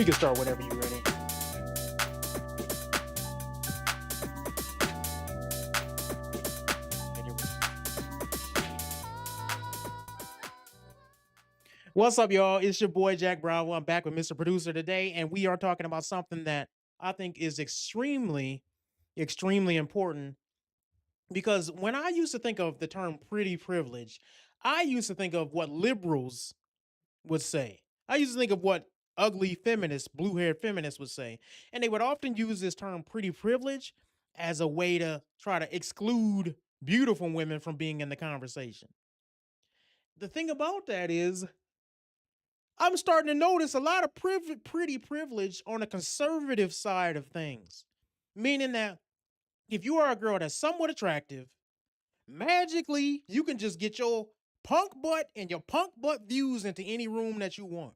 We can start whenever you're ready. What's up, y'all? It's your boy Jack Bravo. I'm back with Mr. Producer today, and we are talking about something that I think is extremely important, because when I used to think of the term pretty privilege, I used to think of what liberals would say. I used to think of what ugly feminists, blue-haired feminists would say. And they would often use this term pretty privilege as a way to try to exclude beautiful women from being in the conversation. The thing about that is, I'm starting to notice a lot of pretty privilege on the conservative side of things. Meaning that if you are a girl that's somewhat attractive, magically you can just get your punk butt and your punk butt views into any room that you want.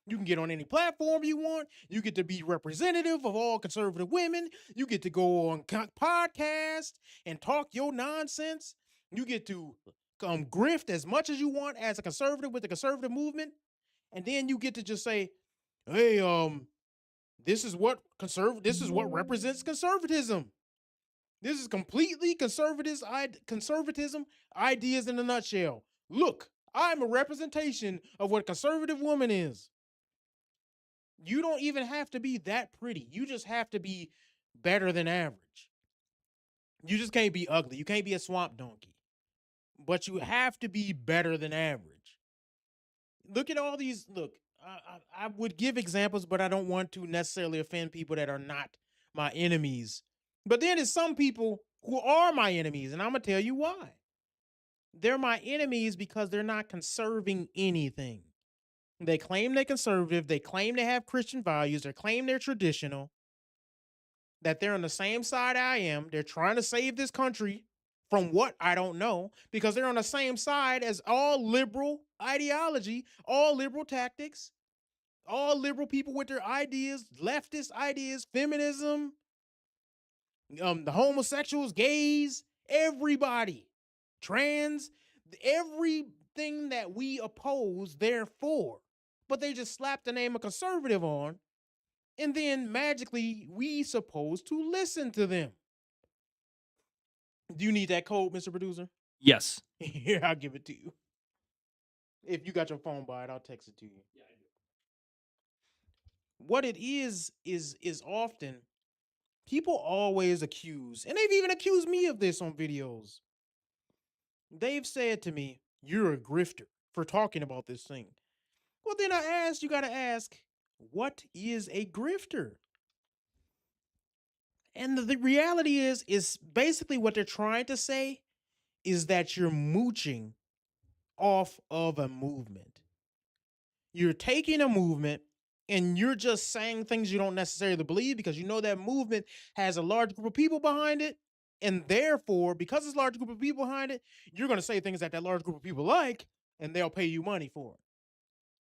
You can get on any platform you want. You get to be representative of all conservative women. You get to go on podcasts and talk your nonsense. You get to grift as much as you want as a conservative with the conservative movement. And then you get to just say, hey, this is what represents conservatism. This is completely conservatism ideas in a nutshell. Look, I'm a representation of what a conservative woman is. You don't even have to be that pretty. You just have to be better than average. You just can't be ugly. You can't be a swamp donkey. But you have to be better than average. Look at all these. Look, I would give examples, but I don't want to necessarily offend people that are not my enemies. But then there's some people who are my enemies, and I'm going to tell you why. They're my enemies because they're not conserving anything. They claim they're conservative. They claim they have Christian values. They claim they're traditional, that they're on the same side I am. They're trying to save this country from what I don't know, because they're on the same side as all liberal ideology, all liberal tactics, all liberal people with their ideas, leftist ideas, feminism, the homosexuals, gays, everybody, trans, everything that we oppose, therefore. But they just slap the name of conservative on, and then magically we supposed to listen to them. Do you need that code, Mr. Producer? Yes. Here, I'll give it to you. If you got your phone by it, I'll text it to you. Yeah, I do. What it is often people always accuse, and they've even accused me of this on videos. They've said to me, you're a grifter for talking about this thing. Well, then you got to ask, what is a grifter? And the reality is basically what they're trying to say is that you're mooching off of a movement. You're taking a movement and you're just saying things you don't necessarily believe because you know that movement has a large group of people behind it. And therefore, because there's a large group of people behind it, you're going to say things that large group of people like, and they'll pay you money for it.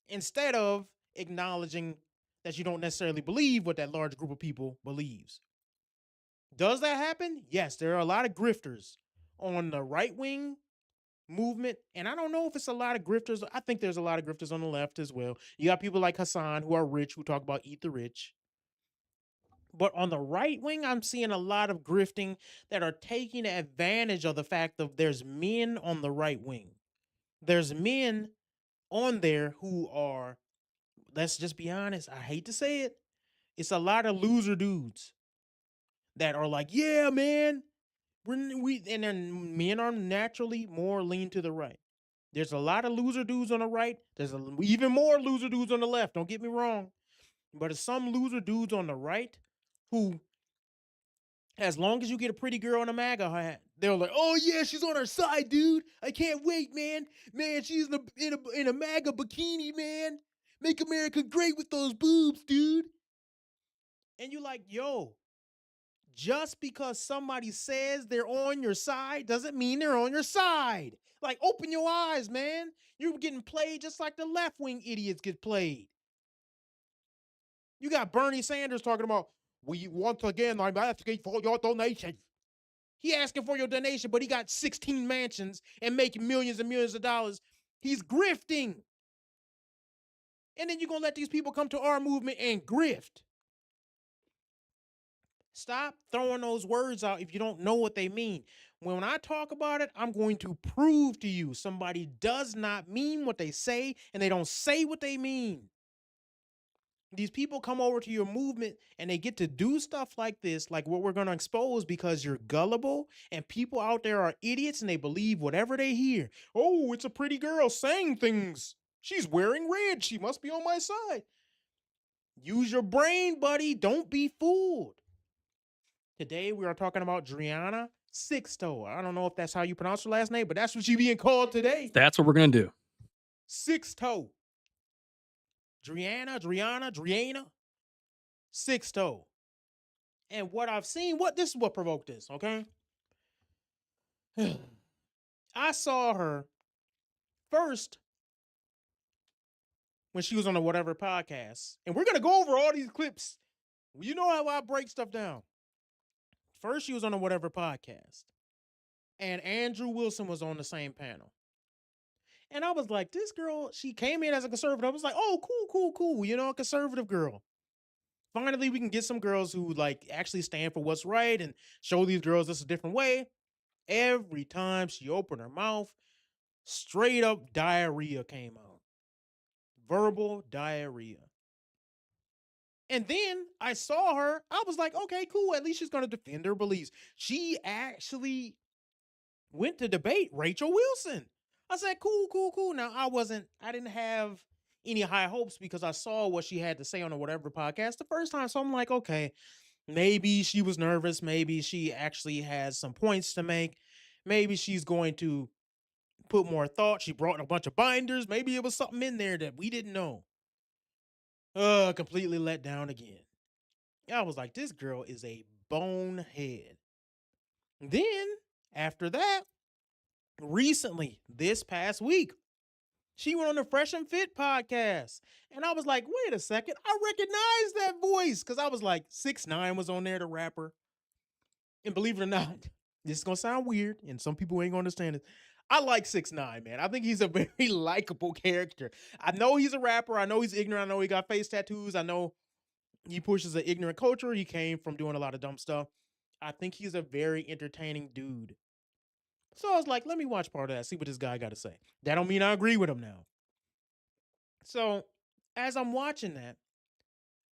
Instead of acknowledging that you don't necessarily believe what that large group of people believes. Does that happen? Yes, there are a lot of grifters on the right-wing movement, and I don't know if it's a lot of grifters. I think there's a lot of grifters on the left as well. You got people like Hassan who are rich, who talk about eat the rich. But on the right wing, I'm seeing a lot of grifting that are taking advantage of the fact that there's men on the right wing. There's men on there who are, let's just be honest, I hate to say it, it's a lot of loser dudes that are like, yeah, man, and then men are naturally more lean to the right. There's a lot of loser dudes on the right. There's even more loser dudes on the left. Don't get me wrong. But there's some loser dudes on the right who, as long as you get a pretty girl in a MAGA hat, they're like, oh yeah, she's on our side, dude. I can't wait, man. Man, she's in a MAGA bikini, man. Make America great with those boobs, dude. And you're like, yo, just because somebody says they're on your side doesn't mean they're on your side. Like, open your eyes, man. You're getting played just like the left-wing idiots get played. You got Bernie Sanders talking about, once again, I'm asking for your donation. He asking for your donation, but he got 16 mansions and making millions and millions of dollars. He's grifting. And then you're going to let these people come to our movement and grift. Stop throwing those words out if you don't know what they mean. When I talk about it, I'm going to prove to you somebody does not mean what they say and they don't say what they mean. These people come over to your movement and they get to do stuff like this, like what we're going to expose, because you're gullible and people out there are idiots and they believe whatever they hear. Oh, it's a pretty girl saying things. She's wearing red. She must be on my side. Use your brain, buddy. Don't be fooled. Today we are talking about Driena Sixto. I don't know if that's how you pronounce her last name, but that's what she's being called today. That's what we're going to do. Sixto. Driena Sixto. And what I've seen, this is what provoked this, okay? I saw her first when she was on the Whatever podcast. And we're going to go over all these clips. You know how I break stuff down. First, she was on the Whatever podcast. And Andrew Wilson was on the same panel. And I was like, this girl, she came in as a conservative. I was like, oh, cool. You know, a conservative girl. Finally, we can get some girls who like actually stand for what's right and show these girls this a different way. Every time she opened her mouth, straight up diarrhea came out. Verbal diarrhea. And then I saw her. I was like, okay, cool. At least she's going to defend her beliefs. She actually went to debate Rachel Wilson. I said, cool. Now, I didn't have any high hopes because I saw what she had to say on the Whatever podcast the first time. So I'm like, okay, maybe she was nervous. Maybe she actually has some points to make. Maybe she's going to put more thought. She brought a bunch of binders. Maybe it was something in there that we didn't know. Completely let down again. I was like, this girl is a bonehead. Then, after that, recently, this past week, she went on the Fresh and Fit podcast. And I was like, wait a second, I recognize that voice. Because I was like, 6ix9ine was on there, the rapper. And believe it or not, this is going to sound weird, and some people ain't going to understand it. I like 6ix9ine, man. I think he's a very likable character. I know he's a rapper. I know he's ignorant. I know he got face tattoos. I know he pushes an ignorant culture. He came from doing a lot of dumb stuff. I think he's a very entertaining dude. So I was like, let me watch part of that, see what this guy got to say. That don't mean I agree with him now. So as I'm watching that,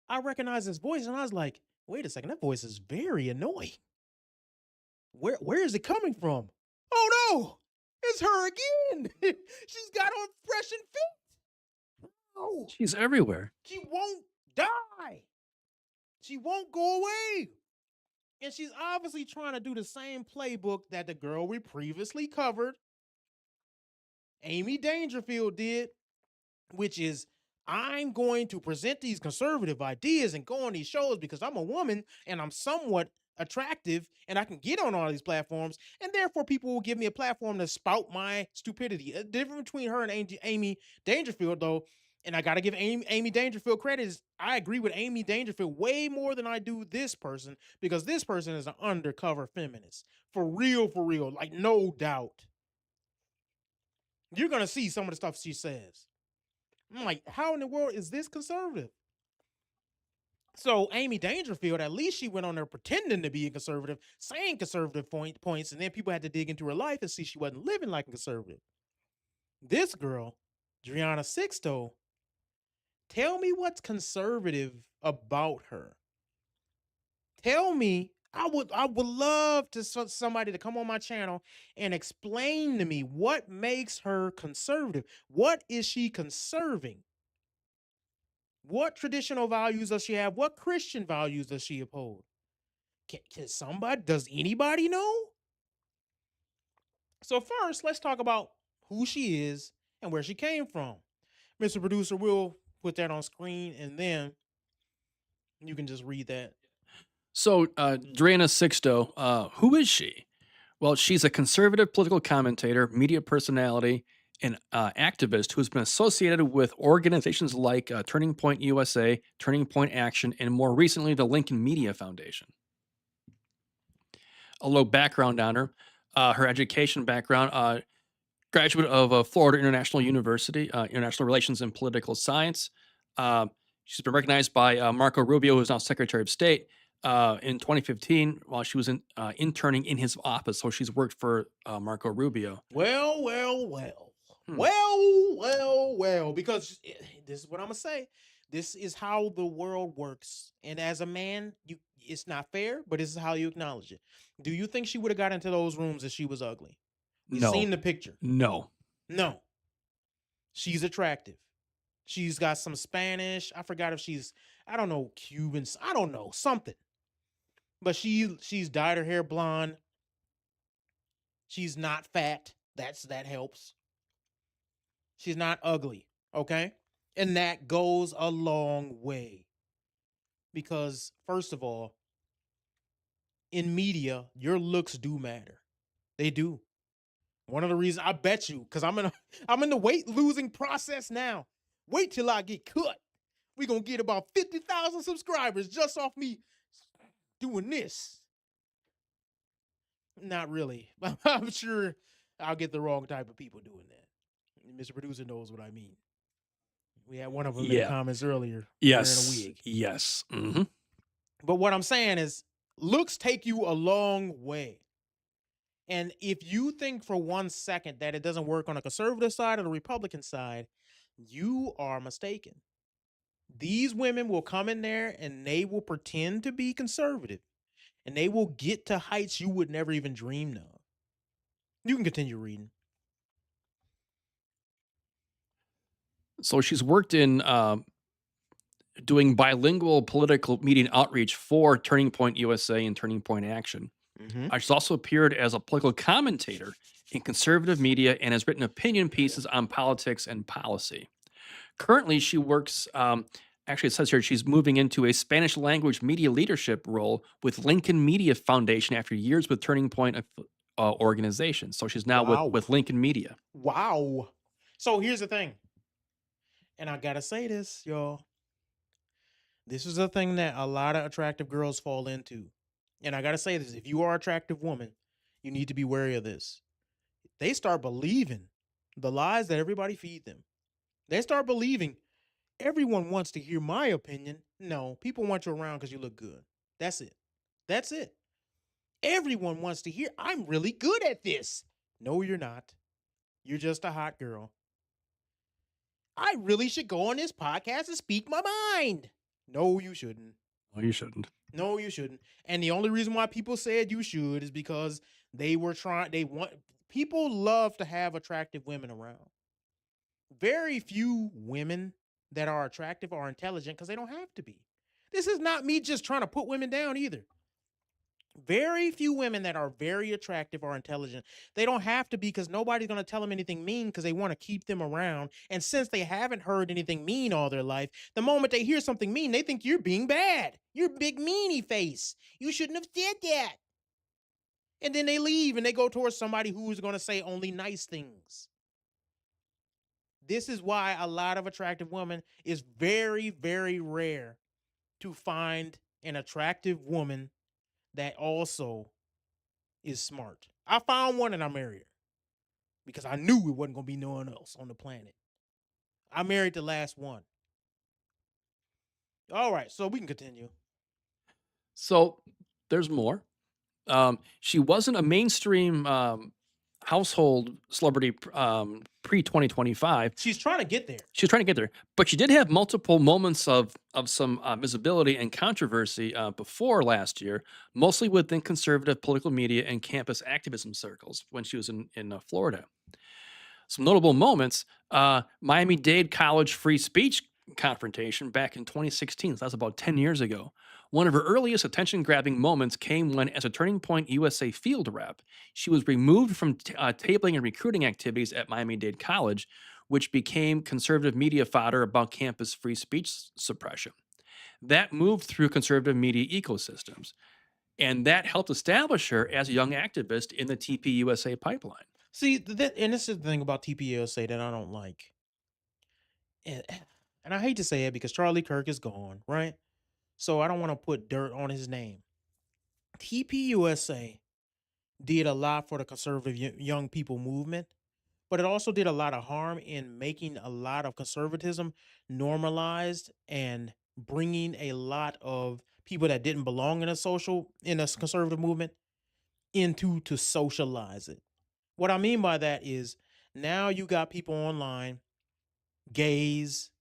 I recognize his voice, and I was like, wait a second, that voice is very annoying. Where is it coming from? Oh no, it's her again. She's got on Fresh and Fit. Oh, She's everywhere. she won't die. She won't go away. And she's obviously trying to do the same playbook that the girl we previously covered, Amy Dangerfield, did, which is, I'm going to present these conservative ideas and go on these shows because I'm a woman and I'm somewhat attractive and I can get on all these platforms, and therefore people will give me a platform to spout my stupidity. The difference between her and Amy Dangerfield, though, and I got to give Amy Dangerfield credit, is I agree with Amy Dangerfield way more than I do this person, because this person is an undercover feminist. For real, like no doubt. You're going to see some of the stuff she says. I'm like, how in the world is this conservative? So Amy Dangerfield, at least she went on there pretending to be a conservative, saying conservative points, and then people had to dig into her life and see she wasn't living like a conservative. This girl, Driena Sixto, tell me what's conservative about her. Tell me. I would love to somebody to come on my channel and explain to me what makes her conservative. What is she conserving? What traditional values does she have? What Christian values does she uphold? Does anybody know? So first, let's talk about who she is and where she came from. Mr. Producer, we'll put that on screen and then you can just read that. So, Driena Sixto, who is she? Well, she's a conservative political commentator, media personality, and activist who's been associated with organizations like Turning Point USA, Turning Point Action, and more recently, the Lincoln Media Foundation. A little background on her. Her education background, graduate of Florida International University, International Relations and Political Science, Uh, she's been recognized by Marco Rubio, who's now Secretary of State, in 2015 while she was interning in his office. So she's worked for Marco Rubio. Well, well, well. Hmm. Well, because this is what I'm gonna say. This is how the world works. And as a man, it's not fair, but this is how you acknowledge it. Do you think she would have got into those rooms if she was ugly? We've No, seen the picture. no. No, she's attractive. She's got some Spanish. I forgot if she's, I don't know, Cubans. I don't know, something. But she's dyed her hair blonde. She's not fat. That helps. She's not ugly, okay? And that goes a long way because first of all, in media, your looks do matter. They do. One of the reasons I bet you, because I'm in the weight losing process now. Wait till I get cut. We're gonna get about 50,000 subscribers just off me doing this. Not really. I'm sure I'll get the wrong type of people doing that. Mr. Producer knows what I mean. We had one of them in the Yeah. comments earlier wearing a Yes. wig. Yes. Hmm. But what I'm saying is, looks take you a long way. And if you think for 1 second that it doesn't work on the conservative side or the Republican side, you are mistaken. These women will come in there and they will pretend to be conservative and they will get to heights you would never even dream of. You can continue reading. So she's worked in doing bilingual political media and outreach for Turning Point USA and Turning Point Action. Mm-hmm. She's also appeared as a political commentator in conservative media and has written opinion pieces on politics and policy. Currently, she works, actually, it says here she's moving into a Spanish language media leadership role with Lincoln Media Foundation after years with Turning Point organization. So she's now Wow. with Lincoln Media. Wow. So here's the thing. And I gotta say this, y'all. This is a thing that a lot of attractive girls fall into. And I gotta say this, if you are an attractive woman, you need to be wary of this. They start believing the lies that everybody feed them. They start believing everyone wants to hear my opinion. No, people want you around because you look good. That's it. That's it. Everyone wants to hear I'm really good at this. No, you're not. You're just a hot girl. I really should go on this podcast and speak my mind. No, you shouldn't. Oh, you shouldn't. No, you shouldn't. And the only reason why people said you should is because people love to have attractive women around. Very few women that are attractive are intelligent because they don't have to be. This is not me just trying to put women down either. Very few women that are very attractive are intelligent. They don't have to be because nobody's going to tell them anything mean because they want to keep them around. And since they haven't heard anything mean all their life, the moment they hear something mean, they think you're being bad. You're big meanie face. You shouldn't have said that. And then they leave and they go towards somebody who's going to say only nice things. This is why a lot of attractive women is very, very rare to find an attractive woman that also is smart. I found one and I married her because I knew it wasn't going to be no one else on the planet. I married the last one. All right, so we can continue. So there's more. She wasn't a mainstream household celebrity pre 2025. She's trying to get there. She was trying to get there, but she did have multiple moments of some visibility and controversy before last year, mostly within conservative political media and campus activism circles when she was in Florida. Some notable moments: Miami-Dade College free speech confrontation back in 2016. So that's about 10 years ago. One of her earliest attention-grabbing moments came when, as a Turning Point USA field rep, she was removed from tabling and recruiting activities at Miami-Dade College, which became conservative media fodder about campus free speech suppression. That moved through conservative media ecosystems, and that helped establish her as a young activist in the TPUSA pipeline. See, and this is the thing about TPLSA that I don't like. And, and I hate to say it because Charlie Kirk is gone, right? So I don't want to put dirt on his name. TPUSA did a lot for the conservative young people movement, but it also did a lot of harm in making a lot of conservatism normalized and bringing a lot of people that didn't belong in a conservative movement into to socialize it. What I mean by that is now you got people online, gays,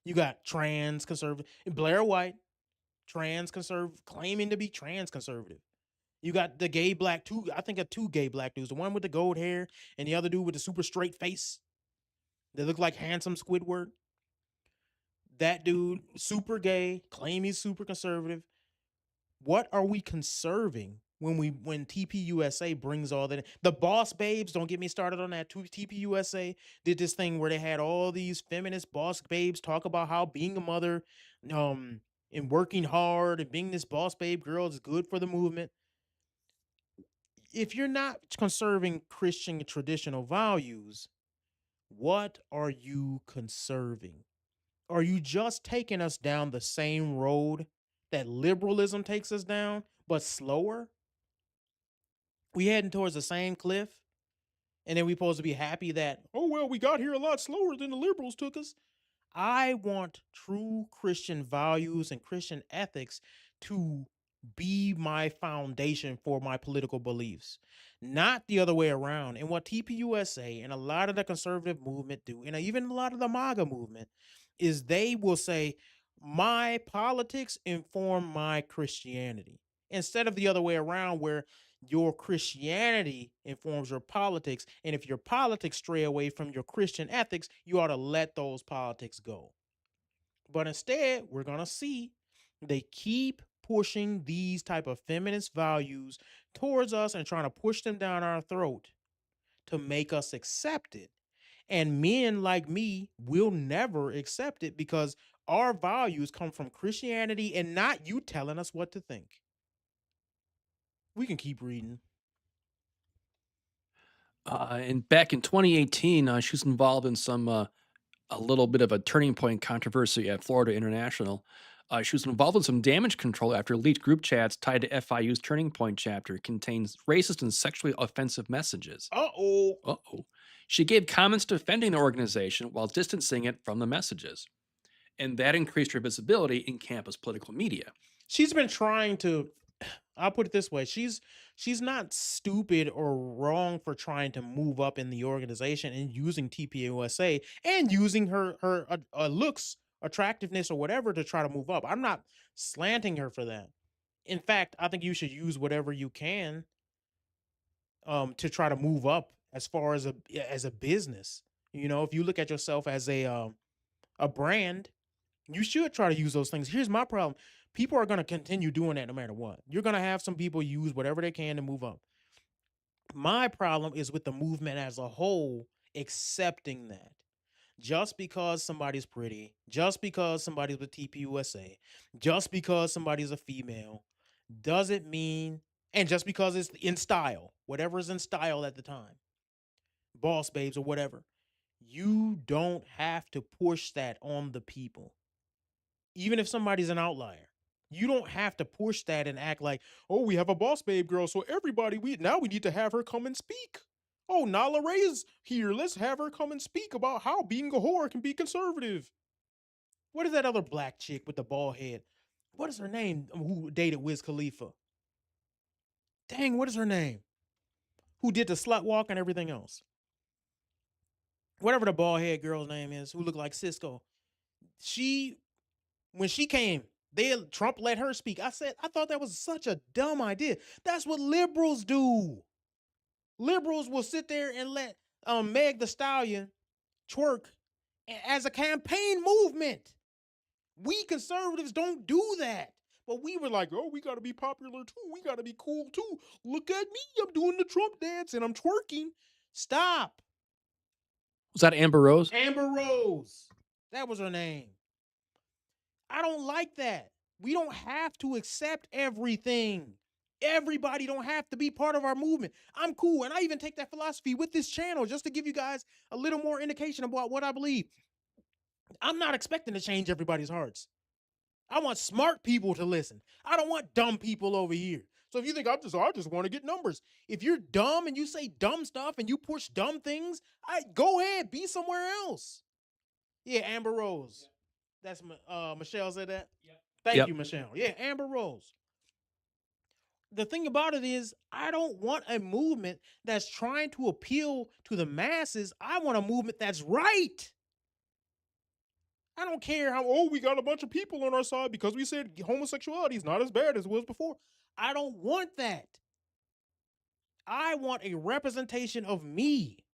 you got trans conservative, Blair White, trans conservative, claiming to be trans conservative. You got the gay black two, I think of two gay black dudes, the one with the gold hair and the other dude with the super straight face. They look like handsome Squidward. That dude, super gay, claim he's super conservative. What are we conserving when TPUSA brings all that? The Boss Babes, don't get me started on that. TPUSA did this thing where they had all these feminist boss babes talk about how being a mother, um, and working hard and being this boss babe girl is good for the movement. If you're not conserving Christian traditional values, what are you conserving? Are you just taking us down the same road that liberalism takes us down, but slower? We heading towards the same cliff, and then we supposed to be happy that, oh well, we got here a lot slower than the liberals took us. I want true Christian values and Christian ethics to be my foundation for my political beliefs, not the other way around. And what TPUSA and a lot of the conservative movement do, and even a lot of the MAGA movement, is they will say, my politics inform my Christianity, instead of the other way around, where your Christianity informs your politics. And if your politics stray away from your Christian ethics, you ought to let those politics go. But instead, we're going to see they keep pushing these type of feminist values towards us and trying to push them down our throat to make us accept it. And men like me will never accept it because our values come from Christianity and not you telling us what to think. We can keep reading. And back in 2018, she was involved in some a little bit of a turning point controversy at Florida International. She was involved in some damage control after leaked group chats tied to FIU's Turning Point chapter contains racist and sexually offensive messages. Uh oh. Uh-oh. She gave comments defending the organization while distancing it from the messages, and that increased her visibility in campus political media. She's been trying to, I'll put it this way. She's not stupid or wrong for trying to move up in the organization and using TPUSA and using her looks, attractiveness or whatever to try to move up. I'm not slanting her for that. In fact, I think you should use whatever you can to try to move up as far as a business. You know, if you look at yourself as a brand, you should try to use those things. Here's my problem. People are going to continue doing that no matter what. You're going to have some people use whatever they can to move up. My problem is with the movement as a whole accepting that. Just because somebody's pretty, just because somebody's with TPUSA, just because somebody's a female, doesn't mean, and just because it's in style, whatever is in style at the time, boss babes or whatever, you don't have to push that on the people even if somebody's an outlier. You don't have to push that and act like, oh, we have a boss babe girl, so everybody we need to have her come and speak. Oh, Nala Ray's here. Let's have her come and speak about how being a whore can be conservative. What is that other black chick with the bald head? What is her name? Who dated Wiz Khalifa? Dang, what is her name? Who did the slut walk and everything else? Whatever the bald head girl's name is, who looked like Cisco. She When she came, Trump let her speak. I thought that was such a dumb idea. That's what liberals do. Liberals will sit there and let Meg the Stallion twerk as a campaign movement. We conservatives don't do that. But we were like, oh, we got to be popular too. We got to be cool too. Look at me. I'm doing the Trump dance and I'm twerking. Stop. Was that Amber Rose? Amber Rose. That was her name. I don't like that. We don't have to accept everything. Everybody don't have to be part of our movement. I'm cool. And I even take that philosophy with this channel just to give you guys a little more indication about what I believe. I'm not expecting to change everybody's hearts. I want smart people to listen. I don't want dumb people over here. So if you think I just want to get numbers. If you're dumb and you say dumb stuff and you push dumb things, go ahead, be somewhere else. Yeah, Amber Rose. That's Michelle said that. Thank Yep. you, Michelle. Yeah, Amber Rose. The thing about it is, I don't want a movement that's trying to appeal to the masses. I want a movement that's right. I don't care how, we got a bunch of people on our side because we said homosexuality is not as bad as it was before. I don't want that. I want a representation of me,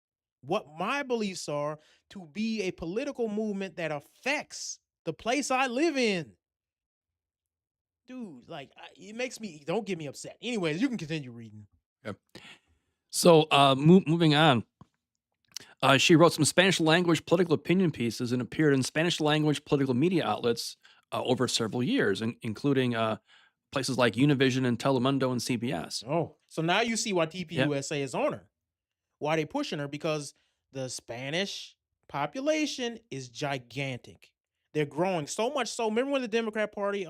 what my beliefs are, to be a political movement that affects the place I live in. Dude, like, it makes me, don't get me upset. Anyways, you can continue reading. Yep. So moving on. She wrote some Spanish language political opinion pieces and appeared in Spanish language political media outlets over several years, including places like Univision and Telemundo and CBS. Oh, so now you see why Yep. TPUSA is on her. Why they pushing her? Because the Spanish population is gigantic. They're growing so much so. Remember when the Democrat Party,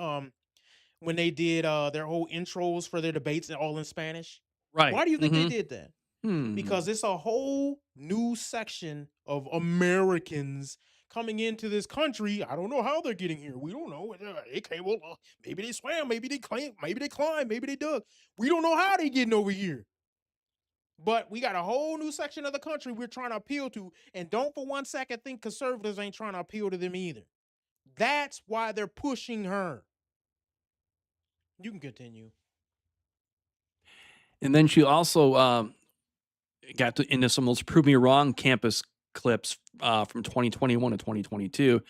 when they did their whole intros for their debates all in Spanish? Right. Why do you think they did that? Hmm. Because it's a whole new section of Americans coming into this country. I don't know how they're getting here. We don't know. They came, maybe they swam, maybe they climbed, maybe they dug. We don't know how they getting over here. But we got a whole new section of the country we're trying to appeal to. And don't for one second think conservatives ain't trying to appeal to them either. That's why they're pushing her. You can continue. And then she also got into some of those "Prove Me Wrong" campus clips from 2021 to 2022.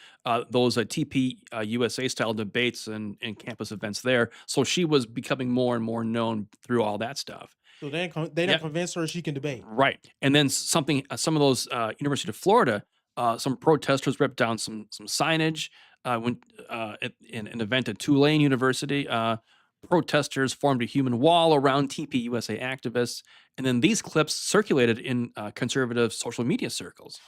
Those TP USA style debates and campus events there. So she was becoming more and more known through all that stuff. So they don't convince her she can debate. Right. And then some of those University of Florida, some protesters ripped down some signage. When at an event at Tulane University, protesters formed a human wall around TP USA activists, and then these clips circulated in conservative social media circles.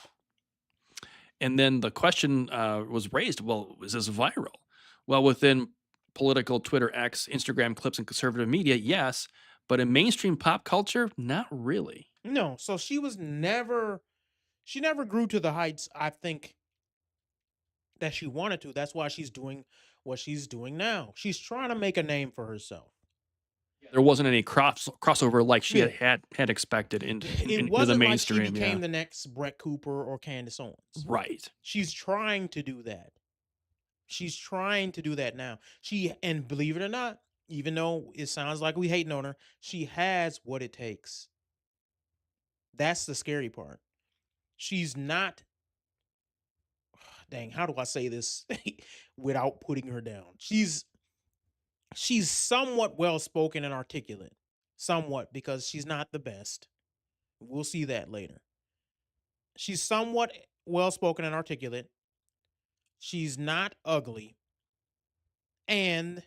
And then the question was raised: well, is this viral? Well, within political Twitter, X, Instagram clips, and conservative media, yes. But in mainstream pop culture, not really. No, so she never grew to the heights I think that she wanted to. That's why she's doing what she's doing now. She's trying to make a name for herself. There wasn't any crossover like she had expected into It the wasn't like mainstream. she became the next Brett Cooper or Candace Owens. Right. She's trying to do that. She's trying to do that now. And believe it or not, even though it sounds like we hating on her, she has what it takes. That's the scary part. She's not, dang, how do I say this without putting her down? She's somewhat well-spoken and articulate. Somewhat, because she's not the best. We'll see that later. She's somewhat well-spoken and articulate. She's not ugly. And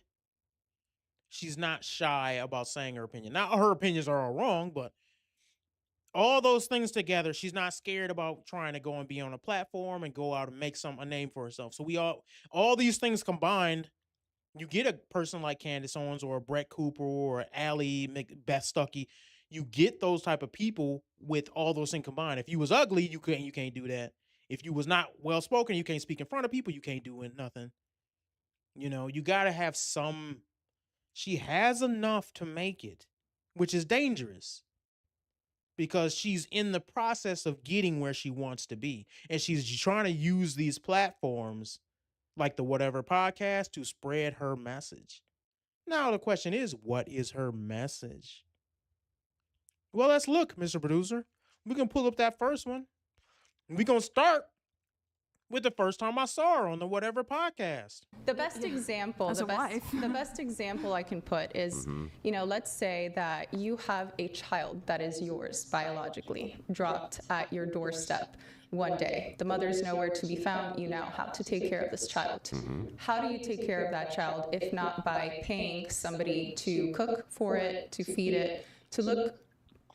she's not shy about saying her opinion. Now, her opinions are all wrong, but all those things together, she's not scared about trying to go and be on a platform and go out and make a name for herself. So all these things combined, you get a person like Candace Owens or a Brett Cooper or Allie Beth Stuckey. You get those type of people with all those things combined. If you was ugly, you can't do that. If you was not well spoken, you can't speak in front of people. You can't do nothing. You know, you got to have some. She has enough to make it, which is dangerous because she's in the process of getting where she wants to be, and she's trying to use these platforms like the Whatever podcast to spread her message. Now the question is, what is her message? Well, let's look, Mr. Producer. We can pull up that first one. We're going to start with the first time I saw her on the Whatever podcast. The best example, the best example I can put is, you know, let's say that you have a child that is yours biologically, dropped at your doorstep one day. The mother's nowhere to be found. You now have to take care of this child. How do you take care of that child if not by paying somebody to cook for it, to feed it, to look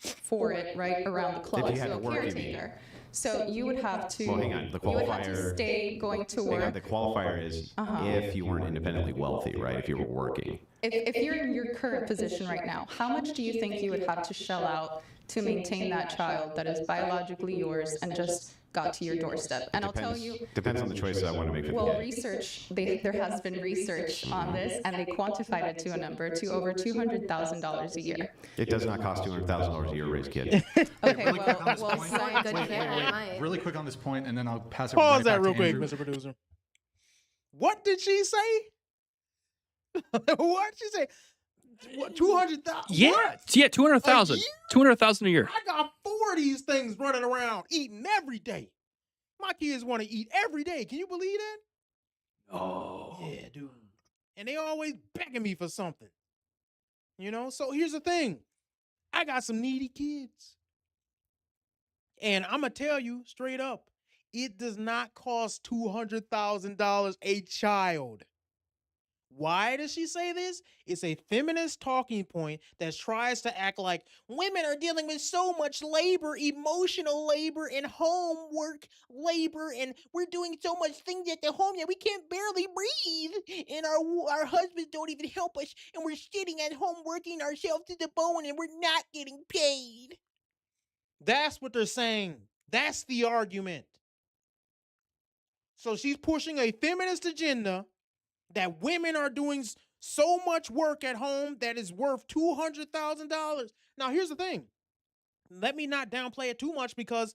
for it, right, around the clock. If you had So to a work, you mean. caretaker. So you would have to. Well, hang on. The You would have to qualifier. stay going to Hang on. work. The qualifier is if you weren't independently wealthy, right? If you were working. If you're in your current position right now, how much do you think you would have to shell out to maintain that child that is biologically yours and just got to your doorstep? And I'll tell you. Depends on the choices I want to make for the Well, kid. research, there has been research on this, and they quantified it to a number, to over $200,000 a year. It does not cost $200,000 a year to raise a kid. Okay, really quick on this well, point. science- Good kid, I might. Really quick on this point, and then I'll pass it Pause right that back real to quick, Andrew. Mr. Producer. What did she say? What did she say? What, 200,000? Yeah, 200,000. A year? 200,000 a year. I got 4 of these things running around eating every day. My kids want to eat every day. Can you believe that? Oh. Yeah, dude. And they always begging me for something. You know? So here's the thing. I got some needy kids. And I'm going to tell you straight up, it does not cost $200,000 a child. Why does she say this? It's a feminist talking point that tries to act like women are dealing with so much labor, emotional labor, and homework labor, and we're doing so much things at the home that we can't barely breathe, and our husbands don't even help us, and we're sitting at home working ourselves to the bone, and we're not getting paid. That's what they're saying. That's the argument. So she's pushing a feminist agenda that women are doing so much work at home that is worth $200,000. Now, here's the thing. Let me not downplay it too much, because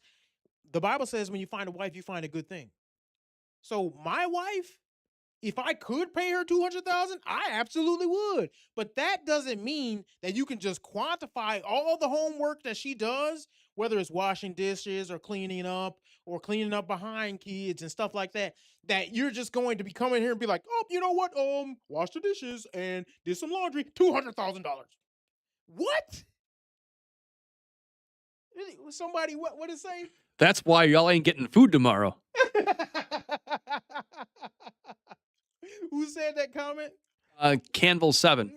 the Bible says when you find a wife, you find a good thing. So my wife, if I could pay her $200,000, I absolutely would. But that doesn't mean that you can just quantify all the homework that she does, whether it's washing dishes or cleaning up behind kids and stuff like that, that you're just going to be coming here and be like, oh, you know what? Wash the dishes and did some laundry, $200,000. What? Somebody, what did it say? That's why y'all ain't getting food tomorrow. Who said that comment? Canville 7.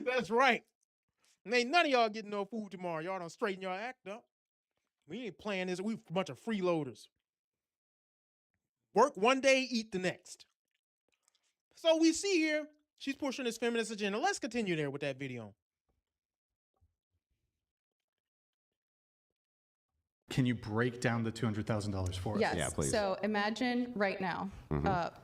That's right. Ain't none of y'all getting no food tomorrow. Y'all done straighten your act up. We ain't playing this. We a bunch of freeloaders. Work one day, eat the next. So we see here, she's pushing this feminist agenda. Let's continue there with that video. Can you break down the $200,000 for us? Yes. Yeah, please. So imagine right now,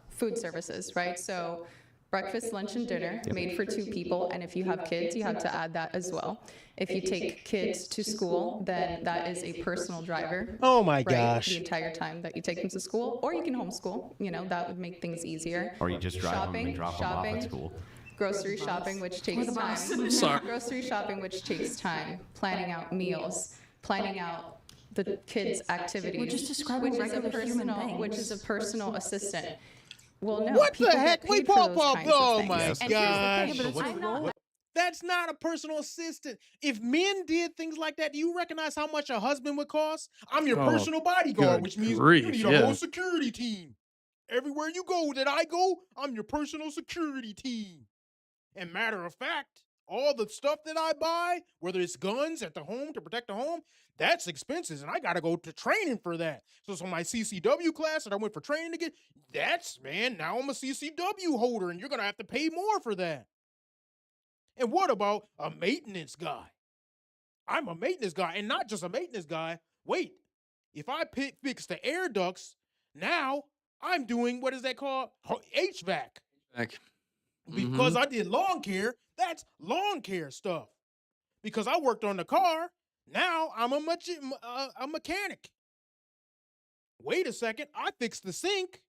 food services, right? So breakfast, lunch, and dinner made for 2 people. And if you have kids, you have to add that as well. If you take kids to school, then that is a personal driver. Oh my Right, gosh. the entire time that you take them to school, or you can homeschool. You know, that would make things easier. Or you just drive them and drop them off at school. Grocery shopping, which takes time. Sorry. Grocery shopping, which takes time. Planning out meals, planning out the kids' activities. We're just describing regular human beings. Which is a personal assistant. Well, no. What the people heck? get Wait, paid for Paul, those Paul, kinds of oh things. my And here's the gosh. thing, Yeah, but it's not. That's not a personal assistant. If men did things like that, do you recognize how much a husband would cost? I'm your Oh, personal bodyguard, good which means grief, you need a yeah. whole security team. Everywhere you go that I go, I'm your personal security team. And matter of fact, all the stuff that I buy, whether it's guns at the home to protect the home, that's expenses, and I got to go to training for that. So my CCW class that I went for training to get, now I'm a CCW holder, and you're going to have to pay more for that. And what about a maintenance guy? I'm a maintenance guy, and not just a maintenance guy. Wait, if I fix the air ducts, now I'm doing, what is that called? HVAC. Heck. Because I did lawn care, that's lawn care stuff. Because I worked on the car, now I'm a mechanic. Wait a second, I fixed the sink.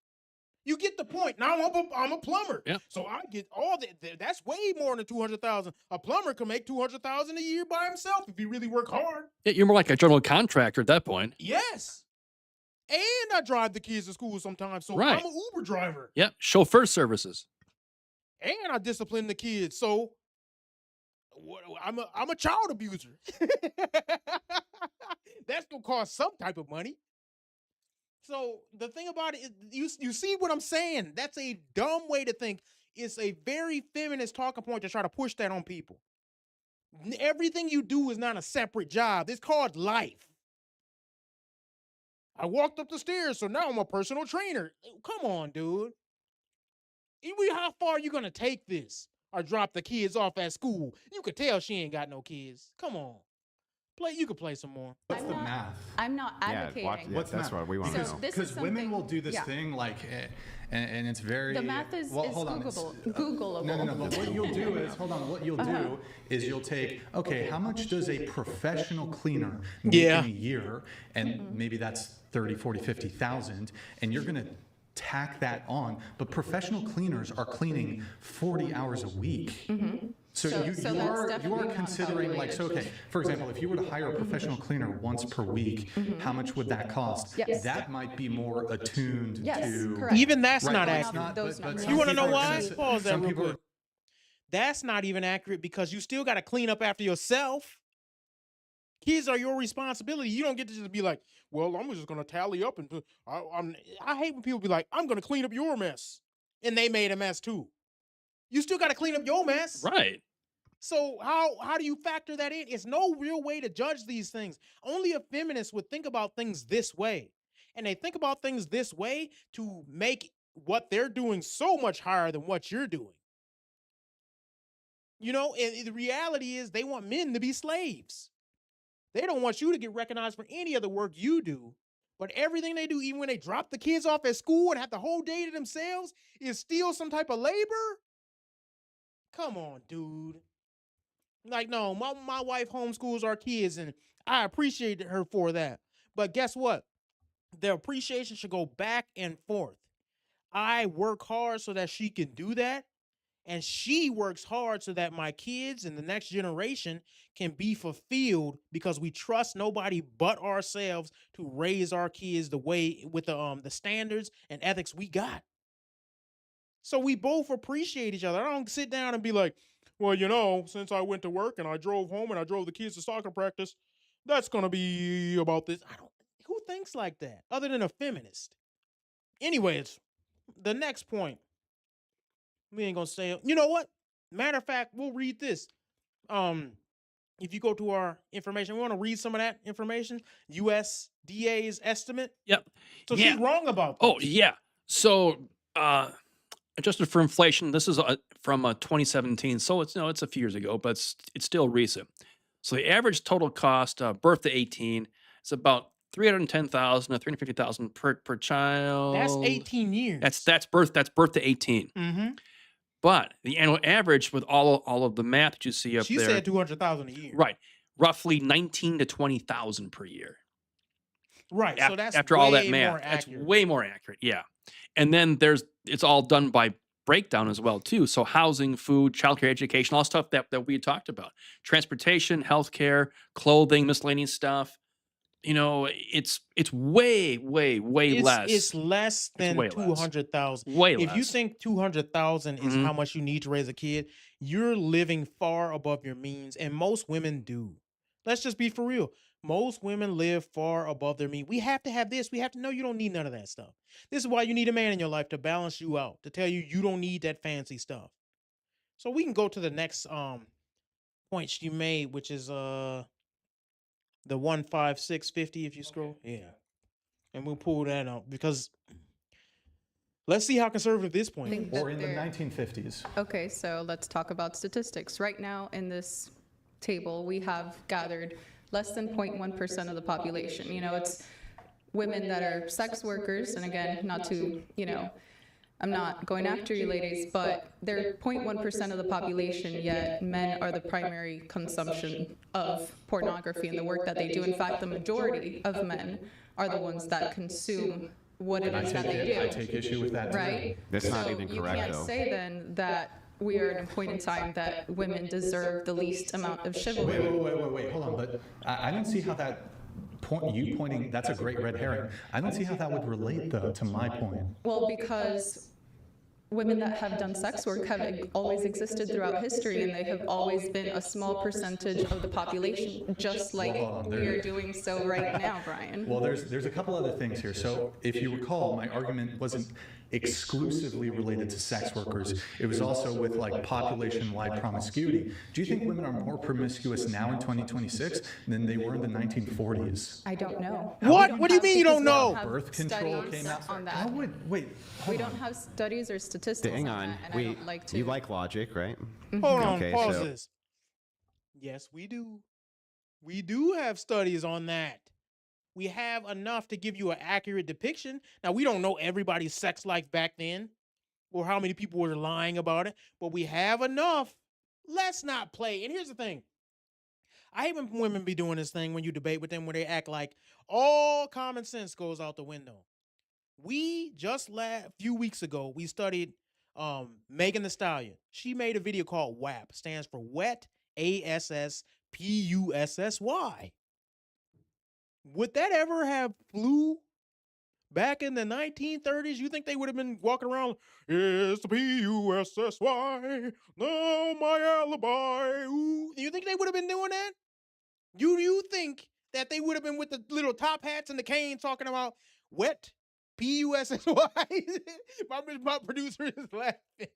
You get the point. Now I'm a plumber. Yeah. So I get all that. That's way more than $200,000. A plumber can make $200,000 a year by himself if he really work hard. Yeah, you're more like a general contractor at that point. Yes. And I drive the kids to school sometimes, so Right. I'm an Uber driver. Yep, chauffeur services. And I discipline the kids, so I'm a child abuser. That's gonna cost some type of money. So the thing about it is, you see what I'm saying? That's a dumb way to think. It's a very feminist talking point to try to push that on people. Everything you do is not a separate job. It's called life. I walked up the stairs, so now I'm a personal trainer. Come on, dude. How far are you going to take this? Or drop the kids off at school? You could tell she ain't got no kids. Come on. You could play some more. What's the math? I'm not advocating. What's that's math? what we want to So know. this is Because women something- will do this yeah. thing like, and it's very. The math is hold on, Googleable. No. But what you'll do is, hold on. What you'll do is you'll take, okay, how much does a professional cleaner make Yeah. in a year? And maybe that's 30, 40, 50,000, and you're gonna tack that on. But professional cleaners are cleaning 40 hours a week. So, So you that's are definitely not considering like, so okay, for example, if you were to hire a professional cleaner once per week, how much would that cost? Yes. That might be more attuned Yes, to. correct. Even that's Right, not but it's accurate. not- Those but numbers. some You want to know people are why? gonna- Pause that some real people are- quick. That's not even accurate because you still got to clean up after yourself. Kids are your responsibility. You don't get to just be like, well, I'm just going to tally up. And I hate when people be like, I'm going to clean up your mess. And they made a mess too. You still got to clean up your mess. Right. So how do you factor that in? It's no real way to judge these things. Only a feminist would think about things this way. And they think about things this way to make what they're doing so much higher than what you're doing. You know, and the reality is they want men to be slaves. They don't want you to get recognized for any of the work you do. But everything they do, even when they drop the kids off at school and have the whole day to themselves, is still some type of labor? Come on, dude. Like, no, my wife homeschools our kids, and I appreciate her for that. But guess what? The appreciation should go back and forth. I work hard so that she can do that. And she works hard so that my kids and the next generation can be fulfilled because we trust nobody but ourselves to raise our kids the way with the standards and ethics we got. So we both appreciate each other. I don't sit down and be like, well, you know, since I went to work and I drove home and I drove the kids to soccer practice, that's going to be about this. Who thinks like that other than a feminist? Anyways, the next point. We ain't gonna say it. You know what? Matter of fact, we'll read this. If you go to our information, we want to read some of that information. USDA's estimate. Yep. So Yeah. she's wrong about this. Oh, yeah. So, adjusted for inflation, this is from 2017. So it's a few years ago, but it's still recent. So the average total cost, birth to 18, is about $310,000 to $350,000 per child. That's 18 years. That's birth to 18. Mm-hmm. But the annual average with all of the math that you see up She there, said 200,000 a year. right, roughly 19 to 20,000 per year. Right. So that's after all that way math, more that's accurate. way more accurate. Yeah, and then it's all done by breakdown as well too. So housing, food, childcare, education, all stuff that we had talked about, transportation, healthcare, clothing, miscellaneous stuff. You know, it's way less. It's less than way less. 200,000. Way If you less. think 200,000 is Mhm. how much you need to raise a kid, you're living far above your means, and most women do. Let's just be for real. Most women live far above their means. We have to have this. We have to know you don't need none of that stuff. This is why you need a man in your life to balance you out, to tell you you don't need that fancy stuff. So we can go to the next point she made, which is the 15650 if you scroll. Yeah. And we'll pull that out because let's see how conservative this point is. think Or that in the they're- 1950s. Okay, so let's talk about statistics. Right now in this table, we have gathered less than 0.1% of the population. You know, it's women that are sex workers, and again, not to, I'm not going after you ladies, but they're 0.1% of the population, yet men are the primary consumption of pornography and the work that they do. In fact, the majority of men are the ones that consume what it is that they do. I take issue with that too. Right? That's not So even you correct, can't though. say then that we are at a point in time that women deserve the least amount of Wait, chivalry. hold on. But I don't see how that pointing, that's a great red herring. I don't see how that would relate, though, to my point. Well, because women that have done sex work have always existed throughout history, and they have always been a small percentage of the population, just like we are doing so right now, Brian. Well, there's a couple other things here. So if you recall, my argument wasn't exclusively related to sex workers. It was also with like population-wide promiscuity. Do you think women are more promiscuous now in 2026 than they were in the 1940s? I don't know. What? What do you mean you don't know? Birth control came out. On that. How would, wait, We don't have studies or statistics Hang on on. that, and I don't like to. You like logic, right? Hold on, Okay, pause so- this. Yes, we do. We do have studies on that. We have enough to give you an accurate depiction. Now, we don't know everybody's sex life back then or how many people were lying about it, but we have enough. Let's not play. And here's the thing. I hate when women be doing this thing when you debate with them where they act like all common sense goes out the window. We just a few weeks ago, we studied Megan Thee Stallion. She made a video called WAP, stands for Wet, ASSPUSSY. Would that ever have flew back in the 1930s? You think they would have been walking around, it's the PUSSY, no, my alibi. Ooh. You think they would have been doing that? Do you think that they would have been with the little top hats and the cane talking about wet PUSSY? my producer is laughing.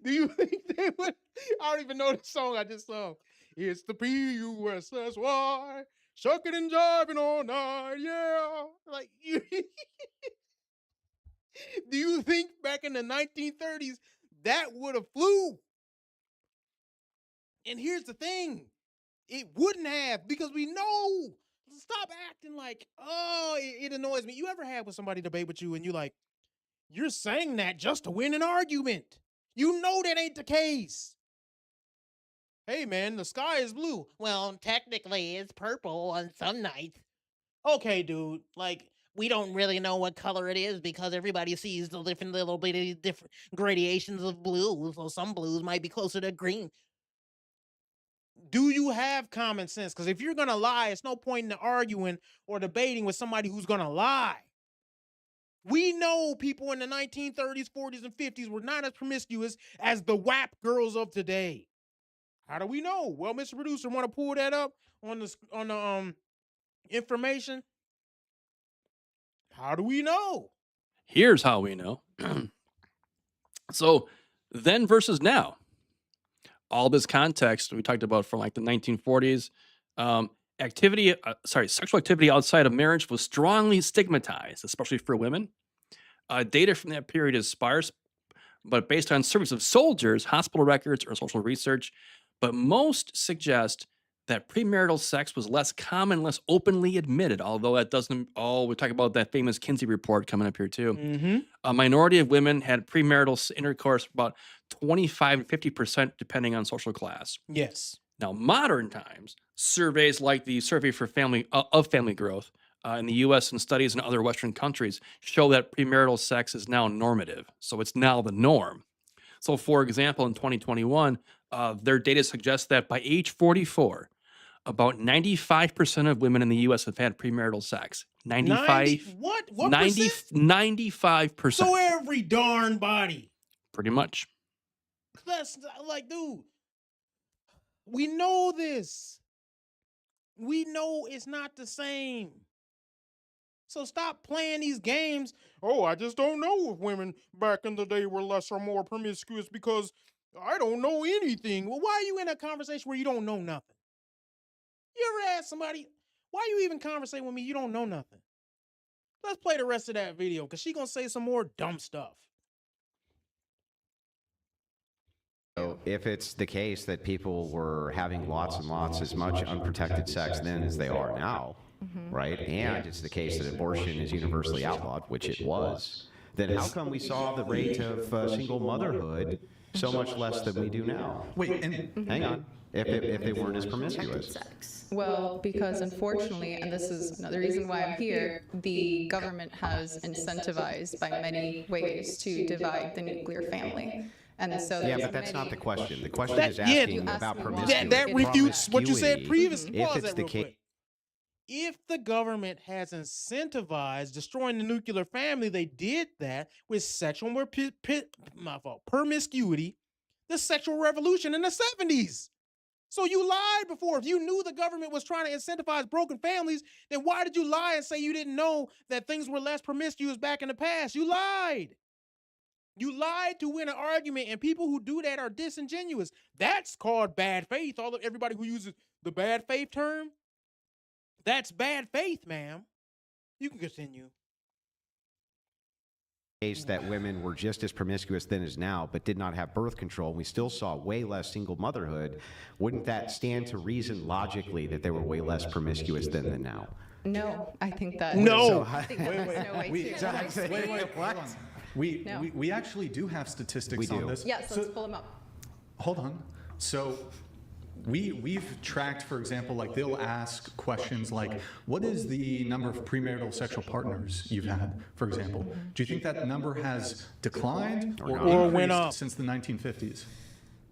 Do you think they would? I don't even know the song I just sung. It's the PUSSY, shucking and jiving all night, yeah. Like, do you think back in the 1930s that would have flew? And here's the thing. It wouldn't have, because we know. Stop acting like, oh, it annoys me. You ever had with somebody debate with you and you're saying that just to win an argument. You know that ain't the case. Hey, man, the sky is blue. Well, technically, it's purple on some nights. Okay, dude. Like, we don't really know what color it is because everybody sees the different little bitty different gradations of blue. So some blues might be closer to green. Do you have common sense? Because if you're going to lie, it's no point in arguing or debating with somebody who's going to lie. We know people in the 1930s, 40s, and 50s were not as promiscuous as the WAP girls of today. How do we know? Well, Mr. Producer, want to pull that up on the information? How do we know? Here's how we know. So then versus now. All this context we talked about from like the 1940s, sexual activity outside of marriage was strongly stigmatized, especially for women. Data from that period is sparse, but based on surveys of soldiers, hospital records, or social research. But most suggest that premarital sex was less common, less openly admitted, although that doesn't, we talk about that famous Kinsey report coming up here too. Mm-hmm. A minority of women had premarital intercourse, about 25 and 50%, depending on social class. Yes. Now, modern times, surveys like the Survey for Family Growth in the U.S. and studies in other Western countries show that premarital sex is now normative. So it's now the norm. So, for example, in 2021, their data suggests that by age 44, about 95% of women in the U.S. have had premarital sex. 95. What 90, percent? 95%. So every darn body. Pretty much. That's like, dude, we know this. We know it's not the same. So stop playing these games. Oh, I just don't know if women back in the day were less or more promiscuous because I don't know anything. Well, why are you in a conversation where you don't know nothing? You ever ask somebody, why you even conversing with me? You don't know nothing. Let's play the rest of that video because she's going to say some more dumb stuff. So if it's the case that people were having lots and lots as much unprotected sex then as they are now, right? And it's the case that abortion is universally outlawed, which it was, then how come we saw the rate of single motherhood so much less than we do now? Wait, and Hang on. If they weren't as promiscuous. Well, because unfortunately, and this is another reason why I'm here, the government has incentivized by many ways to divide the nuclear family. And so Yeah, there's but that's not many- the question. The question That- is yeah, asking you about asked me why. promiscuity. That refutes what you said previously. If Pause it's that the real case, quick. If the government has incentivized destroying the nuclear family, they did that with sexual promiscuity, the sexual revolution in the 70s. So you lied before. If you knew the government was trying to incentivize broken families, then why did you lie and say you didn't know that things were less promiscuous back in the past? You lied. You lied to win an argument, and people who do that are disingenuous. That's called bad faith. Everybody who uses the bad faith term, that's bad faith, ma'am. You can continue. Case that women were just as promiscuous then as now, but did not have birth control. We still saw way less single motherhood. Wouldn't that stand to reason logically that they were way less promiscuous then than now? No, I think that. No. I think that there's no way to. Hold on. We actually do have statistics on this. Yes, let's pull them up. Hold on. So we've tracked, for example, like they'll ask questions like, what is the number of premarital sexual partners you've had, for example? Do you think that number has declined or went increased up since the 1950s?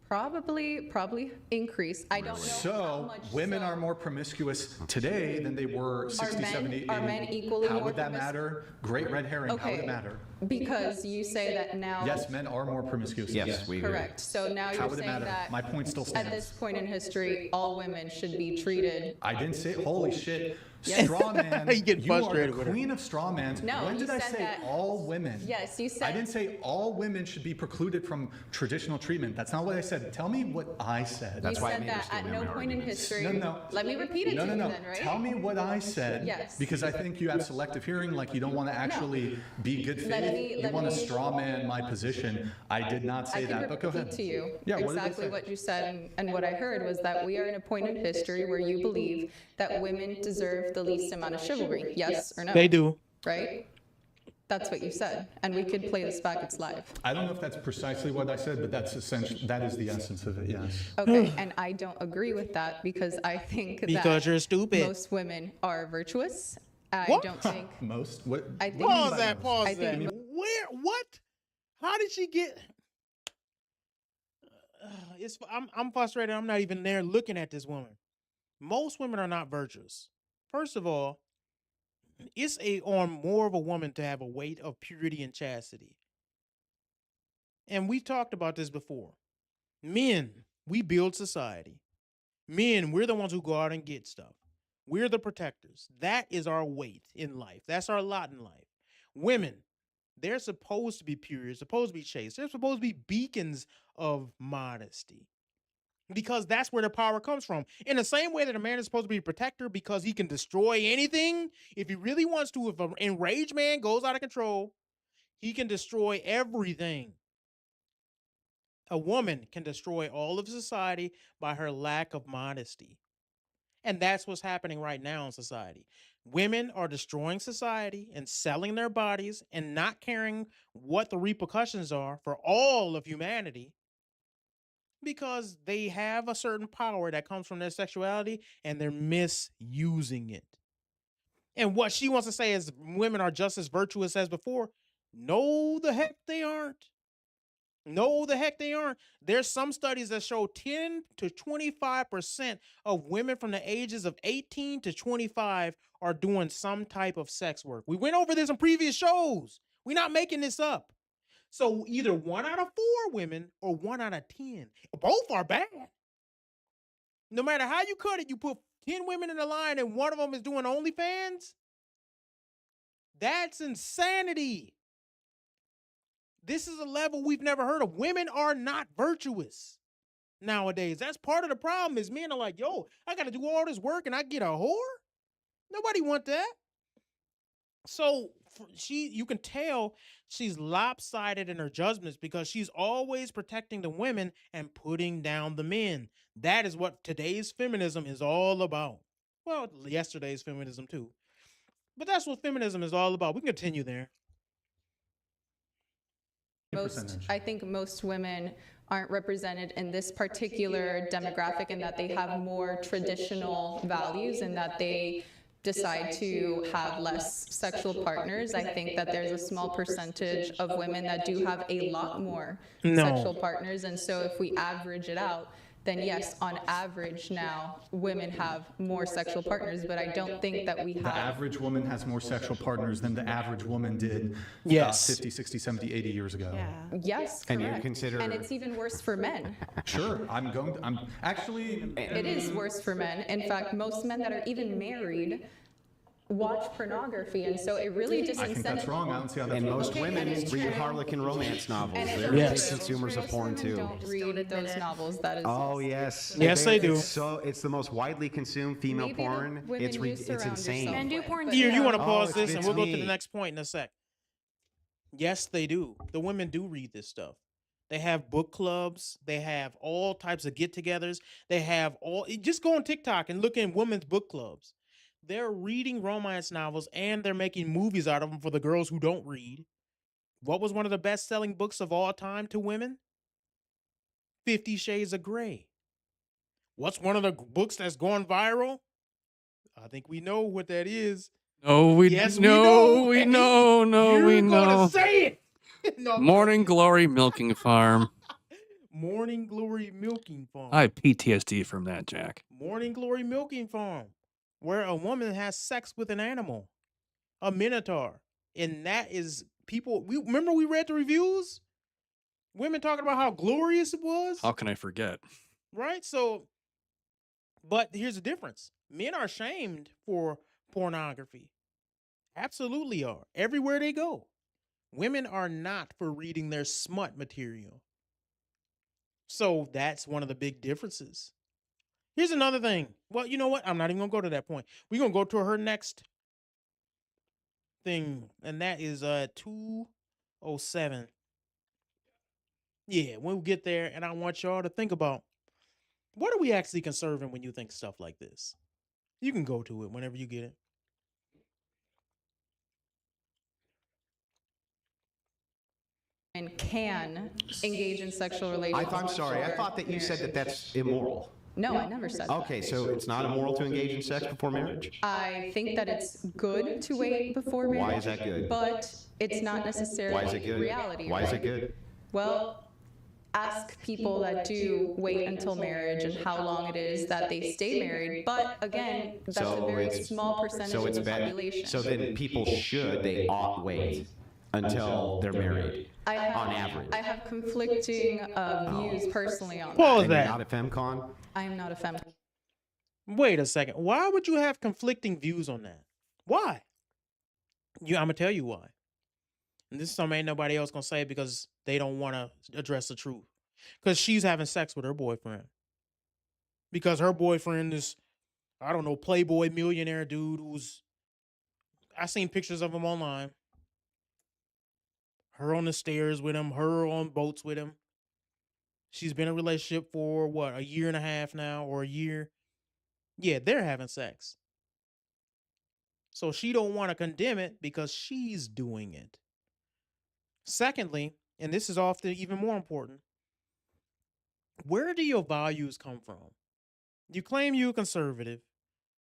Probably increase. I don't know how So much women so. are more promiscuous today than they were 60, men- 70, 80. are men equally How more would that promiscuous? matter? Great red herring. How would Okay. it matter? Because you say that now. Yes, men are more promiscuous. Yes, we agree. Correct. So now How you're would it saying matter? that My point still at stands. this point in history, all women should be treated. I didn't say, holy shit, Yes. straw man. You getting you are frustrated the with her. queen of straw mans. No, when you did I said say that- all women? Yes, you I said. didn't say all women should be precluded from traditional treatment. That's not what I said. Tell me what I said. That's You why I said made her that steal at my no point in arguments. history. No. Let me repeat it No, to no. you then, right? Tell me what I said. Yes. Because I think you have selective hearing, like you don't want to actually be good faith. You want to straw man my position. I did not say I can that, but go repeat ahead. to you Yeah, what did I exactly say? what you said, and what I heard was that we are in a point in history where you believe that women deserve the least amount of chivalry. Yes or no? They do. Right? That's what you said, and we could play this back. It's live. I don't know if that's precisely what I said, but that is the essence of it, yes. Okay, and I don't agree with that because I think Because that you're stupid. most women are virtuous. I What? don't think. Most? What? I think. Pause that. I Pause think that. mo- Where? What? How did she get? I'm frustrated. I'm not even there looking at this woman. Most women are not virtuous. First of all, it's on more of a woman to have a weight of purity and chastity. And we've talked about this before. Men, we build society. Men, we're the ones who go out and get stuff. We're the protectors. That is our weight in life. That's our lot in life. Women, they're supposed to be pure. They're supposed to be chaste. They're supposed to be beacons of modesty. Because that's where the power comes from. In the same way that a man is supposed to be a protector because he can destroy anything, if he really wants to, if an enraged man goes out of control, he can destroy everything. A woman can destroy all of society by her lack of modesty. And that's what's happening right now in society. Women are destroying society and selling their bodies and not caring what the repercussions are for all of humanity because they have a certain power that comes from their sexuality and they're misusing it. And what she wants to say is women are just as virtuous as before. No, the heck they aren't. No, the heck they aren't. There's some studies that show 10 to 25% of women from the ages of 18 to 25 are doing some type of sex work. We went over this in previous shows. We're not making this up. So either 1 out of 4 women or 1 out of 10. Both are bad. No matter how you cut it, you put 10 women in the line and one of them is doing OnlyFans. That's insanity. This is a level we've never heard of. Women are not virtuous nowadays. That's part of the problem is men are like, yo, I got to do all this work and I get a whore? Nobody want that. So you can tell she's lopsided in her judgments because she's always protecting the women and putting down the men. That is what today's feminism is all about. Well, yesterday's feminism too. But that's what feminism is all about. We can continue there. I think most women aren't represented in this particular demographic in that they have more traditional values and that they decide to have less sexual partners. I think that there's a small percentage of women that do have a lot more sexual partners. And so if we average it out, then yes, on average now, women have more sexual partners, but I don't think that we The have. average woman has more sexual partners than the average woman did Yes. 50, 60, 70, 80 years ago. Yes, And you correct. consider- And it's even worse for men. Sure, I'm actually, It is worse for men. In fact, most men that are even married watch pornography, and so it really I think that's disincentivizes. wrong. I don't see how that's And wrong. most Okay, women and it's read true. Harlequin romance novels. And it's They're true. big Yes. consumers of porn Women too. don't read those novels. That is. Oh yes. Yes, they do. So it's the most widely consumed female Maybe the porn. women It's you it's surround insane. yourself Men do with, porn but- Here, you want to Oh, pause it's- this, and it's we'll go to me. the next point in a sec. Yes, they do. The women do read this stuff. They have book clubs. They have all types of get-togethers. They have all. Just go on TikTok and look in women's book clubs. They're reading romance novels and they're making movies out of them for the girls who don't read. What was one of the best-selling books of all time to women? 50 Shades of Grey. What's one of the books that's going viral? I think we know what that is. No, we Yes, we know. know. We Hey, know. No, You're we gonna know. say it. No, I'm Morning joking. Glory Milking Farm. Morning Glory Milking Farm. I have PTSD from that, Jack. Morning Glory Milking Farm, where a woman has sex with an animal, a minotaur, and that is people. We remember we read the reviews. Women talking about how glorious it was, How can I forget? right? So, but here's the difference: men are shamed for pornography. Absolutely are. Everywhere they go. Women are not for reading their smut material. So that's one of the big differences. Here's another thing. Well, you know what? I'm not even going to go to that point. We're going to go to her next thing, and that is 207. Yeah, we'll get there, and I want y'all to think about, what are we actually conserving when you think stuff like this? You can go to it whenever you get it. And can engage in sexual relations. I'm sorry. I before thought that you said that marriage. that's immoral. No, I never said that. Okay, so it's not immoral to engage in sex before marriage? I think that it's good to wait before marriage. Why is that good? But it's not necessarily Why is it good? reality. Why is right? it good? Well, ask people that do wait until marriage and how long it is that they stay married. But again, that's a very small percentage so of it's the bad. population. So then people they ought wait until they're married. I have, on average. I have conflicting views personally on Pause that. And you're that. not a femcon? I am not a feminist. Wait a second. Why would you have conflicting views on that? Why? I'm gonna tell you why. And this is something ain't nobody else gonna say because they don't want to address the truth. Because she's having sex with her boyfriend. Because her boyfriend is, I don't know, playboy millionaire dude who's, I seen pictures of him online. Her on the stairs with him, her on boats with him. She's been in a relationship for what, a year and a half now, or a year. Yeah, they're having sex. So she don't want to condemn it because she's doing it. Secondly, and this is often even more important, where do your values come from? You claim you're conservative.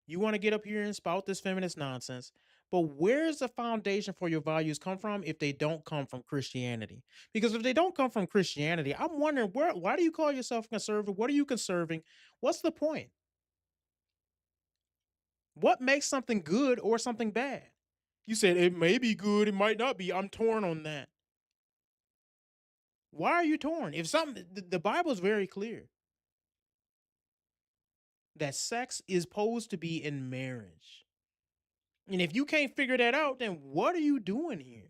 You want to get up here and spout this feminist nonsense. But where's the foundation for your values come from if they don't come from Christianity? Because if they don't come from Christianity, I'm wondering, why do you call yourself conservative? What are you conserving? What's the point? What makes something good or something bad? You said it may be good, it might not be. I'm torn on that. Why are you torn? If something, the Bible is very clear that sex is supposed to be in marriage. And if you can't figure that out, then what are you doing here?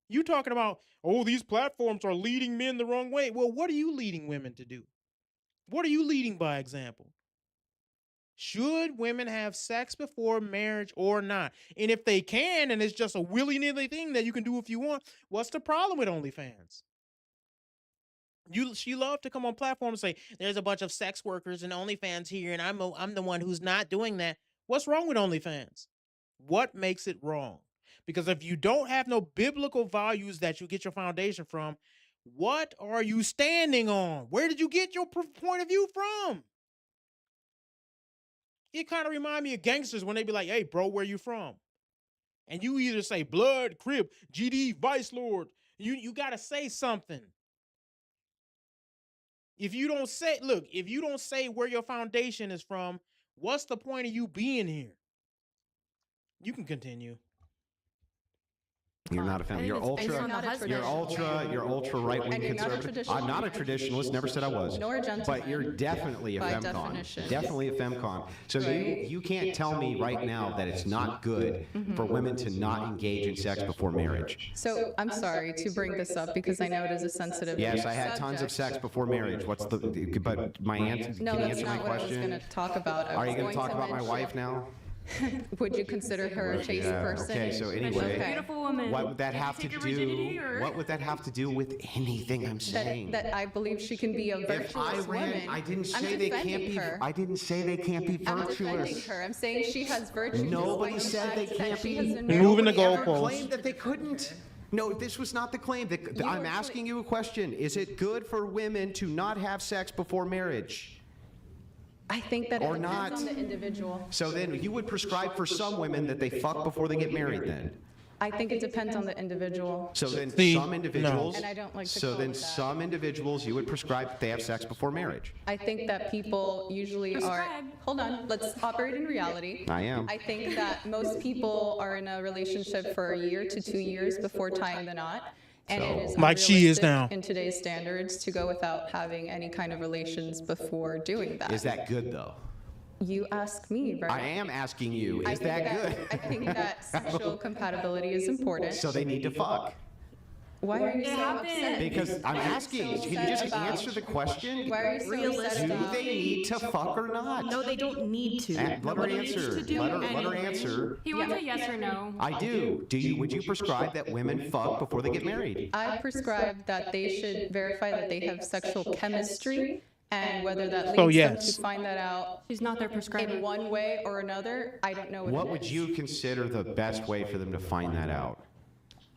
You talking about, oh, these platforms are leading men the wrong way. Well, what are you leading women to do? What are you leading by example? Should women have sex before marriage or not? And if they can, and it's just a willy-nilly thing that you can do if you want, what's the problem with OnlyFans? She loved to come on platform and say, there's a bunch of sex workers and OnlyFans here, and I'm the one who's not doing that. What's wrong with OnlyFans? What makes it wrong? Because if you don't have no biblical values that you get your foundation from, what are you standing on? Where did you get your point of view from? It kind of remind me of gangsters when they be like, hey, bro, where you from? And you either say Blood, Crip, GD, Vice Lord. You got to say something. If you don't say, look, if you don't say where your foundation is from, what's the point of you being here? You can continue. You're not a feminist. You're ultra right-wing conservative. I'm not a traditionalist. Never said I was. Nor a gentleman. But you're definitely a By femcon. definition. Definitely a femcon. So you can't tell me right now that it's not good for women to not engage in sex before marriage. So I'm sorry to bring this up because I know it is a sensitive Yes, I had tons of sex before marriage. What's the? But my answer. No, Can you that's answer my not what I was going question? to talk about. Are you going to talk about my wife now? Would you consider her a chaste person? Okay, so anyway, Okay. Beautiful woman. what would that have to do? What would that have to do with anything I'm saying? That I believe she can be a If I virtuous ran, woman. I didn't I'm say they can't defending be. her. I didn't say they can't be I'm defending virtuous. her. I'm saying she has virtue. Nobody despite the said they fact that can't she be. has been Moving the married. Nobody ever goalposts. claimed that they couldn't. No, this was not the claim. I'm asking you a question. Is it good for women to not have sex before marriage? I think that it Or depends not. on the individual. So then you would prescribe for some women that they fuck before they get married then? I think it depends on the individual. So then See, some individuals, no. And I don't like to so call then it that. some individuals you would prescribe that they have sex before marriage. I think that people usually are. Prescribe. Hold on, let's operate in reality. I am. I think that most people are in a relationship for a year to 2 years before tying the knot. And it is Like she is unrealistic now. in today's standards to go without having any kind of relations before doing that. Is that good though? You ask me, right? I am asking you, I is think that good? I think that sexual compatibility is important. So they need to fuck. Why are you so happened. upset? Because I'm asking, so can you just upset about- answer the question? Why are you so upset Do about? they need to fuck or not? No, they don't need to. Let her Nobody needs answer. to do Let her anything. answer. He wants a yes or no. I do. Would you prescribe that women fuck before they get married? I prescribe that they should verify that they have sexual chemistry, and whether that leads So, them yes. to find that out She's not their prescriber. in one way or another, I don't know What it would is. you consider the best way for them to find that out?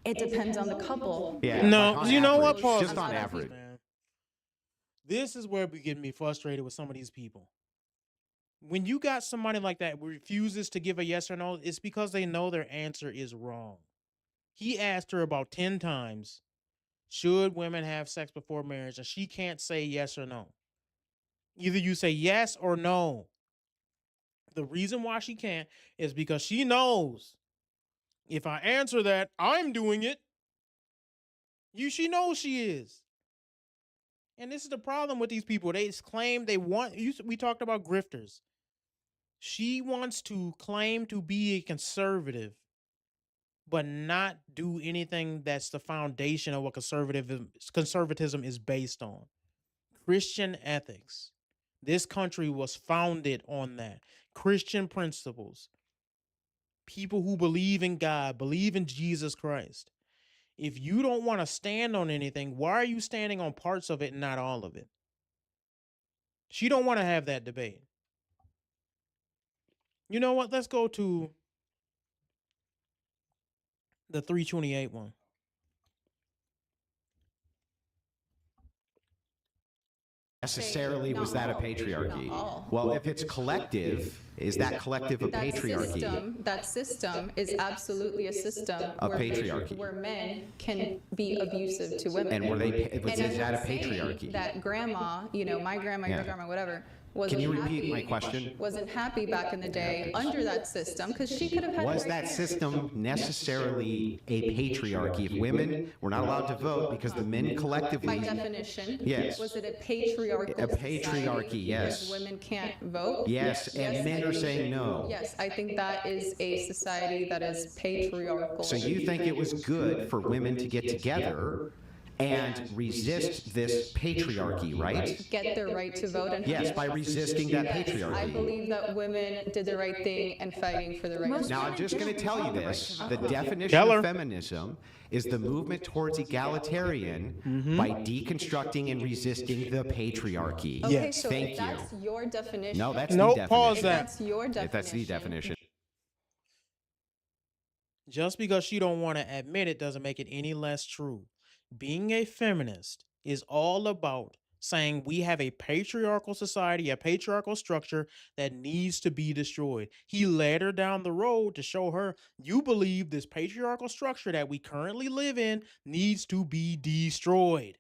It depends on the couple. Yeah. No, like on you know what, average, Paul? Just on average. Man. This is where we get me frustrated with some of these people. When you got somebody like that who refuses to give a yes or no, it's because they know their answer is wrong. He asked her about 10 times, should women have sex before marriage? And she can't say yes or no. Either you say yes or no. The reason why she can't is because she knows if I answer that, I'm doing it. She knows she is. And this is the problem with these people. They claim they want, we talked about grifters. She wants to claim to be a conservative, but not do anything that's the foundation of what conservatism is based on. Christian ethics. This country was founded on that. Christian principles. People who believe in God, believe in Jesus Christ. If you don't want to stand on anything, why are you standing on parts of it and not all of it? She don't want to have that debate. You know what? Let's go to the 328 one. Necessarily, was that a patriarchy? Not all. Well, if it's collective, is that collective a patriarchy? That system is absolutely a system Of where, patriarchy. where men can be abusive to women. And were they? And Is I'm that a not saying patriarchy? That grandma, my grandma, your grandma, whatever, wasn't Can you repeat happy, my question? Wasn't happy back in the day under that system because she could have had. Was the that right- system necessarily a patriarchy? If women were not allowed to vote because the men By collectively, definition, Yes. was it a patriarchal A patriarchy, society yes. because women can't vote? yes, and men are saying no. Yes, I think that is a society that is patriarchal. So you think it was good for women to get together and resist this patriarchy, right? Get their right to vote and Yes, by resisting that I patriarchy. believe that women did the right thing and fighting for the right to Now, I'm just going to tell you this. The definition Tell her. of feminism is the movement towards egalitarian by deconstructing and resisting the patriarchy. Okay, Yes. so Thank if that's your definition. No, that's Nope, the definition. pause if that. that's your definition. If that's the definition. Just because she don't want to admit it doesn't make it any less true. Being a feminist is all about saying we have a patriarchal society, a patriarchal structure that needs to be destroyed. He led her down the road to show her you believe this patriarchal structure that we currently live in needs to be destroyed.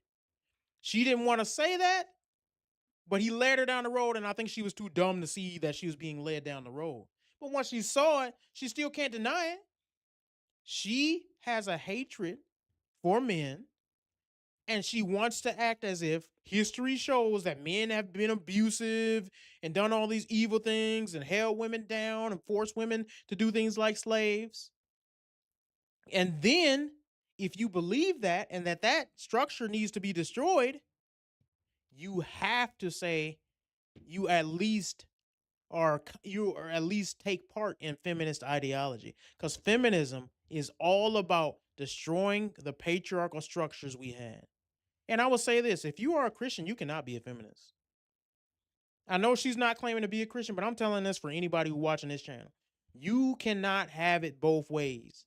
She didn't want to say that. But he led her down the road, and I think she was too dumb to see that she was being led down the road. But once she saw it, she still can't deny it. She has a hatred for men, and she wants to act as if history shows that men have been abusive and done all these evil things and held women down and forced women to do things like slaves. And then, if you believe that and that structure needs to be destroyed, you have to say you at least take part in feminist ideology, because feminism is all about destroying the patriarchal structures we had. And I will say this, if you are a Christian, you cannot be a feminist. I know she's not claiming to be a Christian, but I'm telling this for anybody who's watching this channel. You cannot have it both ways.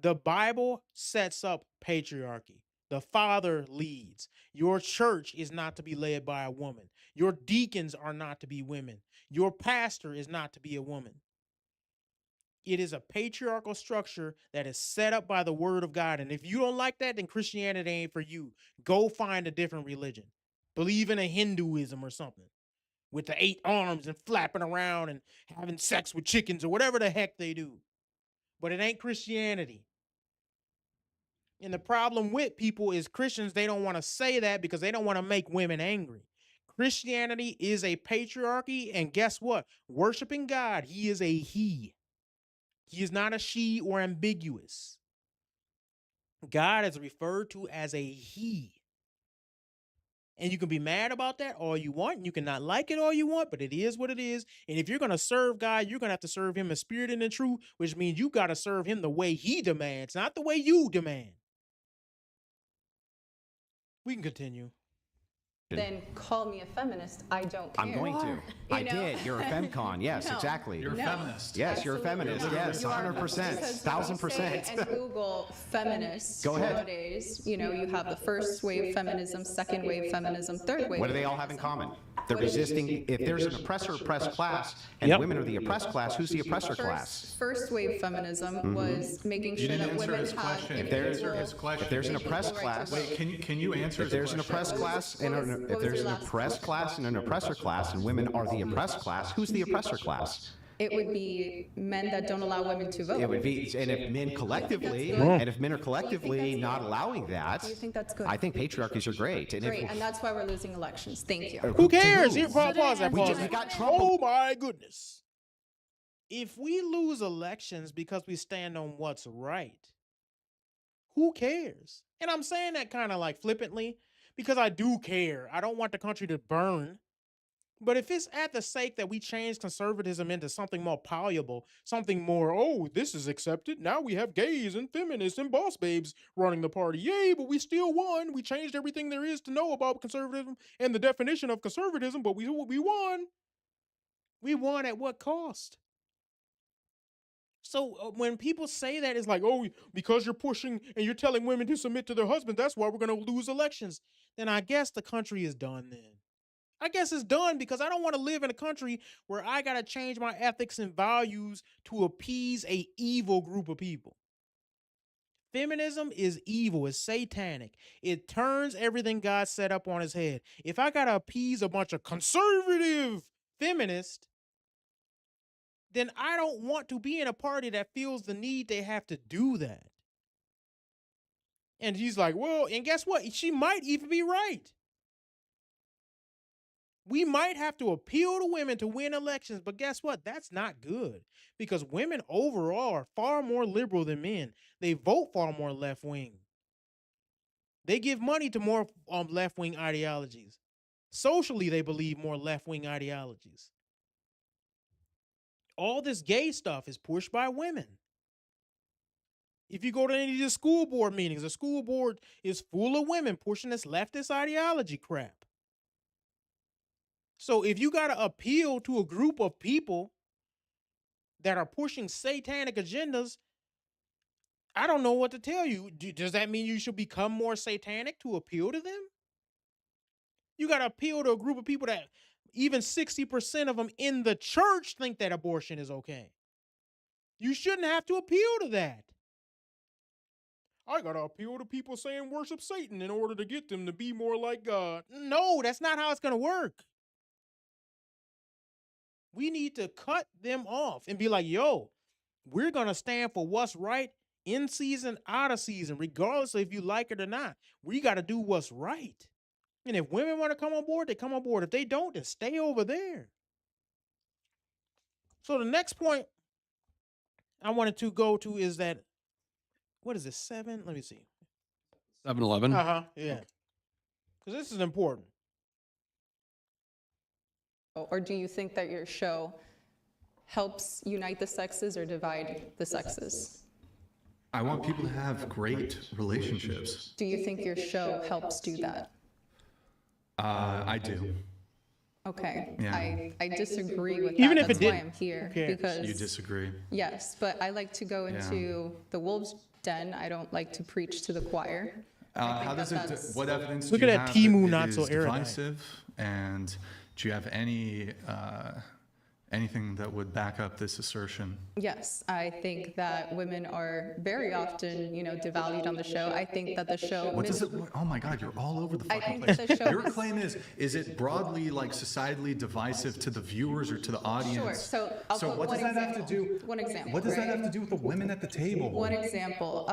The Bible sets up patriarchy. The father leads. Your church is not to be led by a woman. Your deacons are not to be women. Your pastor is not to be a woman. It is a patriarchal structure that is set up by the word of God. And if you don't like that, then Christianity ain't for you. Go find a different religion. Believe in a Hinduism or something with the 8 arms and flapping around and having sex with chickens or whatever the heck they do. But it ain't Christianity. And the problem with people is Christians, they don't want to say that because they don't want to make women angry. Christianity is a patriarchy, and guess what? Worshiping God, he is a he. He is not a she or ambiguous. God is referred to as a he. And you can be mad about that all you want. And you cannot like it all you want, but it is what it is. And if you're going to serve God, you're going to have to serve him in spirit and in truth, which means you got to serve him the way he demands, not the way you demand. We can continue. Then call me a feminist. I don't care. I'm going to. I did. You're a femcon. Yes, No. exactly. You're a feminist. Yes, you're a feminist. Absolutely not. Yes, You are, 100%. because 1000%. and Google feminists Go ahead. nowadays. You know, you have the first wave feminism, second wave feminism, third wave. What do they all have in common? They're What is- resisting. If there's an oppressor-oppressed class, and Yep. women are the oppressed class, who's the oppressor class? First wave feminism was making You sure didn't that answer women his have question. If there's- equal- If there's an oppressed equal right to class, vote. Wait, can you answer if his there's an question? oppressed class and What was if your there's an last oppressed class and an oppressor class, and women are the oppressed class, who's the oppressor class? It would be men that don't allow women to vote. It would be, and if men collectively, good? and if men are collectively that's not good? allowing that, Do you think that's good? I think patriarchies are great. And Great, if, and that's why we're losing elections. Thank you. Who cares? who? Here, pause that. We Pause just that. got Trump. Oh my goodness. If we lose elections because we stand on what's right, who cares? And I'm saying that kind of like flippantly because I do care. I don't want the country to burn. But if it's at the sake that we change conservatism into something more palatable, something more, oh, this is accepted. Now we have gays and feminists and boss babes running the party. Yay, but we still won. We changed everything there is to know about conservatism and the definition of conservatism, but we won. We won at what cost? So when people say that, it's like, oh, because you're pushing and you're telling women to submit to their husband, that's why we're going to lose elections. Then I guess the country is done then. I guess it's done because I don't want to live in a country where I got to change my ethics and values to appease a evil group of people. Feminism is evil. It's satanic. It turns everything God set up on his head. If I got to appease a bunch of conservative feminists, then I don't want to be in a party that feels the need they have to do that. And he's like, well, and guess what? She might even be right. We might have to appeal to women to win elections, but guess what? That's not good because women overall are far more liberal than men. They vote far more left-wing. They give money to more left-wing ideologies. Socially, they believe more left-wing ideologies. All this gay stuff is pushed by women. If you go to any of the school board meetings, the school board is full of women pushing this leftist ideology crap. So if you got to appeal to a group of people that are pushing satanic agendas, I don't know what to tell you. Does that mean you should become more satanic to appeal to them? You got to appeal to a group of people that even 60% of them in the church think that abortion is okay. You shouldn't have to appeal to that. I got to appeal to people saying worship Satan in order to get them to be more like God. No, that's not how it's going to work. We need to cut them off and be like, yo, we're going to stand for what's right in season, out of season, regardless of if you like it or not. We got to do what's right. And if women want to come on board, they come on board. If they don't, then stay over there. So the next point I wanted to go to is that, what is it, 7? Let me see. 7-Eleven. Yeah. Because this is important. Or do you think that your show helps unite the sexes or divide the sexes? I want people to have great relationships. Do you think your show helps do that? I do. Okay, Yeah. I disagree with that. Even if it That's why didn't, I'm here. who cares? Because You disagree. yes, but I like to go into the wolves' den. I don't like to preach to the choir. How does it? What evidence Look do at you that have Temu it not so is erudite. divisive? And do you have any anything that would back up this assertion? Yes, I think that women are very often, devalued on the show. I think that the show. What does it? Oh my God, you're all over the I fucking think place. the show Your is- claim is it broadly like societally divisive to the viewers or to the audience? Sure. So I'll put what one does that have to example. do? One example. What does that right? have to do with the women at the table? One example.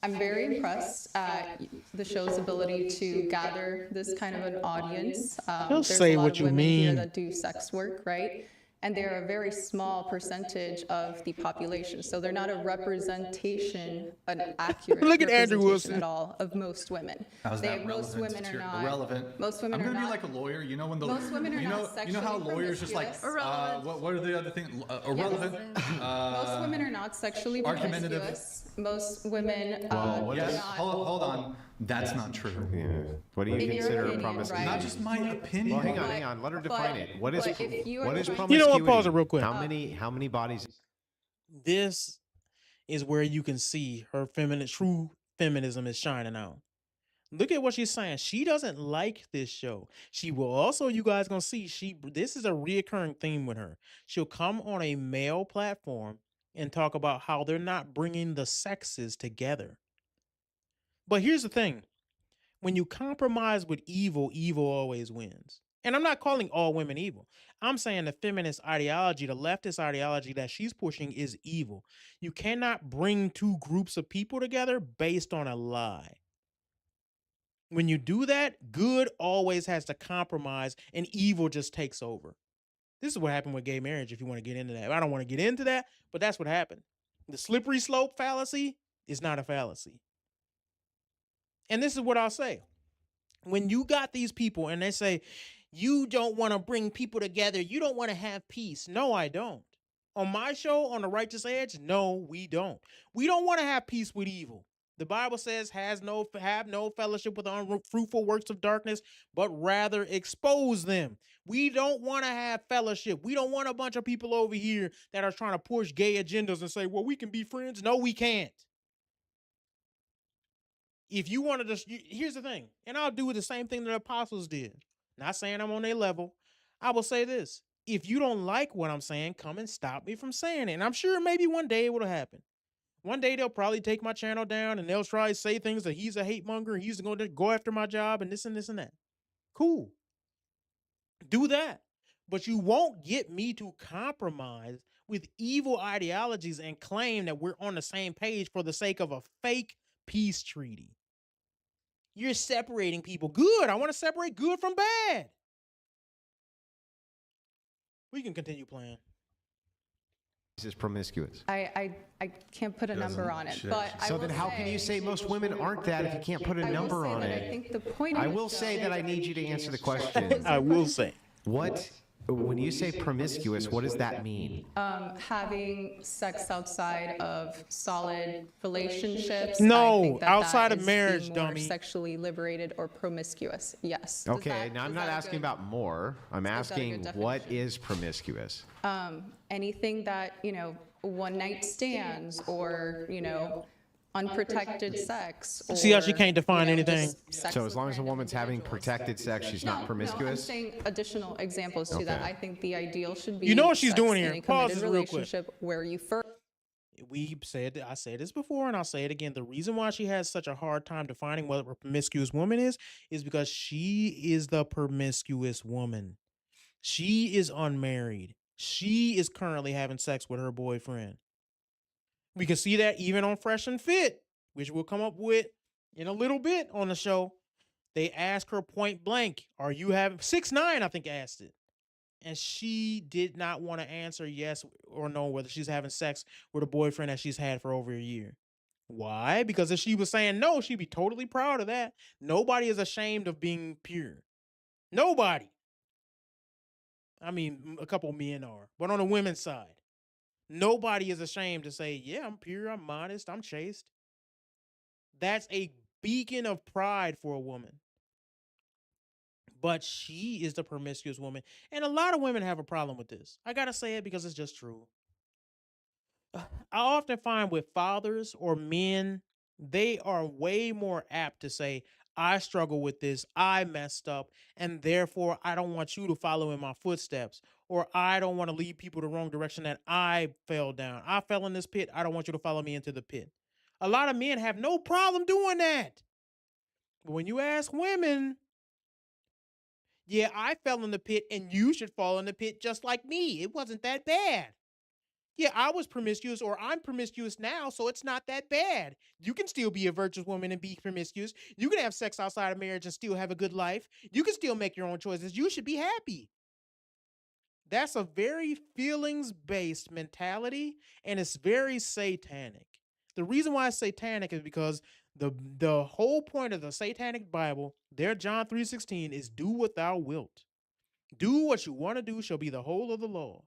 I'm very impressed at the show's ability to gather this kind of an audience. There's say a lot what of you women here mean. that do sex work, right? And they're a very small percentage of the population. So they're not a representation, an accurate Look at Andrew representation Wilson. at all of most women. How's that Most relevant women to are your- not. irrelevant? Most women I'm are gonna not. be like a lawyer. You know when the Most women are you know not you know how sexually lawyers just like promiscuous. what are the other things? Irrelevant. Most women are not sexually argumentative. promiscuous. Most women Well, do Yes. not. Hold on. That's not true. Yeah. What do you In your consider opinion, promiscuous? right? Not just my opinion. Well, hang on, But- hang on. Let her define but- it. What is but if you are what is trying- promiscuity? You know what? Pause it real quick. How many bodies? This is where you can see her true feminism is shining out. Look at what she's saying. She doesn't like this show. She will also, you guys gonna see, this is a reoccurring theme with her. She'll come on a male platform and talk about how they're not bringing the sexes together. But here's the thing. When you compromise with evil, evil always wins. And I'm not calling all women evil. I'm saying the feminist ideology, the leftist ideology that she's pushing is evil. You cannot bring two groups of people together based on a lie. When you do that, good always has to compromise and evil just takes over. This is what happened with gay marriage, if you want to get into that. I don't want to get into that, but that's what happened. The slippery slope fallacy is not a fallacy. And this is what I'll say. When you got these people and they say, you don't want to bring people together, you don't want to have peace. No, I don't. On my show, On the Righteous Edge, no, we don't. We don't want to have peace with evil. The Bible says, have no fellowship with the unfruitful works of darkness, but rather expose them. We don't want to have fellowship. We don't want a bunch of people over here that are trying to push gay agendas and say, well, we can be friends. No, we can't. If you want to here's the thing, and I'll do the same thing that the apostles did. Not saying I'm on their level. I will say this. If you don't like what I'm saying, come and stop me from saying it. And I'm sure maybe one day it will happen. One day they'll probably take my channel down and they'll try to say things that he's a hate monger. He's going to go after my job and this and this and that. Cool. Do that. But you won't get me to compromise with evil ideologies and claim that we're on the same page for the sake of a fake peace treaty. You're separating people. Good. I want to separate good from bad. We can continue playing. This is promiscuous. I can't put a number on it, but I So will then how can you say most women aren't that if you can't put a I will number say on that I it? think the point I of the will say show- that I need you to answer the question. I will say. When you say promiscuous, what does that mean? having sex outside of solid relationships. No, I think that outside that of is marriage, being more dummy. Sexually liberated or promiscuous. Yes. Does Okay, that- now I'm is not that a asking good- about more. I'm that a asking good what definition? is promiscuous? anything that, one night stands or, unprotected sex. See how she or, can't define just anything? sex So with as long as a random woman's having individuals. protected sex, she's No, not I'm promiscuous? saying additional examples to that. Okay. I think the ideal should be. You know what she's sex doing in here. a Pause committed this real quick. relationship where you first. I said this before and I'll say it again. The reason why she has such a hard time defining what a promiscuous woman is because she is the promiscuous woman. She is unmarried. She is currently having sex with her boyfriend. We can see that even on Fresh and Fit, which we'll come up with in a little bit on the show. They ask her point blank, are you having 6ix9ine, I think, asked it. And she did not want to answer yes or no whether she's having sex with a boyfriend that she's had for over a year. Why? Because if she was saying no, she'd be totally proud of that. Nobody is ashamed of being pure. Nobody. I mean, a couple men are, but on the women's side, nobody is ashamed to say, yeah, I'm pure, I'm modest, I'm chaste. That's a beacon of pride for a woman. But she is the promiscuous woman. And a lot of women have a problem with this. I got to say it because it's just true. I often find with fathers or men, they are way more apt to say, I struggle with this, I messed up, and therefore I don't want you to follow in my footsteps, or I don't want to lead people the wrong direction that I fell down. I fell in this pit, I don't want you to follow me into the pit. A lot of men have no problem doing that. But when you ask women, yeah, I fell in the pit and you should fall in the pit just like me. It wasn't that bad. Yeah, I was promiscuous, or I'm promiscuous now, so it's not that bad. You can still be a virtuous woman and be promiscuous. You can have sex outside of marriage and still have a good life. You can still make your own choices. You should be happy. That's a very feelings-based mentality, and it's very satanic. The reason why it's satanic is because the whole point of the satanic Bible, their John 3:16, is do what thou wilt. Do what you want to do shall be the whole of the law.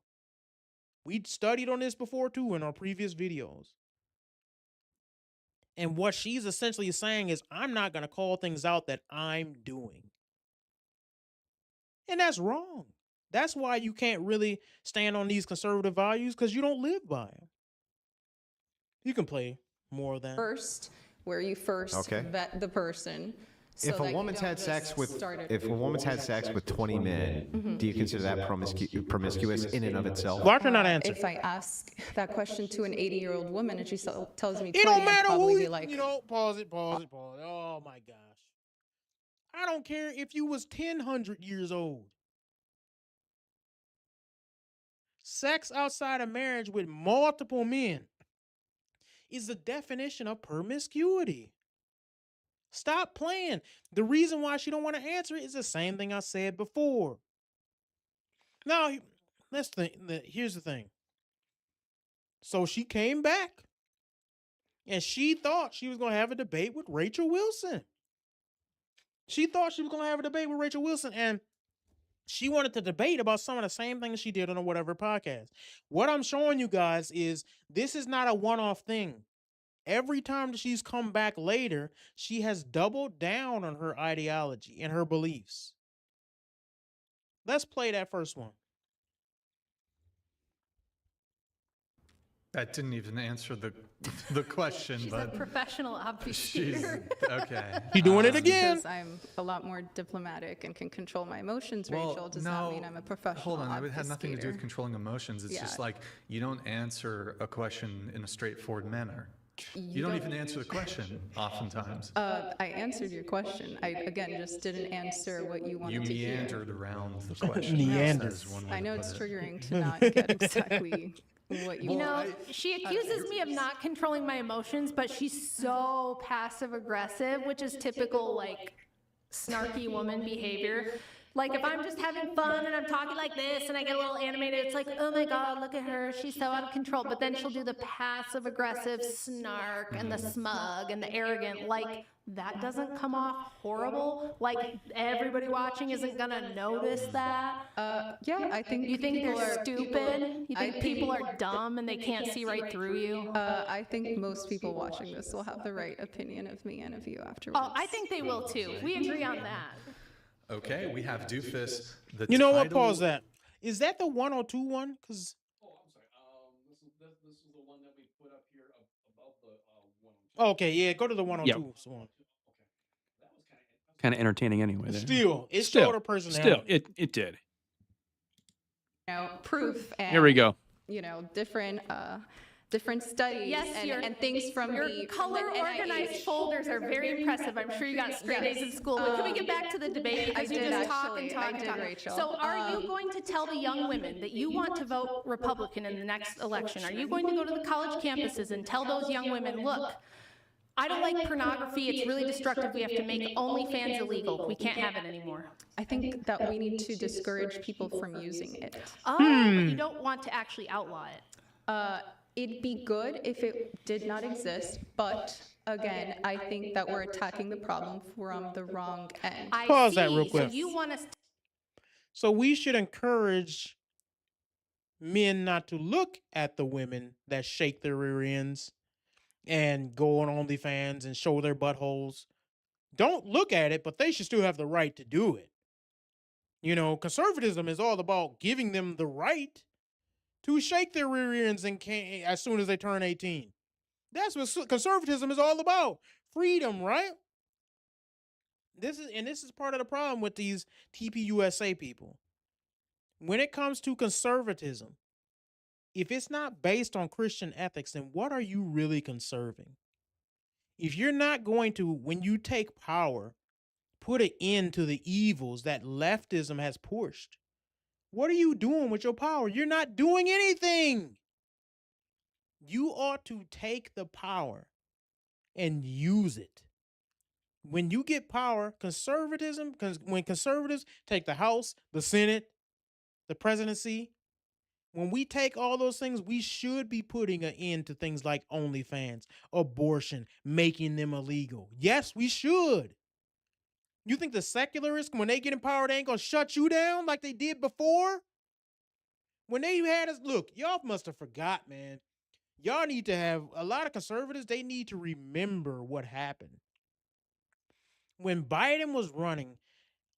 We studied on this before too in our previous videos. And what she's essentially saying is, I'm not going to call things out that I'm doing. And that's wrong. That's why you can't really stand on these conservative values, because you don't live by them. You can play more of that. First, where you first vet the person. So If a woman's had sex with 20 men, do you consider that promiscuous in and of itself? Why cannot answer? If I ask that question to an 80-year-old woman and she tells me 20, It don't matter I'd probably who be like, pause it. Oh my gosh. I don't care if you was 100 years old. Sex outside of marriage with multiple men is the definition of promiscuity. Stop playing. The reason why she don't want to answer it is the same thing I said before. Now, here's the thing. So she came back, and she thought she was going to have a debate with Rachel Wilson. And she wanted to debate about some of the same things she did on a whatever podcast. What I'm showing you guys is this is not a one-off thing. Every time that she's come back later, she has doubled down on her ideology and her beliefs. Let's play that first one. That didn't even answer the question. She's but a professional obfuscator. Okay. You doing it again? because I'm a lot more diplomatic and can control my emotions, Rachel, does no, that mean I'm a professional Hold on, it had nothing to do with obfuscator? controlling emotions. It's just Yeah. like you don't answer a question in a straightforward manner. You don't even answer the question oftentimes. I answered your question. I, again, just didn't answer what you wanted You to hear. meandered around the question. Meandered. That's one way I know to it's put it. triggering to not get exactly what you You want. know, she accuses me of not controlling my emotions, but she's so passive aggressive, which is typical, like, snarky woman behavior. Like, if I'm just having fun and I'm talking like this and I get a little animated, it's like, oh my God, look at her. She's so out of control. But then she'll do the passive aggressive snark and the smug and the arrogant. Like, that doesn't come off horrible. Like, everybody watching isn't going to notice that. Yeah, I think You think people they're are stupid? You think people are dumb and they can't see right through you? I think most people watching this will have the right opinion of me and of you afterwards. Oh, I think they will too. We agree on that. Okay, we have Doofus. The You know what? title- Pause that. Is that the 102 one? Because Oh, I'm sorry. This is the one that we put up here above the one. okay, yeah, go to the 102 one. Kind of entertaining anyway. There. Still, it Still, showed her personality. it did. Proof and Here we go. different different studies Yes, and things from your the color organized NIH. folders are very impressive. I'm sure you got straight A's in school. But can we get back to the debate? Because you just talk and talk and talk. Rachel. So are you going to tell the young women that you want to vote Republican in the next election? Are you going to go to the college campuses and tell those young women, look, I don't like pornography. It's really destructive. We have to make OnlyFans illegal. We can't have it anymore. I think that we need to discourage people from using it. Oh, but you don't want to actually outlaw it. It'd be good if it did not exist, but again, I think that we're attacking the problem from the wrong end. I Pause that see. real quick. So you want us to So we should encourage men not to look at the women that shake their rear ends and go on OnlyFans and show their buttholes. Don't look at it, but they should still have the right to do it. You know, conservatism is all about giving them the right to shake their rear ends and as soon as they turn 18. That's what conservatism is all about. Freedom, right? This is part of the problem with these TPUSA people. When it comes to conservatism, if it's not based on Christian ethics, then what are you really conserving? If you're not going to, when you take power, put an end to the evils that leftism has pushed, what are you doing with your power? You're not doing anything. You ought to take the power and use it. When you get power, when conservatives take the House, the Senate, the presidency, when we take all those things, we should be putting an end to things like OnlyFans, abortion, making them illegal. Yes, we should. You think the secularists, when they get in power, they ain't gonna shut you down like they did before? When they had us, look, y'all must have forgot, man. Y'all need to have, a lot of conservatives, they need to remember what happened. When Biden was running,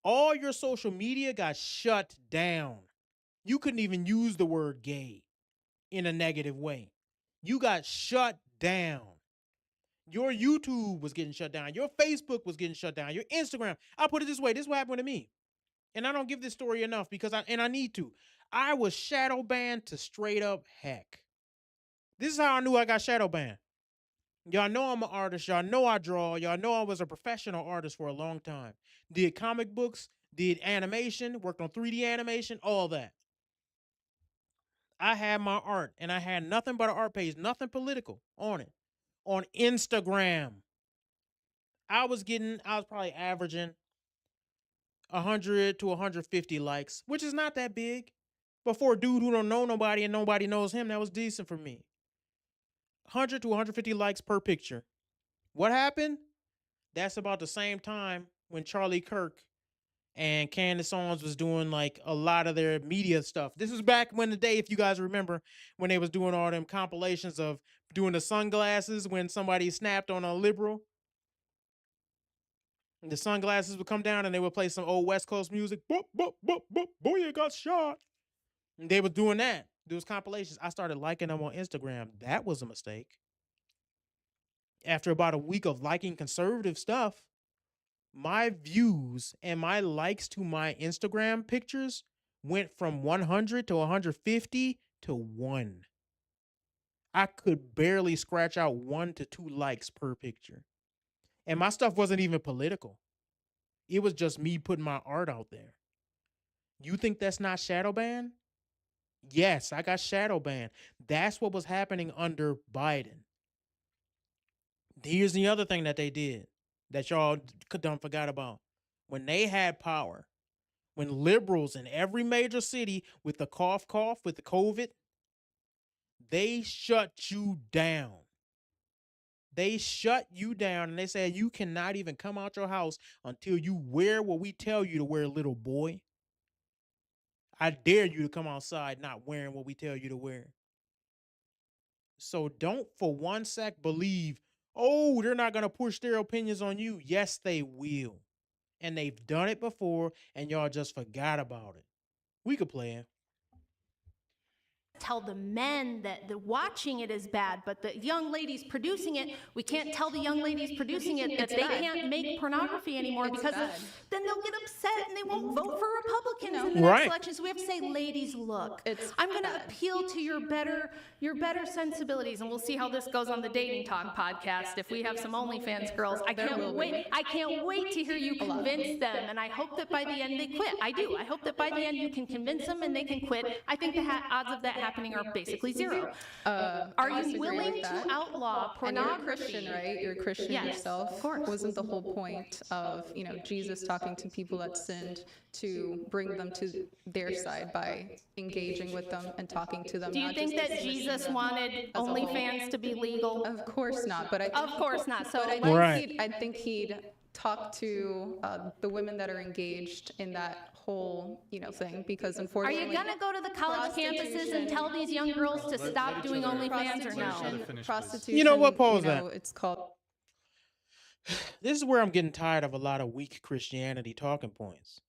all your social media got shut down. You couldn't even use the word gay in a negative way. You got shut down. Your YouTube was getting shut down. Your Facebook was getting shut down. Your Instagram. I'll put it this way. This is what happened to me. And I don't give this story enough because I need to. I was shadow banned to straight up heck. This is how I knew I got shadow banned. Y'all know I'm an artist. Y'all know I draw. Y'all know I was a professional artist for a long time. Did comic books, did animation, worked on 3D animation, all that. I had my art and I had nothing but an art page, nothing political on it. On Instagram. I was probably averaging 100 to 150 likes, which is not that big. But for a dude who don't know nobody and nobody knows him, that was decent for me. 100 to 150 likes per picture. What happened? That's about the same time when Charlie Kirk and Candace Owens was doing like a lot of their media stuff. This was back when the day, if you guys remember, when they was doing all them compilations of doing the sunglasses when somebody snapped on a liberal. And the sunglasses would come down and they would play some old West Coast music. Boop, boop, boop, boop, boy, you got shot. And they were doing that. Those compilations. I started liking them on Instagram. That was a mistake. After about a week of liking conservative stuff, my views and my likes to my Instagram pictures went from 100 to 150 to 1. I could barely scratch out 1 to 2 likes per picture. And my stuff wasn't even political. It was just me putting my art out there. You think that's not shadow ban? Yes, I got shadow banned. That's what was happening under Biden. Here's the other thing that they did that y'all done forgot about. When they had power, when liberals in every major city with the cough, with the COVID, they shut you down. They shut you down and they said you cannot even come out your house until you wear what we tell you to wear, little boy. I dare you to come outside not wearing what we tell you to wear. So don't for one sec believe, oh, they're not going to push their opinions on you. Yes, they will. And they've done it before and y'all just forgot about it. We could play it. tell the men that the watching it is bad, but the young ladies producing it, we can't tell the young ladies producing it that they can't make pornography anymore because then they'll get upset and they won't vote for Republicans in the next election. So we have to say, ladies, look, I'm going to appeal to your better sensibilities, and we'll see how this goes on the Dating Talk podcast. If we have some OnlyFans girls, I can't wait to hear you convince them, and I hope that by the end they quit. I do. I hope that by the end you can convince them and they can quit. I think the odds of that happening are basically zero. Are you willing to outlaw pornography? And you're a Christian, right? You're a Christian yourself. Of course. Wasn't the whole point of, Jesus talking to people that sinned to bring them to their side by engaging with them and talking to them? Do you think that Jesus wanted OnlyFans to be legal? Of course not. But of course not. So I think he'd talk to the women that are engaged in that whole thing, because unfortunately, are you gonna go to the college campuses and tell these young girls to stop doing OnlyFans or no? Prostitution. You know what? Pause that. It's called. This is where I'm getting tired of a lot of weak Christianity talking points,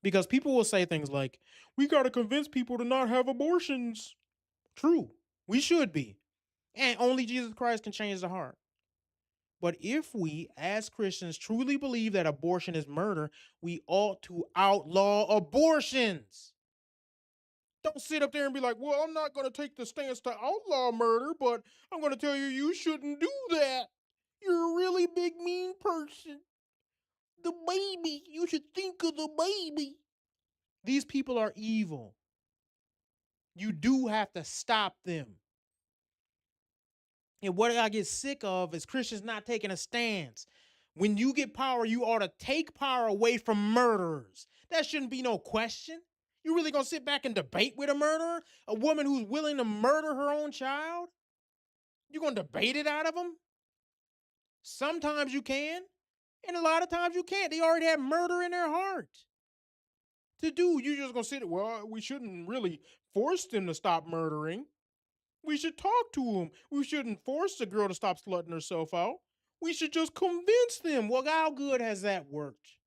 because people will say things like, "We got to convince people to not have abortions." True, we should be, and only Jesus Christ can change the heart. But if we, as Christians, truly believe that abortion is murder, we ought to outlaw abortions. Don't sit up there and be like, well, I'm not going to take the stance to outlaw murder, but I'm going to tell you, you shouldn't do that. You're a really big, mean person. The baby, you should think of the baby. These people are evil. You do have to stop them. And what I get sick of is Christians not taking a stance. When you get power, you ought to take power away from murderers. That shouldn't be no question. You really gonna sit back and debate with a murderer? A woman who's willing to murder her own child? You gonna debate it out of them? Sometimes you can, and a lot of times you can't. They already have murder in their heart to do. You just gonna sit, well, we shouldn't really force them to stop murdering. We should talk to them. We shouldn't force the girl to stop slutting herself out. We should just convince them. Well, how good has that worked?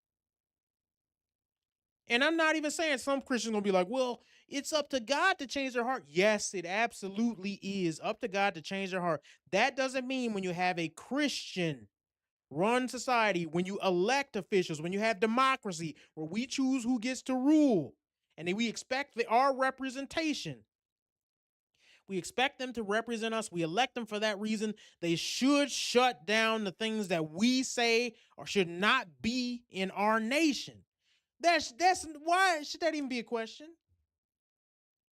And I'm not even saying some Christians going to be like, well, it's up to God to change their heart. Yes, it absolutely is up to God to change their heart. That doesn't mean when you have a Christian run society, when you elect officials, when you have democracy, where we choose who gets to rule, and then we expect our representation. We expect them to represent us. We elect them for that reason. They should shut down the things that we say or should not be in our nation. That's why should that even be a question?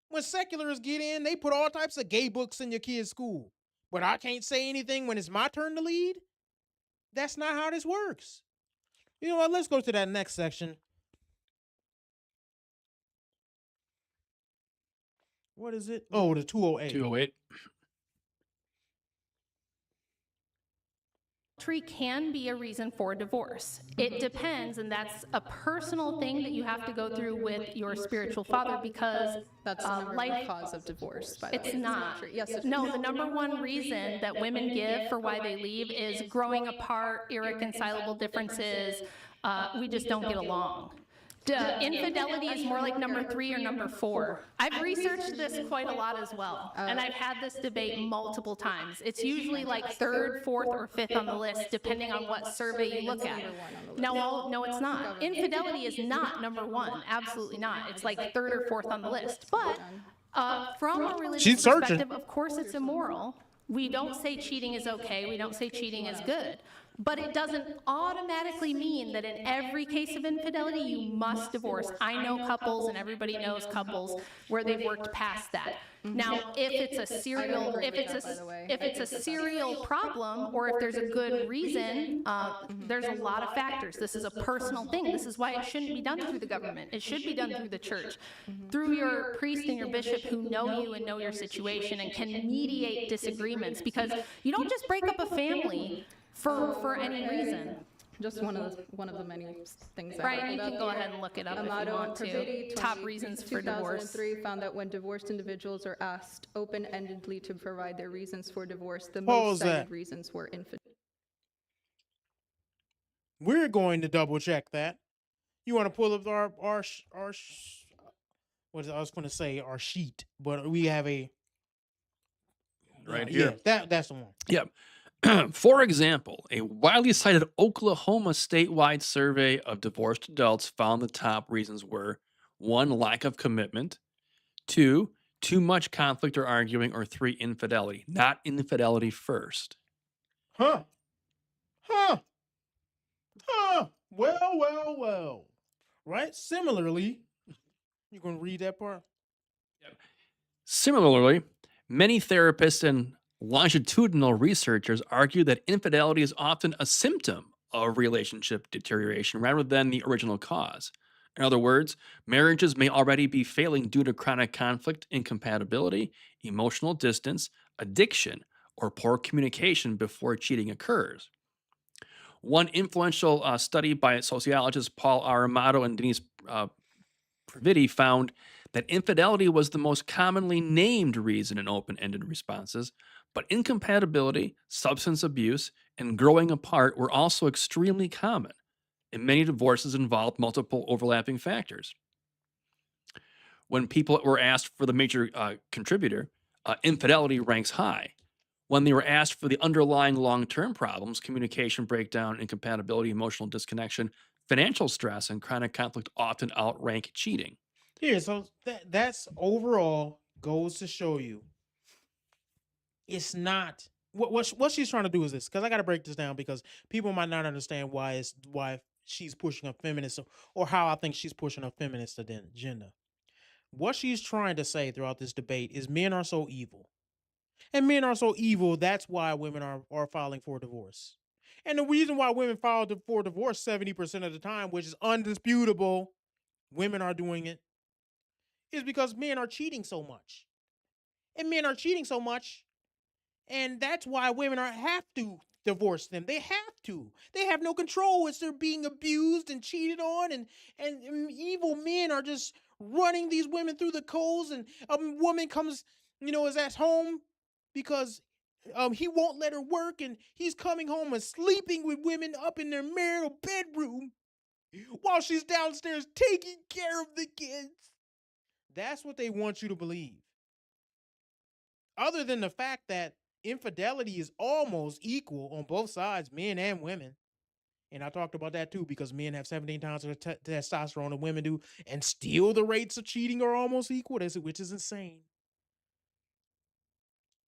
When secularists get in, they put all types of gay books in your kids' school. But I can't say anything when it's my turn to lead? That's not how this works. You know what? Let's go to that next section. What is it? Oh, the 208. 208. Can be a reason for divorce. It depends, and that's a personal thing that you have to go through with your spiritual father, because that's the number one cause of divorce. By the way. It's not. Yes, it no, the number one reason that women give for why they leave is growing apart, irreconcilable differences. We just don't get along. Infidelity is more like number 3 or number 4. I've researched this quite a lot as well, and I've had this debate multiple times. It's usually like 3rd, 4th, or 5th on the list, depending on what survey you look at. No, it's not. Infidelity is not number 1. Absolutely not. It's like 3rd or 4th on the list. But from a religious perspective, of course it's immoral. We don't say cheating is okay. We don't say cheating is good. But it doesn't automatically mean that in every case of infidelity, you must divorce. I know couples, and everybody knows couples, where they've worked past that. Now, if it's a serial problem, or if there's a good reason, there's a lot of factors. This is a personal thing. This is why it shouldn't be done through the government. It should be done through the church, through your priest and your bishop who know you and know your situation and can mediate disagreements, because you don't just break up a family for any reason. Just one of the many things. Brian, you can go ahead and look it up if you want to. Top reasons for divorce. 2003 found that when divorced individuals are asked open-endedly to provide their reasons for divorce, the most cited reasons were infidelity. We're going to double check that. You want to pull up our what I was going to say, our sheet, but we have a Right yeah, here. that's the one. Yep. For example, a widely cited Oklahoma statewide survey of divorced adults found the top reasons were 1, lack of commitment, 2, too much conflict or arguing, or 3, infidelity. Not infidelity first. Huh. Well. Right? Similarly, you going to read that part? Similarly, many therapists and longitudinal researchers argue that infidelity is often a symptom of relationship deterioration rather than the original cause. In other words, marriages may already be failing due to chronic conflict, incompatibility, emotional distance, addiction, or poor communication before cheating occurs. One influential study by sociologists Paul R. Amato and Denise Previti found that infidelity was the most commonly named reason in open-ended responses, but incompatibility, substance abuse, and growing apart were also extremely common, and many divorces involved multiple overlapping factors. When people were asked for the major contributor, infidelity ranks high. When they were asked for the underlying long-term problems, communication breakdown, incompatibility, emotional disconnection, financial stress, and chronic conflict often outrank cheating. Here, so that's overall goes to show you it's not what she's trying to do is this, because I got to break this down because people might not understand why she's pushing a feminist or how I think she's pushing a feminist agenda. What she's trying to say throughout this debate is men are so evil. And men are so evil, that's why women are filing for divorce. And the reason why women file for divorce 70% of the time, which is undisputable, women are doing it, is because men are cheating so much. And men are cheating so much, and that's why women have to divorce them. They have to. They have no control as they're being abused and cheated on, and evil men are just running these women through the coals, and a woman comes, is at home because he won't let her work, and he's coming home and sleeping with women up in their marital bedroom while she's downstairs taking care of the kids. That's what they want you to believe. Other than the fact that infidelity is almost equal on both sides, men and women. And I talked about that too, because men have 17 times the testosterone than women do, and still the rates of cheating are almost equal, which is insane.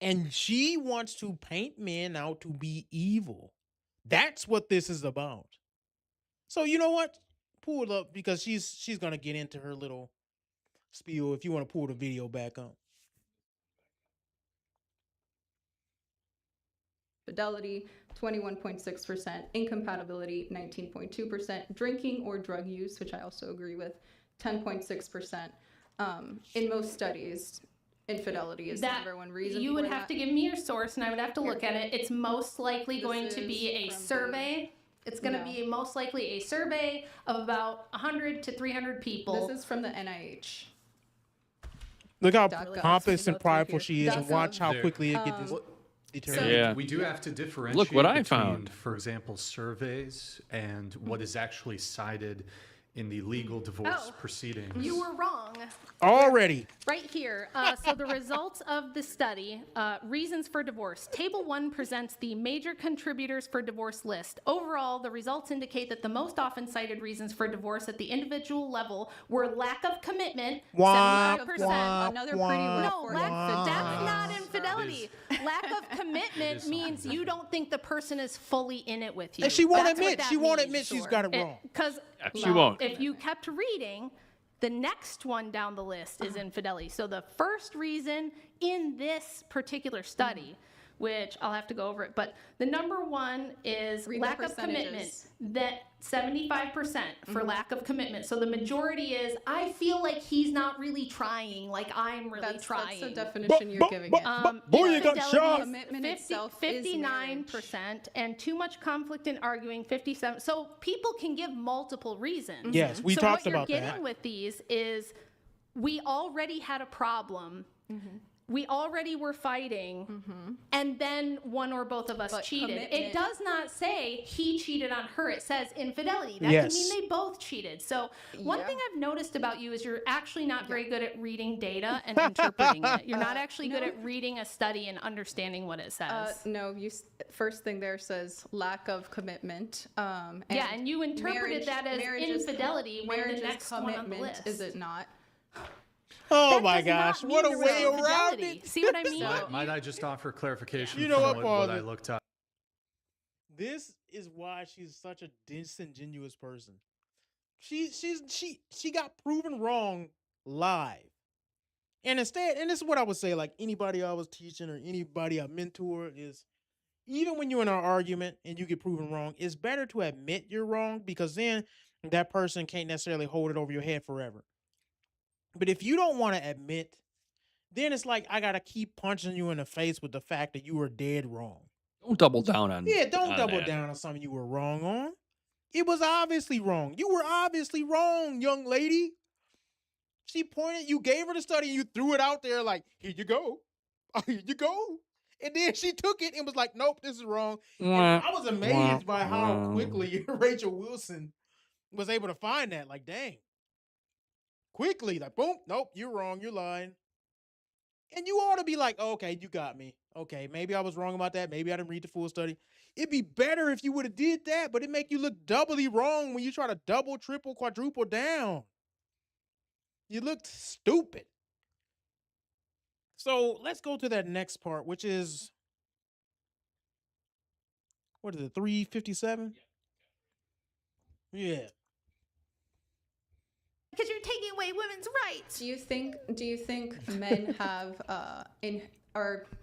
And she wants to paint men out to be evil. That's what this is about. So you know what? Pull it up, because she's gonna get into her little spiel. If you want to pull the video back up. Fidelity, 21.6%, incompatibility, 19.2%, drinking or drug use, which I also agree with, 10.6%. In most studies, infidelity is the number one reason. You would have to give me your source, and I would have to look at it. It's most likely going to be a survey. It's going to be most likely a survey of about 100 to 300 people. This is from the NIH. Look how pompous and prideful she is, and watch how quickly it gets deteriorated. Yeah. We do have to differentiate Look what I between, found. for example, surveys and what is actually cited in the legal divorce proceedings. You were wrong. Already. Right here. So the results of the study, reasons for divorce. Table 1 presents the major contributors for divorce list. Overall, the results indicate that the most often cited reasons for divorce at the individual level were lack of commitment, 75%. Another pretty rough No, word. that's not infidelity. Lack of commitment means you don't think the person is fully in it with you. And she won't That's what admit. that She won't means. admit she's got it wrong. Because She won't. if you kept reading, the next one down the list is infidelity. So the first reason in this particular study, which I'll have to go over it, but the number one is Read the lack of commitment. percentages. That 75% for lack of commitment. So the majority is, I feel like he's not really trying, like I'm really trying. That's the definition you're giving it. Boy, you got Infidelity shot. is Commitment itself is 59%, and too much conflict and arguing, 57. So people can give multiple reasons. Yes, we so talked what about you're that. getting with these is we already had a problem we already were fighting, and then one or both of us cheated. It does not say he cheated on her. It says infidelity. That Yes. can mean they both cheated. So one thing I've noticed about you is you're actually not very good at reading data and interpreting it. You're not actually good at reading a study and understanding what it says. No, first thing there says lack of commitment. And and you interpreted that as infidelity when the next one on the commitment, list. is it not? Oh That my does not gosh, mean what a the word way around infidelity. it. See what I mean? Might I just offer clarification You know from what, what Father? I looked up? This is why she's such a disingenuous person. She got proven wrong live. And instead, and this is what I would say, like anybody I was teaching or anybody I mentor is, even when you're in an argument and you get proven wrong, it's better to admit you're wrong, because then that person can't necessarily hold it over your head forever. But if you don't want to admit, then it's like I got to keep punching you in the face with the fact that you were dead wrong. Don't double down on. Yeah, don't on double that. down on something you were wrong on. It was obviously wrong. You were obviously wrong, young lady. She pointed, you gave her the study, you threw it out there like, here you go. Here you go. And then she took it and was like, nope, this is wrong. And I was amazed by how quickly Rachel Wilson was able to find that. Like, dang. Quickly, like, boom, nope, you're wrong, you're lying. And you ought to be like, okay, you got me. Okay, maybe I was wrong about that. Maybe I didn't read the full study. It'd be better if you would have did that, but it make you look doubly wrong when you try to double, triple, quadruple down. You looked stupid. So let's go to that next part, which is, what is it, 357? Yeah. Because you're taking away women's rights. Do you think men have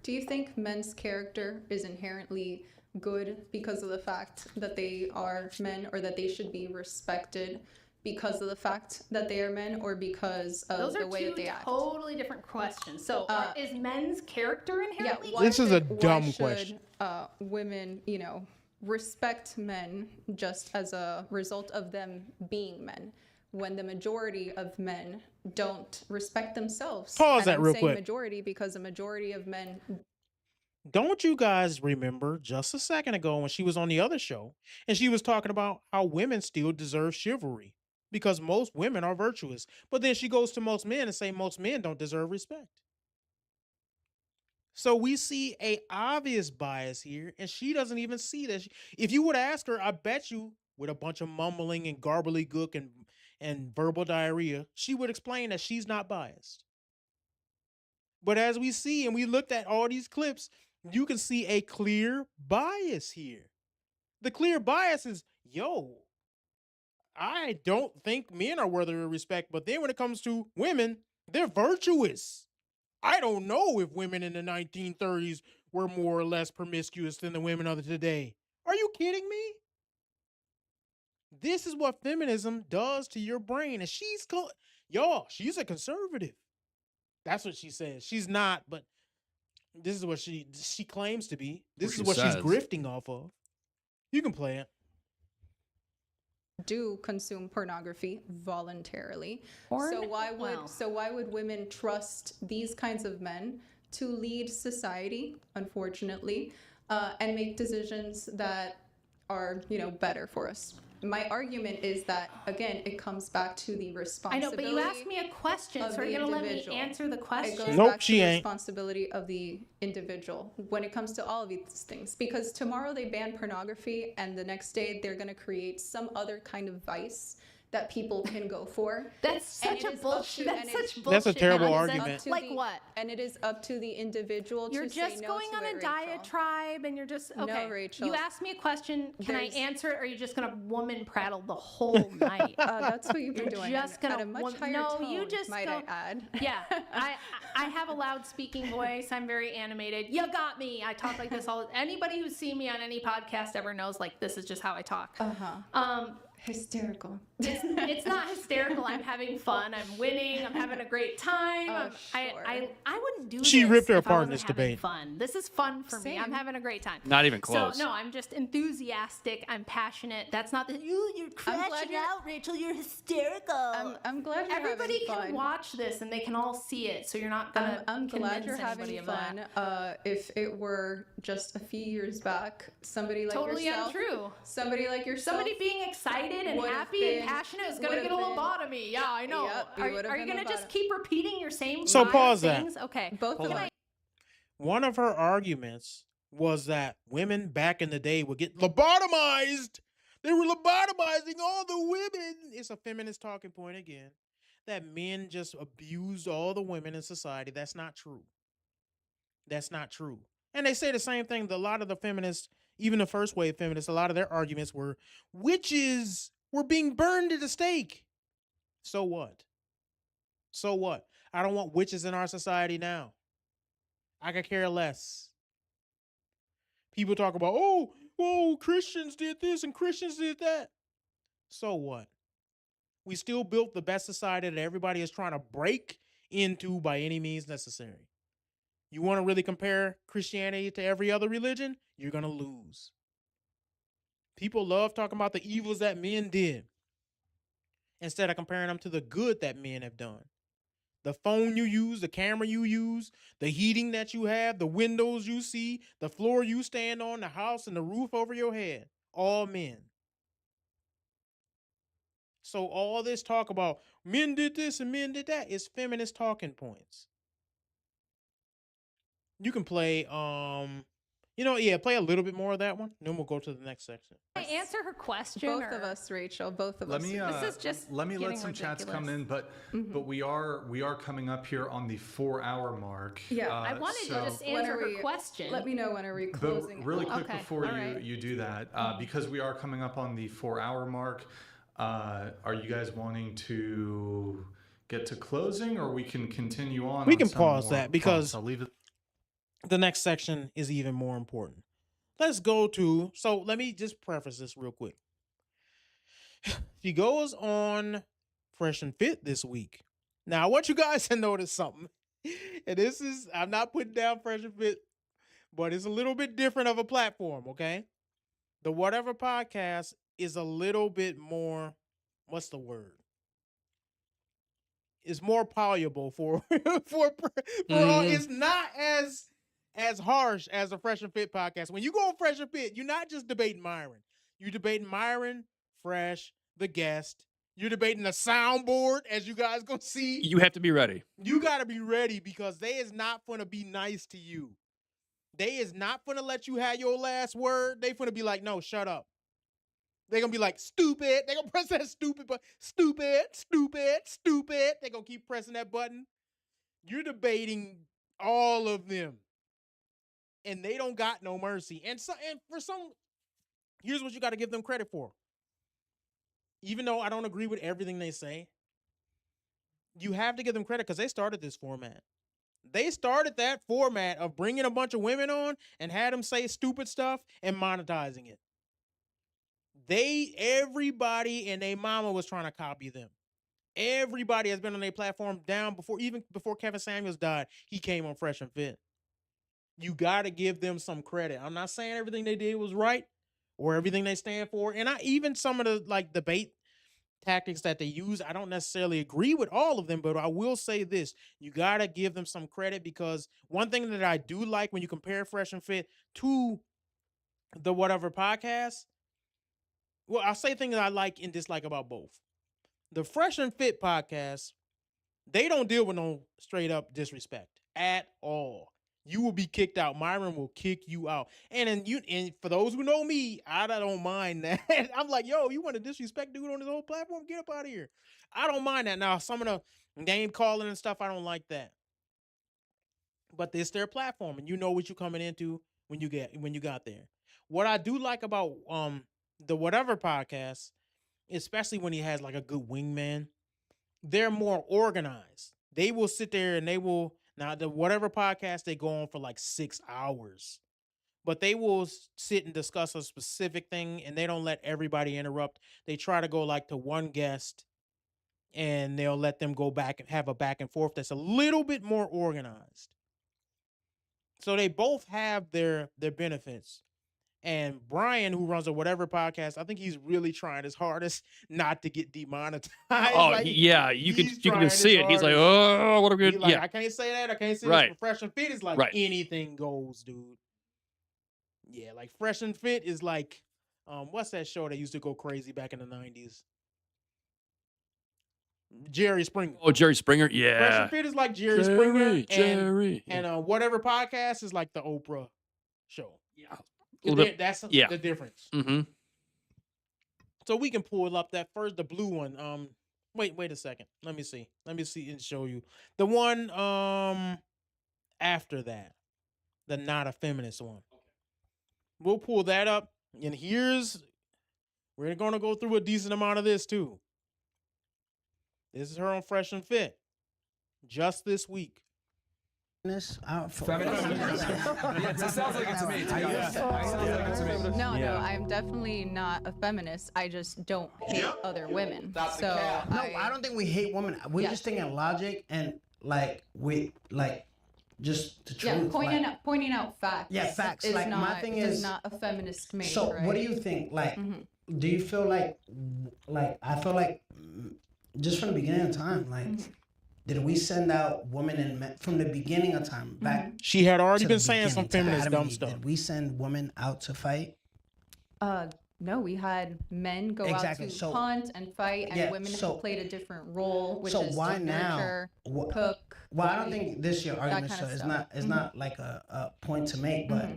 do you think men's character is inherently good because of the fact that they are men, or that they should be respected because of the fact that they are men, or because of the way that they act? Those are two totally different questions. So is men's character inherently good? This is a dumb question. Women, respect men just as a result of them being men, when the majority of men don't respect themselves? Pause And that I'm real saying quick. majority because a majority of men. Don't you guys remember just a second ago when she was on the other show and she was talking about how women still deserve chivalry because most women are virtuous, but then she goes to most men and say most men don't deserve respect. So we see a obvious bias here, and she doesn't even see that. If you would ask her, I bet you, with a bunch of mumbling and gobbledygook and verbal diarrhea, she would explain that she's not biased. But as we see, and we looked at all these clips, you can see a clear bias here. The clear bias is, I don't think men are worthy of respect, but then when it comes to women, they're virtuous. I don't know if women in the 1930s were more or less promiscuous than the women of today. Are you kidding me? This is what feminism does to your brain. And she's a conservative. That's what she says. She's not, but this is what she claims to be. This is what she's grifting off of. You can play it. Do consume pornography voluntarily. So why would women trust these kinds of men to lead society, unfortunately, and make decisions that are, better for us? My argument is that, again, it comes back to the responsibility. I know, but you asked me a question, so are you going to let me answer the question? It goes Nope, back she to the ain't. responsibility of the individual when it comes to all of these things. Because tomorrow they ban pornography, and the next day they're going to create some other kind of vice that people can go for. That's such a bullshit. Bullshit. That's a terrible And it is up argument. to Like what? And it is up to the individual You're to say just no going to on it, a Rachel. diatribe, and you're just okay. No, Rachel. You asked me a question. Can I There's- answer it, or are you just gonna woman prattle the whole night? That's what you've been You're doing just at gonna a much higher no, tone, you just might go, I add. Yeah, I have a loud speaking voice. I'm very animated. You got me. I talk like this all. Anybody who's seen me on any podcast ever knows like this is just how I talk. Hysterical. It's not hysterical. I'm having fun. I'm winning. I'm having a great time. Sure. I wouldn't do She this ripped her if I apart in wasn't this having debate. fun. This is fun for me. I'm Same. having a great time. Not even close. So no, I'm just enthusiastic. I'm passionate. That's not the you're crashing out, Rachel. You're hysterical. I'm glad you're Everybody having can fun. watch this and they can all see it. So you're not gonna. I'm glad you're convince anybody having of fun. that. If it were just a few years back, somebody like Totally yourself, untrue. somebody like yourself, Somebody being excited and would've happy and been- passionate is gonna would've get a been- lobotomy. Yeah, I know. Yep, you are would've are you been gonna just lobotomy. keep repeating your same? So five pause that. things? Okay. both of Can us. I- One of her arguments was that women back in the day would get lobotomized. They were lobotomizing all the women. It's a feminist talking point again. That men just abused all the women in society. That's not true. That's not true. And they say the same thing. A lot of the feminists, even the first wave feminists, a lot of their arguments were witches were being burned at the stake. So what? So what? I don't want witches in our society now. I could care less. People talk about, oh, Christians did this and Christians did that. So what? We still built the best society that everybody is trying to break into by any means necessary. You want to really compare Christianity to every other religion? You're going to lose. People love talking about the evils that men did instead of comparing them to the good that men have done. The phone you use, the camera you use, the heating that you have, the windows you see, the floor you stand on, the house and the roof over your head. All men. So all this talk about men did this and men did that is feminist talking points. You can play, play a little bit more of that one. Then we'll go to the next section. Can I answer her question? Both of us, Rachel. Both of Let us. me This is just let getting some chats come ridiculous. in, but we are coming up here on the 4-hour mark. Yeah, I wanted to so- just When answer are her we- question. Let me know when are we But closing. really quick Okay, before all right. you do that, because we are coming up on the 4-hour mark, are you guys wanting to get to closing, or we can continue on? We on can some pause more that because- thoughts? I'll leave it. The next section is even more important. Let's go to, so let me just preface this real quick. She goes on Fresh and Fit this week. Now, I want you guys to notice something. And this is, I'm not putting down Fresh and Fit, but it's a little bit different of a platform, okay? The Whatever podcast is a little bit more, what's the word? It's more palatable for all. It's not as harsh as a Fresh and Fit podcast. When you go on Fresh and Fit, you're not just debating Myron. You're debating Myron, Fresh, the guest. You're debating the soundboard, as you guys gonna see. You have to be ready. You gotta be ready because they is not gonna be nice to you. They is not gonna let you have your last word. They gonna be like, no, shut up. They're gonna be like, stupid. They're gonna press that stupid button. Stupid, stupid, stupid. They're gonna keep pressing that button. You're debating all of them. And they don't got no mercy. And for some, here's what you got to give them credit for. Even though I don't agree with everything they say, you have to give them credit because they started this format. They started that format of bringing a bunch of women on and had them say stupid stuff and monetizing it. Everybody and their mama was trying to copy them. Everybody has been on their platform even before Kevin Samuels died. He came on Fresh and Fit. You got to give them some credit. I'm not saying everything they did was right or everything they stand for. And even some of the debate tactics that they use, I don't necessarily agree with all of them, but I will say this. You got to give them some credit because one thing that I do like when you compare Fresh and Fit to the Whatever podcast, well, I'll say things I like and dislike about both. The Fresh and Fit podcast, they don't deal with no straight up disrespect at all. You will be kicked out. Myron will kick you out. And for those who know me, I don't mind that. I'm like, yo, you want to disrespect dude on this whole platform? Get up out of here. I don't mind that. Now, some of the name calling and stuff, I don't like that. But it's their platform, and you know what you're coming into when you got there. What I do like about the Whatever podcast, especially when he has like a good wingman, they're more organized. They will sit there and now the Whatever podcast, they go on for like 6 hours, but they will sit and discuss a specific thing and they don't let everybody interrupt. They try to go like to one guest and they'll let them go back and have a back and forth that's a little bit more organized. So they both have their benefits. And Brian, who runs a whatever podcast, I think he's really trying his hardest not to get demonetized. Oh, Like, yeah, you can trying just his see it. He's like, hardest. oh, what are we He gonna? like, Yeah, I can't say that. I can't say Right. this. But Fresh and Fit is like Right. anything goes, dude. Yeah, like Fresh and Fit is like, what's that show that used to go crazy back in the 90s? Jerry Springer. Oh, Jerry Springer. Fresh Yeah. and Fit is like Jerry Springer, Jerry. and whatever podcast is like the Oprah show. Yeah. A little bit. That's Yeah. the difference. Mm-hmm. So we can pull up that first, the blue one. Wait a second. Let me see and show you the one after that, the not a feminist one. We'll pull that up, and we're gonna go through a decent amount of this too. This is her on Fresh and Fit, just this week. Feminism. It sounds like it to me. No, I'm definitely not a feminist. I just don't hate other women. That's the so cap. No, I don't think we hate women. We're Yeah. just thinking logic and just the truth. Yeah, pointing out facts. Yeah, facts. Is Like, my not, thing is is- not a feminist made. So right? what do you think? Like, Mhm. do you feel like I feel like just from the beginning of time, like, did we send out women and men from the beginning of time back? She had already to the been saying some beginning, to feminist Adam dumb and Eve? stuff. Did we send women out to fight? No, we had men go Exactly, out to so- hunt and fight, and Yeah, women so- have played a different role, which so is why to now? nurture, Wh- cook. Well, I don't breed. think this your argument, kind so of it's stuff. not Mhm. not like a point to make, but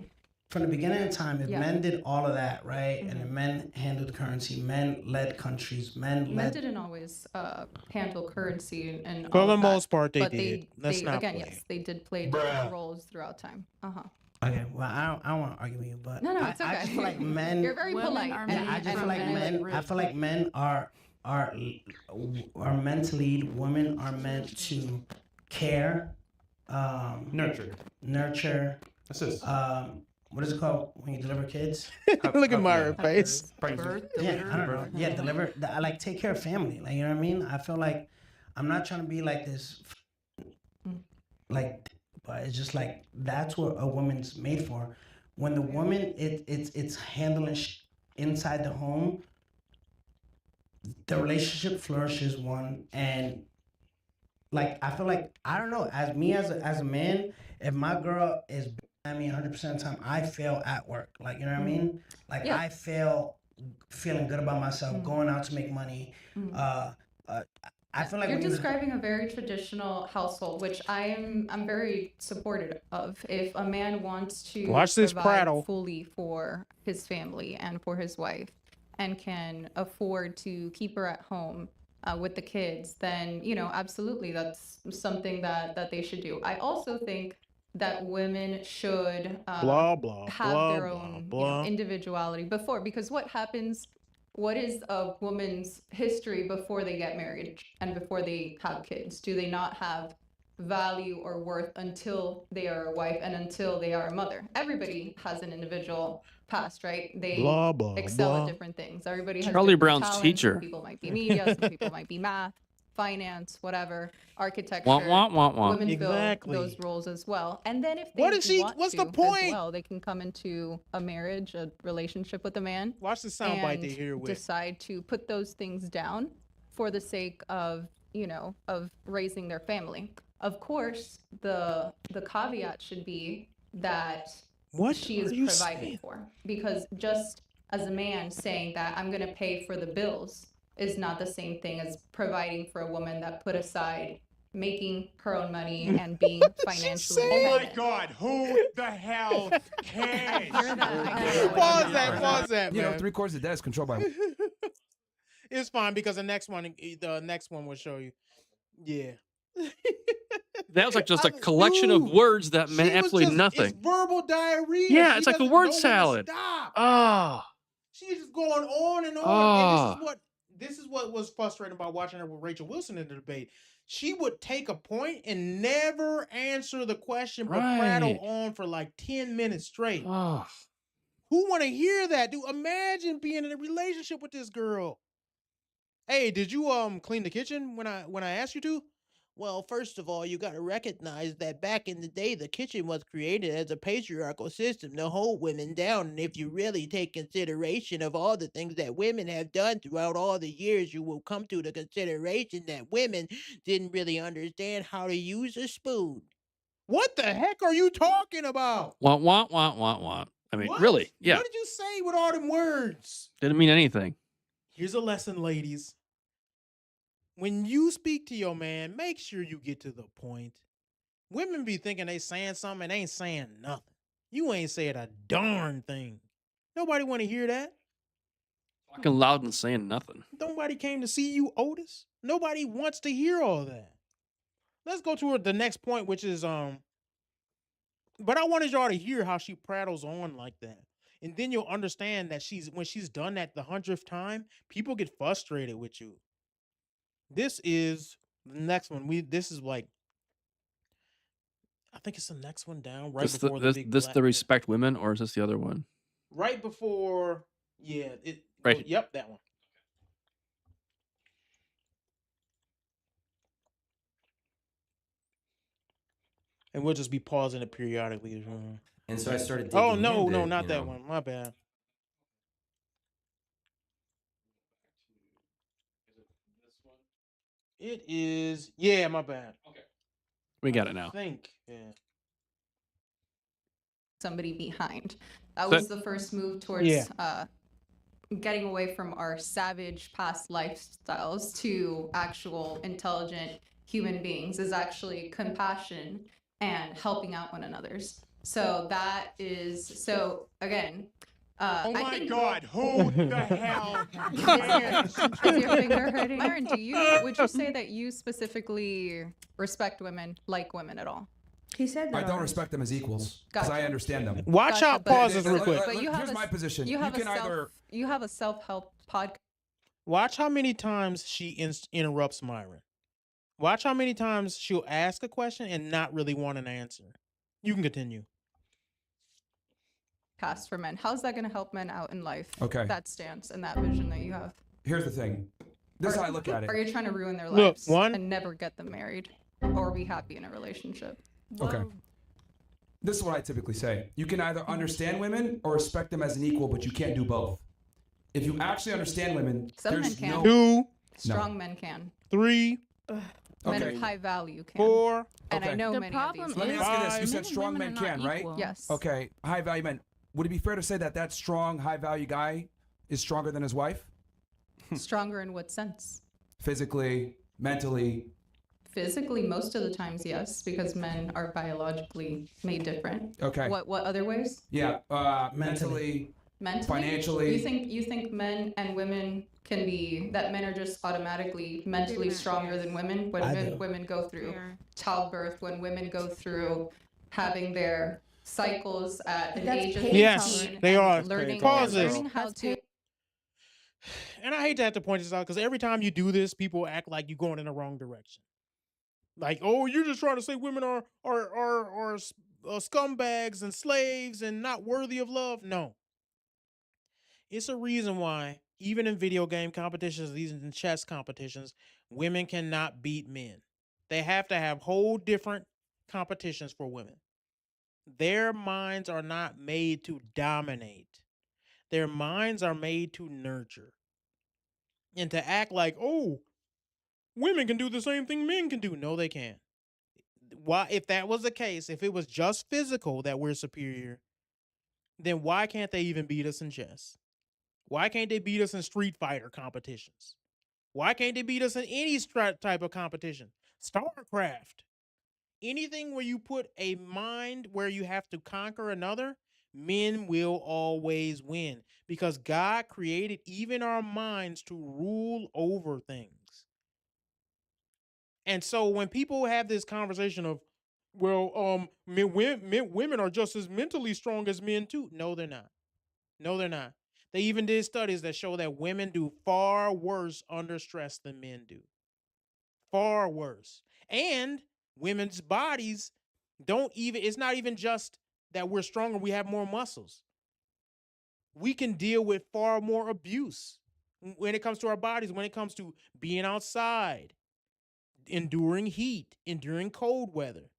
from the beginning of time, if Yeah. men did all of that, right, and the men handled currency, men led countries, men Men led. didn't always handle currency and For all the of that, most part, they but did. Let's they not again, play. yes, they did play different roles throughout time. Okay, well, I don't want to argue with you, but No, it's okay. I just feel like men. You're very Women polite. are Yeah, men I just and feel like men men. like I feel like men are meant to lead. Women are meant to care, nurture. This is What is it called when you deliver kids? Look at Myra's face. Yeah, I don't know. Yeah, deliver. I like take care of family. Like, you know what I mean? I feel like I'm not trying to be like this, but it's just like that's what a woman's made for. When the woman it's handling inside the home, the relationship flourishes one, and like I feel like I don't know. As me as a man, if my girl is at me 100% of the time, I fail at work. Like, you know what I mean? Like, Yeah. I fail feeling good about myself, going out to make money. I feel like You're when you- describing a very traditional household, which I'm very supportive of. If a man wants to Watch this provide prattle. fully for his family and for his wife, and can afford to keep her at home with the kids, then absolutely that's something that they should do. I also think that women should Blah blah have blah their blah own blah. individuality because what is a woman's history before they get married and before they have kids? Do they not have value or worth until they are a wife and until they are a mother? Everybody has an individual past, right? They Blah, blah, excel blah. at different things. Everybody has Charlie different Brown's talents. teacher. Some people might be media, some people might be math, finance, whatever, architecture. Wah. Women Exactly. fill those roles as well. And then if they What is she- want what's to the point? as well, they can come into a marriage, a relationship with a man, Watch the soundbite and they hear with. decide to put those things down for the sake of of raising their family. Of course, the caveat should be that What she are is you providing saying? for, because just as a man saying that I'm going to pay for the bills is not the same thing as providing for a woman that put aside making her own money and being financially independent. God, who the hell cares? You're Pause that, You know, man. 3/4 of the debt is controlled by. It's fine because the next one will show you. Yeah. That was like just a collection of Dude, words that She meant was absolutely just- nothing. It's verbal diarrhea. Yeah, She it's like a doesn't word know when to salad. Stop. Oh, She's just going on and on. Ah. And this is what was frustrating about watching her with Rachel Wilson in the debate. She would take a point and never answer the question, but prattle Right. on for like 10 minutes straight. oh. Who want to hear that? Dude, imagine being in a relationship with this girl. Hey, did you clean the kitchen when I asked you to? Well, first of all, you got to recognize that back in the day, the kitchen was created as a patriarchal system to hold women down. And if you really take consideration of all the things that women have done throughout all the years, you will come to the consideration that women didn't really understand how to use a spoon. What the heck are you talking about? Want, want, want, want, want. I mean, What? really? Yeah. What did you say with all them words? Didn't mean anything. Here's a lesson, ladies. When you speak to your man, make sure you get to the point. Women be thinking they saying something and ain't saying nothing. You ain't said a darn thing. Nobody want to hear that. Talking loud and saying nothing. Nobody came to see you, Otis. Nobody wants to hear all that. Let's go to the next point, which is but I wanted y'all to hear how she prattles on like that. And then you'll understand that when she's done that the 100th time, people get frustrated with you. This is the next one. This is like, I think it's the next one down right before the big this black the man. respect women, or is this the other one? Right before, yeah, Right. well, yep, that one. And we'll just be pausing it periodically as well. And so I started digging Oh no, into, not you that know, one. My bad. It is, yeah, my bad. We got it now. I think, yeah. Somebody behind. That So- was the first move towards Yeah. getting away from our savage past lifestyles to actual intelligent human beings is actually compassion and helping out one another's. So that is, so again, Oh I my think, God, who the hell cares? is your finger hurting? Myron, would you say that you specifically respect women, like women at all? He said that. I don't already. respect them as equals because I Gotcha. understand them. Watch Gotcha, out, but- pauses real quick. But you have Here's a- my position. You have can either you have a self-help podcast. Watch how many times she interrupts Myron. Watch how many times she'll ask a question and not really want an answer. You can continue. For men. How's that going to help men out in life? Okay. That stance and that vision that you have. here's the thing. This is how I look at Are it. you trying to ruin their Look, lives one- and never get them married or be happy in a relationship? Okay. This is what I typically say. You can either understand women or respect them as an equal, but you can't do both. If you actually understand women, Some men there's can. no. 2, Strong men can. 3, Men Okay. of high value can. 4. And I Okay. know The many problem of these. Let me is ask you this. You Five. said men and strong women men are not can, right? equal. Yes. Okay. High value men. Would it be fair to say that that strong, high value guy is stronger than his wife? Stronger in what sense? Physically, mentally. Physically, most of the times, yes, because men are biologically made different. Okay. What other ways? Yeah. Mentally. Mentally? Financially. You think men and women can be that men are just automatically mentally stronger than women when I do. women go through They are. childbirth, when women go through having their cycles at an That's age of pain 18 Yes, they are. and learning, Pauses. learning how That's to And I hate to have to point this out because every time you do this, people act like you're going in the wrong direction. Like, oh, you're just trying to say women are scumbags and slaves and not worthy of love. No. It's a reason why, even in video game competitions, these in chess competitions, women cannot beat men. They have to have whole different competitions for women. Their minds are not made to dominate. Their minds are made to nurture. And to act like, oh, women can do the same thing men can do. No, they can't. Why, if that was the case, if it was just physical that we're superior, then why can't they even beat us in chess? Why can't they beat us in Street Fighter competitions? Why can't they beat us in any type of competition? StarCraft. Anything where you put a mind where you have to conquer another, men will always win because God created even our minds to rule over things. And so when people have this conversation of, well, women are just as mentally strong as men too. No, they're not. No, they're not. They even did studies that show that women do far worse under stress than men do. Far worse. And women's bodies it's not even just that we're stronger, we have more muscles. We can deal with far more abuse. when it comes to our bodies, when it comes to being outside, enduring heat, enduring cold weather,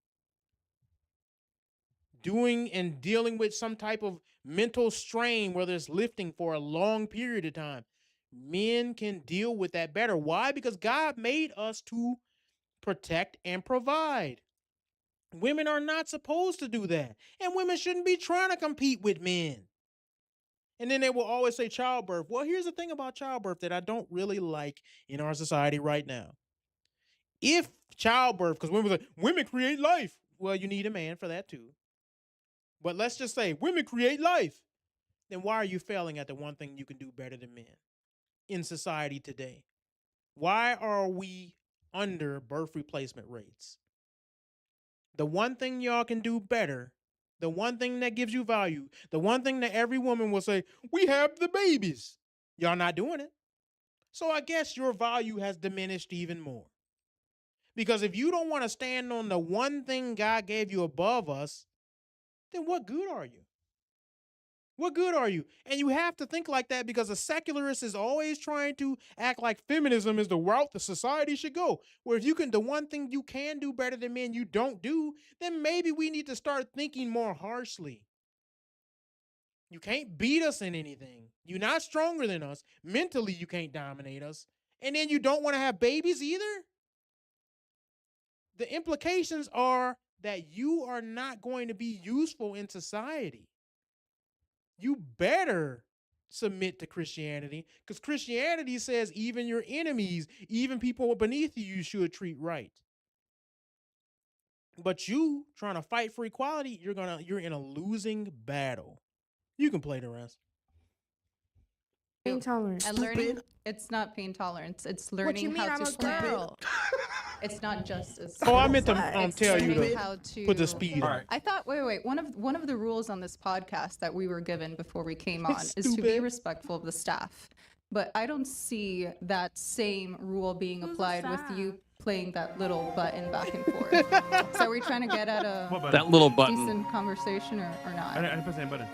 doing and dealing with some type of mental strain, whether it's lifting for a long period of time. Men can deal with that better. Why? Because God made us to protect and provide. Women are not supposed to do that. And women shouldn't be trying to compete with men. And then they will always say childbirth. Well, here's the thing about childbirth that I don't really like in our society right now. If childbirth, because women like, women create life. Well, you need a man for that too. But let's just say women create life. Then why are you failing at the one thing you can do better than men in society today? Why are we under birth replacement rates? The one thing y'all can do better, the one thing that gives you value, the one thing that every woman will say, we have the babies. Y'all not doing it. So I guess your value has diminished even more. Because if you don't want to stand on the one thing God gave you above us, then what good are you? What good are you? And you have to think like that because a secularist is always trying to act like feminism is the route the society should go. Where if you can, the one thing you can do better than men you don't do, then maybe we need to start thinking more harshly. You can't beat us in anything. You're not stronger than us. Mentally, you can't dominate us. And then you don't want to have babies either? The implications are that you are not going to be useful in society. You better submit to Christianity because Christianity says even your enemies, even people beneath you, you should treat right. But you trying to fight for equality, you're in a losing battle. You can play the rest. Pain tolerance. And learning, it's not pain tolerance. It's learning how to girl. It's not justice. Oh, I meant to tell you learning to how to put the speed on. All right. I thought, wait. One of the rules on this podcast that we were given before we came on is to be Stupid. respectful of the staff. But I don't see that same rule being applied with you playing that little button back and forth. So are we trying to get at a That little button. decent conversation or not? I didn't press any button.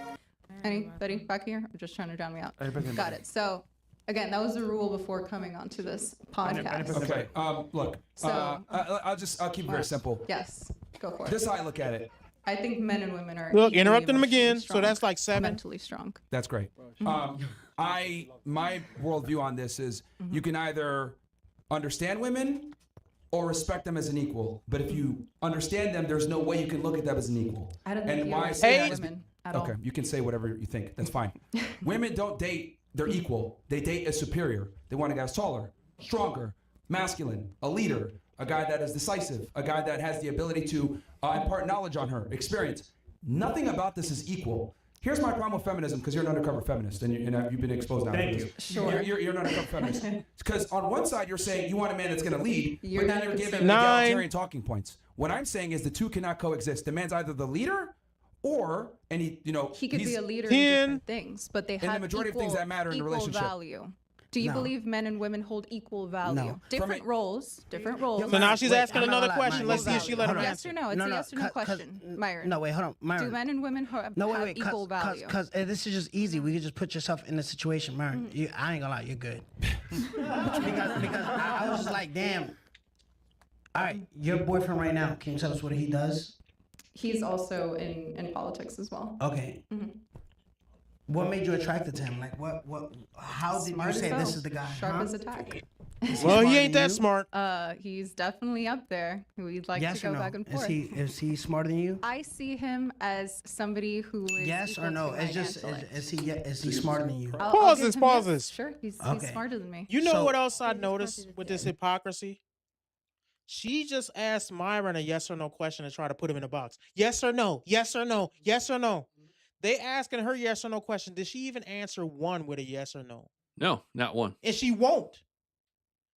Anybody back here? I'm just trying to drown me out. I didn't press any Got button. it. So again, that was the rule before coming onto this podcast. Okay. Look. So- I'll keep it very simple. Yes, go for it. This is how I look at it. I think men and women are Look, equally interrupting him emotionally again. So strong, that's like 7. mentally strong. That's great. My worldview on this is you can either understand women or respect them as an equal. But if you understand them, there's no way you can look at them as an equal. I don't And think why I you say understand that is women at all. Okay, you can say whatever you think. That's fine. Women don't date their equal. They date a superior. They want a guy who's taller, stronger, masculine, a leader, a guy that is decisive, a guy that has the ability to impart knowledge on her, experience. Nothing about this is equal. Here's my problem with feminism, because you're an undercover feminist, and you've been exposed now. Thank you. Sure. You're an undercover feminist. Because on one side, you're saying you want a man that's going to lead, You're but then not you're giving considering- 9. egalitarian talking points. What I'm saying is the two cannot coexist. The man's either the leader or, and he He could be he's- a leader 10. in different things, but they the have majority of equal, things that matter in a equal relationship. value. Do you No. believe men and women hold equal value? No. Different roles, different roles. So now she's Wait, asking I'm not another gonna lie, question. Myron. Let's see if she let him Hold on. Yes answer. or no? It's a yes or no question, Myron. No, wait, hold on, Myron. Do men and women have equal value? Because this is just easy. We could just put yourself in the situation, Myron. I ain't gonna lie, you're good. because I was just like, damn. All right, your boyfriend right now. Can you tell us what he does? He's also in politics as well. Okay. What made you attracted to him? Like, what? How did Smart you as say hell. this is the guy? Sharp huh? as a tack. Well, he smarter ain't than that you? smart. He's definitely up there. We'd like Yes to or go no? back and Is forth. he smarter than you? I see him as somebody who is Yes equal or no? to It's just my intellect. is he smarter than you? I'll Pause give this, him pause yes. this. Sure, he's Okay. smarter than me. You know So- what else I noticed with this hypocrisy? She just asked Myron a yes or no question to try to put him in a box. Yes or no? Yes or no? Yes or no? They asking her yes or no question. Did she even answer one with a yes or no? No, not one. And she won't.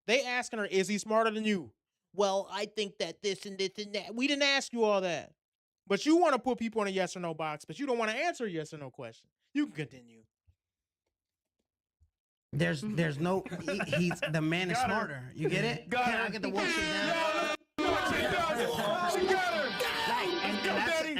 They asking her, is he smarter than you? Well, I think that this and this and that. We didn't ask you all that. But you want to put people in a yes or no box, but you don't want to answer a yes or no question. You can continue. There's no. He's the man is smarter. You get it? Can I get the one sit down?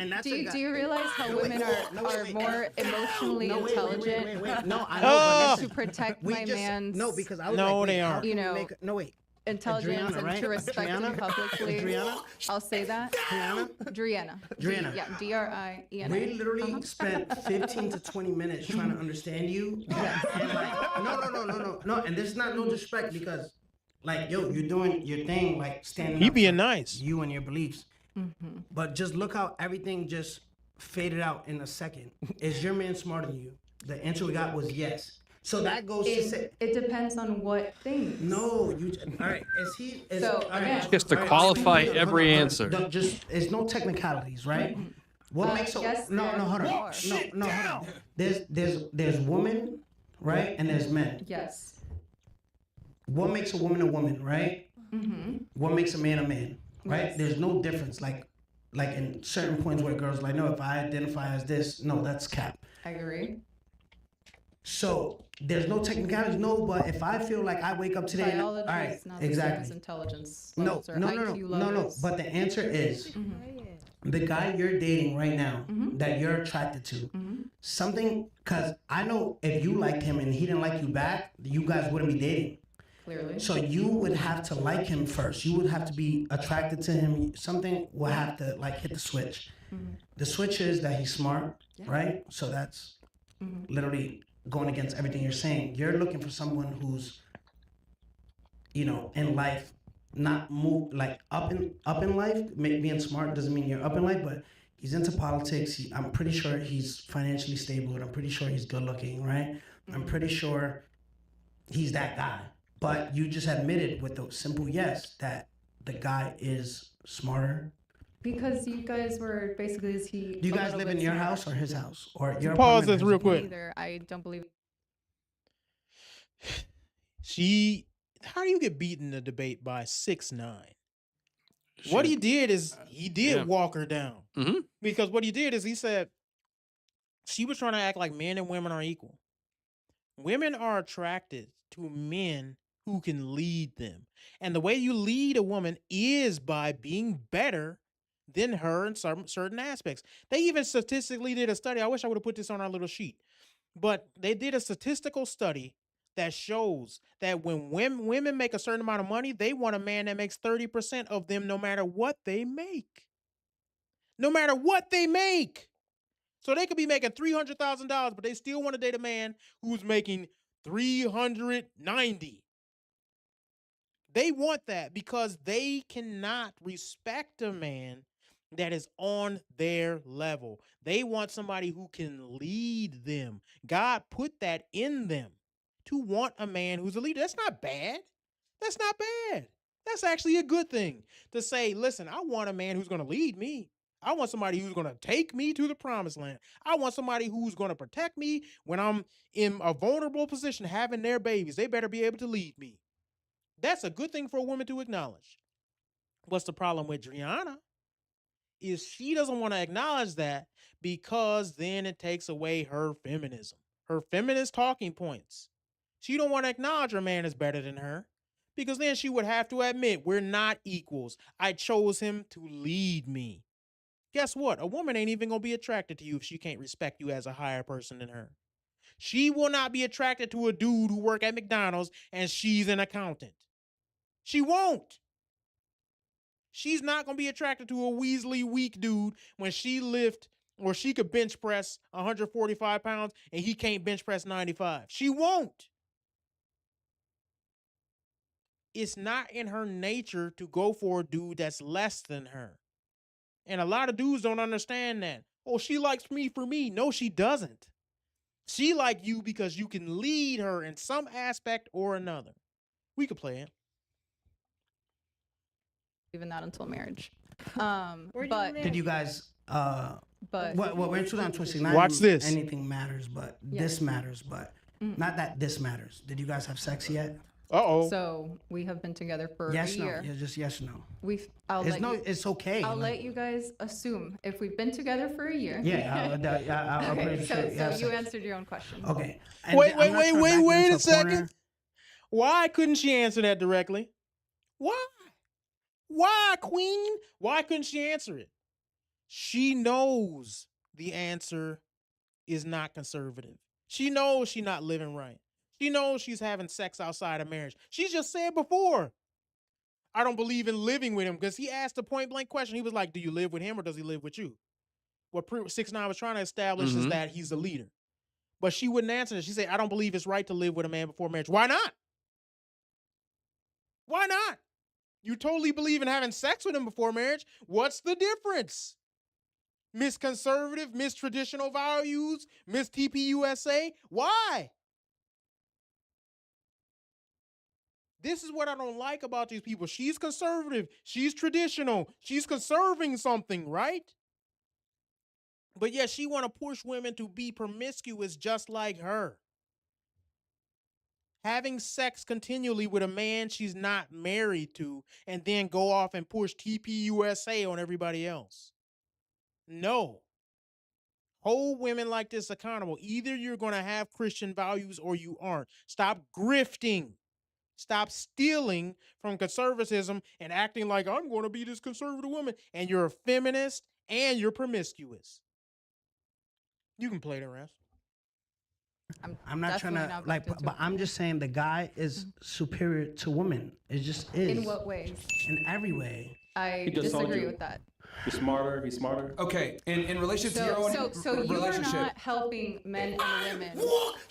and that's Do a you, guy. do you realize how women are more emotionally intelligent Wait. No, I know, Oh. but to protect we my just man's no, because I was No, like, they wait, how aren't. can You we know, make no wait. intelligence Driena, and right? to respect him Driena? publicly? Driena? I'll say that. Driena. Driena. Yeah, Driena. We literally spent 15 to 20 minutes trying to understand you. And like, no. And this is not no disrespect because, like, yo, you're doing your thing, like standing He up being for nice. you and your beliefs. But just look how everything just faded out in a second. Is your man smarter than you? The answer we got was yes. So that goes to say, It depends on what things. no, you. All right, is he? Is, So, all right, again- Just to all right, qualify hold on, every hold on. answer. Don't just, it's no technicalities, right? What makes a yes, no? there Hold on. are. No, hold on. There's women, right, and there's men. Yes. What makes a woman, right? What makes a man, right? There's no difference. Like in certain points where girls are like, no, if I identify as this, no, that's cap. I agree. So there's no technicalities, no. But if I feel like I wake up today, and, all Biology right, is not the same exactly. as intelligence No, levels or no. IQ levels. But the answer is the guy you're dating right now that you're attracted to. Something, because I know if you liked him and he didn't like you back, you guys wouldn't be dating. Clearly. So you would have to like him first. You would have to be attracted to him. Something will have to like hit the switch. The switch is that he's smart, right? So that's literally going against everything you're saying. You're looking for someone who's, in life, not move like up in life. Being smart doesn't mean you're up in life, but he's into politics. I'm pretty sure he's financially stable, and I'm pretty sure he's good looking, right? I'm pretty sure he's that guy. But you just admitted with a simple yes that the guy is smarter. Because you guys were basically, is he? Do you guys live in your house or his house or your Pause apartment this or real his quick. Either. I don't believe. How do you get beaten in the debate by 6'9"? What he did is he did yeah. walk her down. Mhm. Because what he did is he said she was trying to act like men and women are equal. Women are attracted to men who can lead them. And the way you lead a woman is by being better than her in certain aspects. They even statistically did a study. I wish I would have put this on our little sheet. But they did a statistical study that shows that when women make a certain amount of money, they want a man that makes 30% of them no matter what they make. No matter what they make. So they could be making $300,000, but they still want to date a man who's making $390,000. They want that because they cannot respect a man that is on their level. They want somebody who can lead them. God put that in them to want a man who's a leader. That's not bad. That's not bad. That's actually a good thing to say, listen, I want a man who's going to lead me. I want somebody who's going to take me to the promised land. I want somebody who's going to protect me when I'm in a vulnerable position having their babies. They better be able to lead me. That's a good thing for a woman to acknowledge. What's the problem with Driena? Is she doesn't want to acknowledge that because then it takes away her feminism, her feminist talking points. She don't want to acknowledge her man is better than her because then she would have to admit we're not equals. I chose him to lead me. Guess what? A woman ain't even going to be attracted to you if she can't respect you as a higher person than her. She will not be attracted to a dude who work at McDonald's and she's an accountant. She won't. She's not going to be attracted to a Weasley weak dude when she lift or she could bench press 145 pounds and he can't bench press 95. She won't. It's not in her nature to go for a dude that's less than her. And a lot of dudes don't understand that. Oh, she likes me for me. No, she doesn't. She like you because you can lead her in some aspect or another. We could play it. Even that until marriage. But Did you guys? But What we're in 2026. Watch this. Anything matters, but this matters, but not that this matters. Did you guys have sex yet? Uh-oh. so we have been together for Yes, a no. year. Yeah, just yes, no. It's okay. I'll like- let you guys assume if we've been together for a year. Yeah, I'll Okay, pretty so sure. Yeah, you sex. answered your own question. Okay. Wait And I'm not trying to back you a into second. corner. Why couldn't she answer that directly? Why? Why, queen? Why couldn't she answer it? She knows the answer is not conservative. She knows she's not living right. She knows she's having sex outside of marriage. She's just said before, I don't believe in living with him, because he asked a point blank question. He was like, do you live with him or does he live with you? What 6ix9ine was trying to establish is that he's the leader. But she wouldn't answer it. She said, I don't believe it's right to live with a man before marriage. Why not? Why not? You totally believe in having sex with him before marriage. What's the difference? Miss Conservative, Miss Traditional Values, Miss TPUSA. Why? This is what I don't like about these people. She's conservative. She's traditional. She's conserving something, right? But yet she want to push women to be promiscuous just like her. Having sex continually with a man she's not married to and then go off and push TPUSA on everybody else. No. Hold women like this accountable. Either you're going to have Christian values or you aren't. Stop grifting. Stop stealing from conservatism and acting like I'm going to be this conservative woman. And you're a feminist and you're promiscuous. You can play the rest. I'm not trying to but I'm just saying the guy is superior to women. It just is. In what ways? In every way. I disagree with that. He's smarter. He's smarter. Okay, in relation to your own So you are relationship. not helping men and women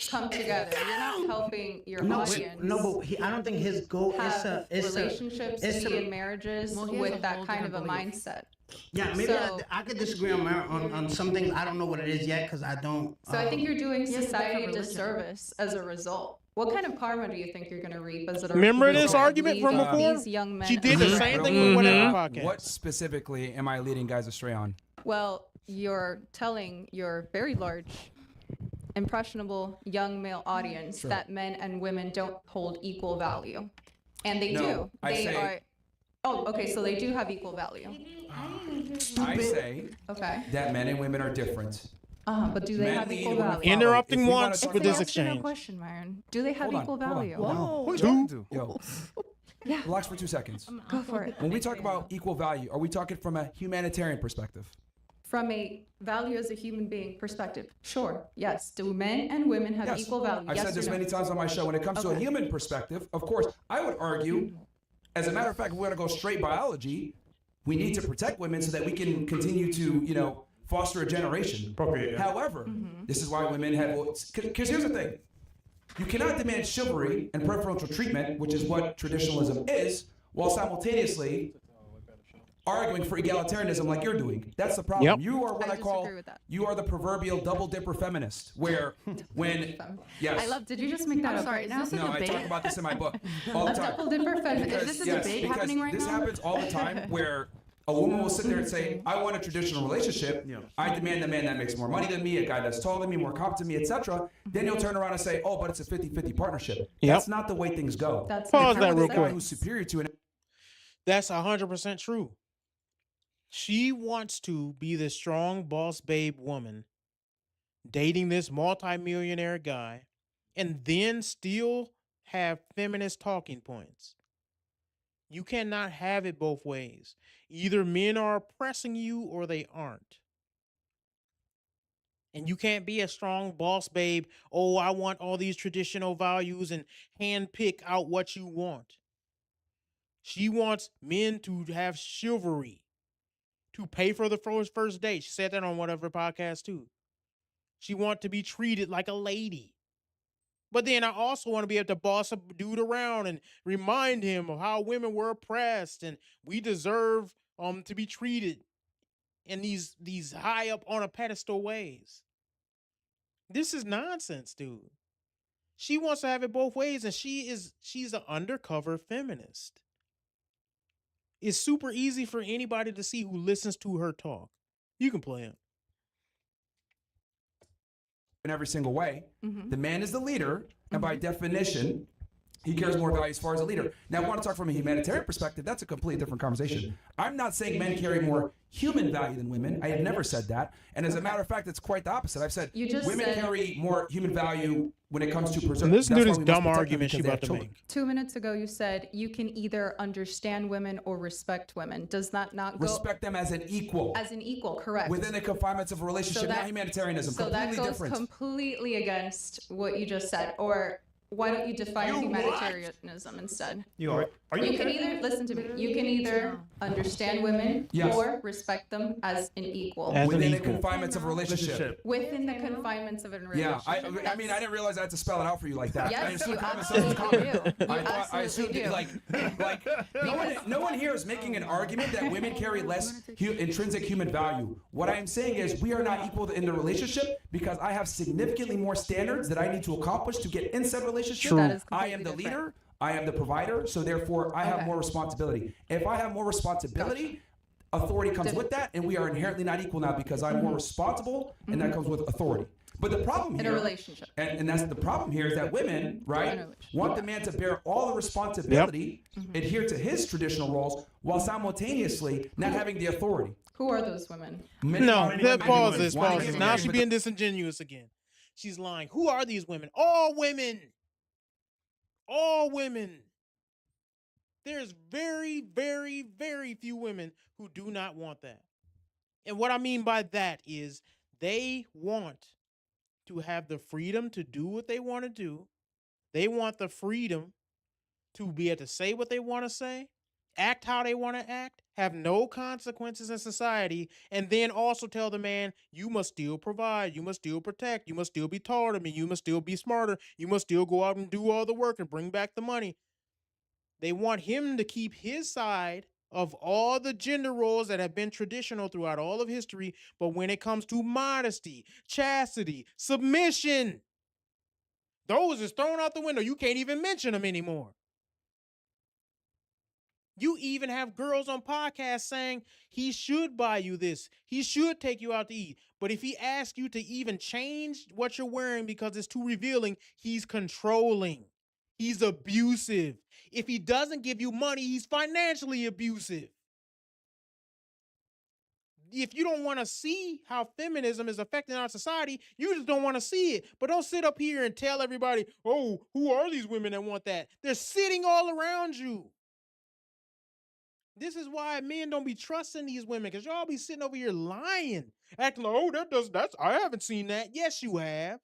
come together. You're not helping your No, audience. but I don't think his goal have relationships, be in marriages with that kind of a mindset. Yeah, maybe I could disagree on something. I don't know what it is yet because I don't. So I think you're doing society a disservice as a result. What kind of karma do you think you're going to reap as a Remember this argument from before? These young men She did the same thing with whatever podcast. What specifically am I leading guys astray on? Well, you're telling your very large, impressionable young male audience that men and women don't hold equal value. And they do. They are. Oh, okay, so they do have equal value. I say Okay. that men and women are different. But do they have equal value? Interrupting If we wanna once talk with about- this Answer no exchange. question, Myron. Do they have Hold on, equal hold on, value? hold on. No. Who are you talking to? Yo, Yeah. relax for 2 seconds. Go for it. When we talk about equal value, are we talking from a humanitarian perspective? From a value as a human being perspective, sure, yes. Do men and women have Yes. equal value? I've Yes said or this no? many times on my show. When it comes to a human perspective, of course, I would argue, as a matter of fact, if we're going to go straight biology, we need to protect women so that we can continue to, foster a generation. However, this is why women have, because here's the thing. You cannot demand chivalry and preferential treatment, which is what traditionalism is, while simultaneously arguing for egalitarianism like you're doing. That's the problem. Yep. You are what I call, disagree with that. you are the proverbial double dipper feminist, where when, yes. I love, did you just make that up sorry, right is now? this a No, I debate? talk about this in my book all the time. Double dipper feminist. Is this a debate because happening right this now? happens all the time where a woman will sit there and say, I want a traditional relationship. I demand a man that makes more money than me, a guy that's taller than me, more competent than me, etc. Then you'll turn around and say, oh, but it's a 50-50 partnership. Yep. That's not the way things go. That's Pause not that how real it quick. is. Who's superior to an That's 100% true. She wants to be the strong boss babe woman, dating this multimillionaire guy, and then still have feminist talking points. You cannot have it both ways. Either men are oppressing you or they aren't. And you can't be a strong boss babe. Oh, I want all these traditional values and handpick out what you want. She wants men to have chivalry, to pay for the first date. She said that on one of her podcasts too. She wants to be treated like a lady. But then I also want to be able to boss a dude around and remind him of how women were oppressed and we deserve to be treated in these high up on a pedestal ways. This is nonsense, dude. She wants to have it both ways, and she's an undercover feminist. It's super easy for anybody to see who listens to her talk. You can play it. in every single way. The man is the leader, and by definition, He carries more value as far as a leader. Now, I want to talk from a humanitarian perspective. That's a completely different conversation. I'm not saying men carry more human value than women. I have never said that. And as a matter of fact, it's quite the opposite. I've said women carry more human value when it comes to preserving. Listen to this dumb argument she about to make. 2 minutes ago, you said you can either understand women or respect women. Does that not go? Respect them as an equal. As an equal, correct. Within the confinements of a relationship, not humanitarianism. So completely that goes different. completely against what you just said. Or why don't you define humanitarianism instead? You can either, listen to me, you can either understand women or respect them as an equal. Within the confinements of a relationship. Within the confinements of a relationship. Yeah, I mean, I didn't realize I had to spell it out for you like that. Yes, you absolutely do. I assumed do. like no one here is making an argument that women carry less intrinsic human value. What I am saying is we are not equal in the relationship because I have significantly more standards that I need to accomplish to get in said relationship. I am the leader. I am the provider, so therefore I have more responsibility. If I have more responsibility, authority comes with that, and we are inherently not equal now because I'm more responsible, and that comes with authority. But the problem here, in a relationship, and that's the problem here, is that women, right, want the man to bear all the responsibility, adhere to his traditional roles, while simultaneously not having the authority. Who are those women? No, pause this. Now she's being disingenuous again. She's lying. Who are these women? All women. All women. There's very, very, very few women who do not want that. And what I mean by that is they want to have the freedom to do what they want to do. They want the freedom to be able to say what they want to say, act how they want to act, have no consequences in society, and then also tell the man, you must still provide, you must still protect, you must still be taller than me, you must still be smarter, you must still go out and do all the work and bring back the money. They want him to keep his side of all the gender roles that have been traditional throughout all of history, but when it comes to modesty, chastity, submission, those is thrown out the window. You can't even mention them anymore. You even have girls on podcasts saying he should buy you this. He should take you out to eat. But if he asks you to even change what you're wearing because it's too revealing, he's controlling. He's abusive. If he doesn't give you money, he's financially abusive. If you don't want to see how feminism is affecting our society, you just don't want to see it. But don't sit up here and tell everybody, oh, who are these women that want that? They're sitting all around you. This is why men don't be trusting these women, because y'all be sitting over here lying, acting like, oh, that's I haven't seen that. Yes, you have.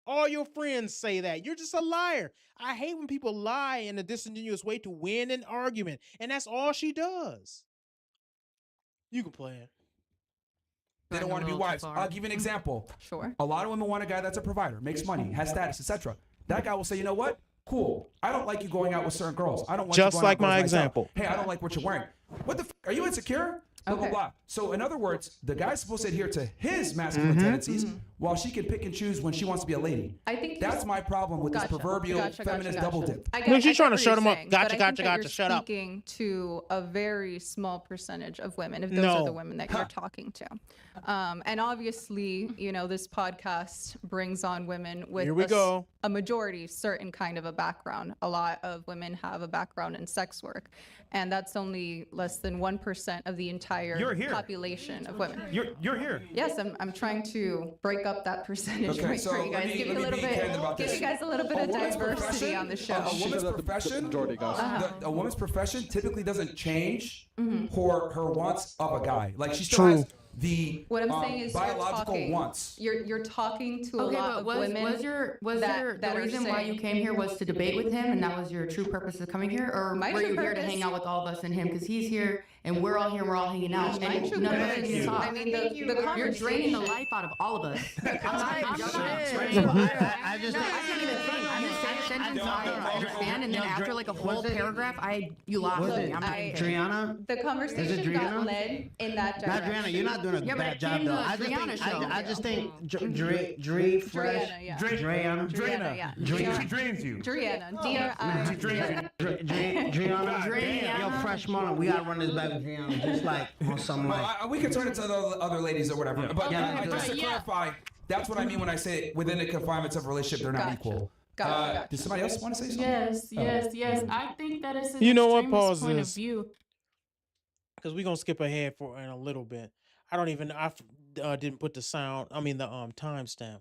All your friends say that. You're just a liar. I hate when people lie in a disingenuous way to win an argument, and that's all she does. You can play it. They don't want to be wives. I'll give you an example. Sure. A lot of women want a guy that's a provider, makes money, has status, etc. That guy will say, you know what? Cool. I don't like you going out with certain girls. I don't want just you going like out with my girls myself. example. Hey, I don't like what you're wearing. What the? Are you insecure? Blah, blah, blah. So in other words, the guy's supposed to adhere to his masculine tendencies while she can pick and choose when she wants to be a lady. I think that's my problem with this proverbial feminist double dip. No, she's trying to shut him up. Gotcha. Shut up. Speaking to a very small percentage of women, if those are the women that you're talking to. And obviously, you know, this podcast brings on women with a majority, certain kind of a background. A lot of women have a background in sex work. And that's only less than 1% of the entire population of women. You're here. Yes, I'm trying to break up that percentage for you guys. Give you guys a little bit of diversity on the show. A woman's profession typically doesn't change her wants of a guy. Like she still has the what I'm saying is biological wants. You're talking to a lot of women. Was the reason why you came here was to debate with him, and that was your true purpose of coming here, or were you here to hang out with all of us and him because he's here and we're all here, we're all hanging out, and none of us can talk. I mean, you're draining the life out of all of us. I can't even think. You say a sentence I understand, and then after like a whole paragraph, you laugh at me. Driena? The conversation got led in that direction. Not Driena, you're not doing a bad job though. I just think Driena. She dreams you. Driena. Driena. Yo, fresh moment. We gotta run this back with Driena, just like on some like. We can turn it to the other ladies or whatever. But just to clarify, that's what I mean when I say within the confinements of a relationship, they're not equal. Gotcha. Does somebody else want to say something? Yes. I think that is an You know what? extremist Pause point this. of view. Because we're gonna skip ahead for in a little bit. I didn't put the sound. I mean the timestamp.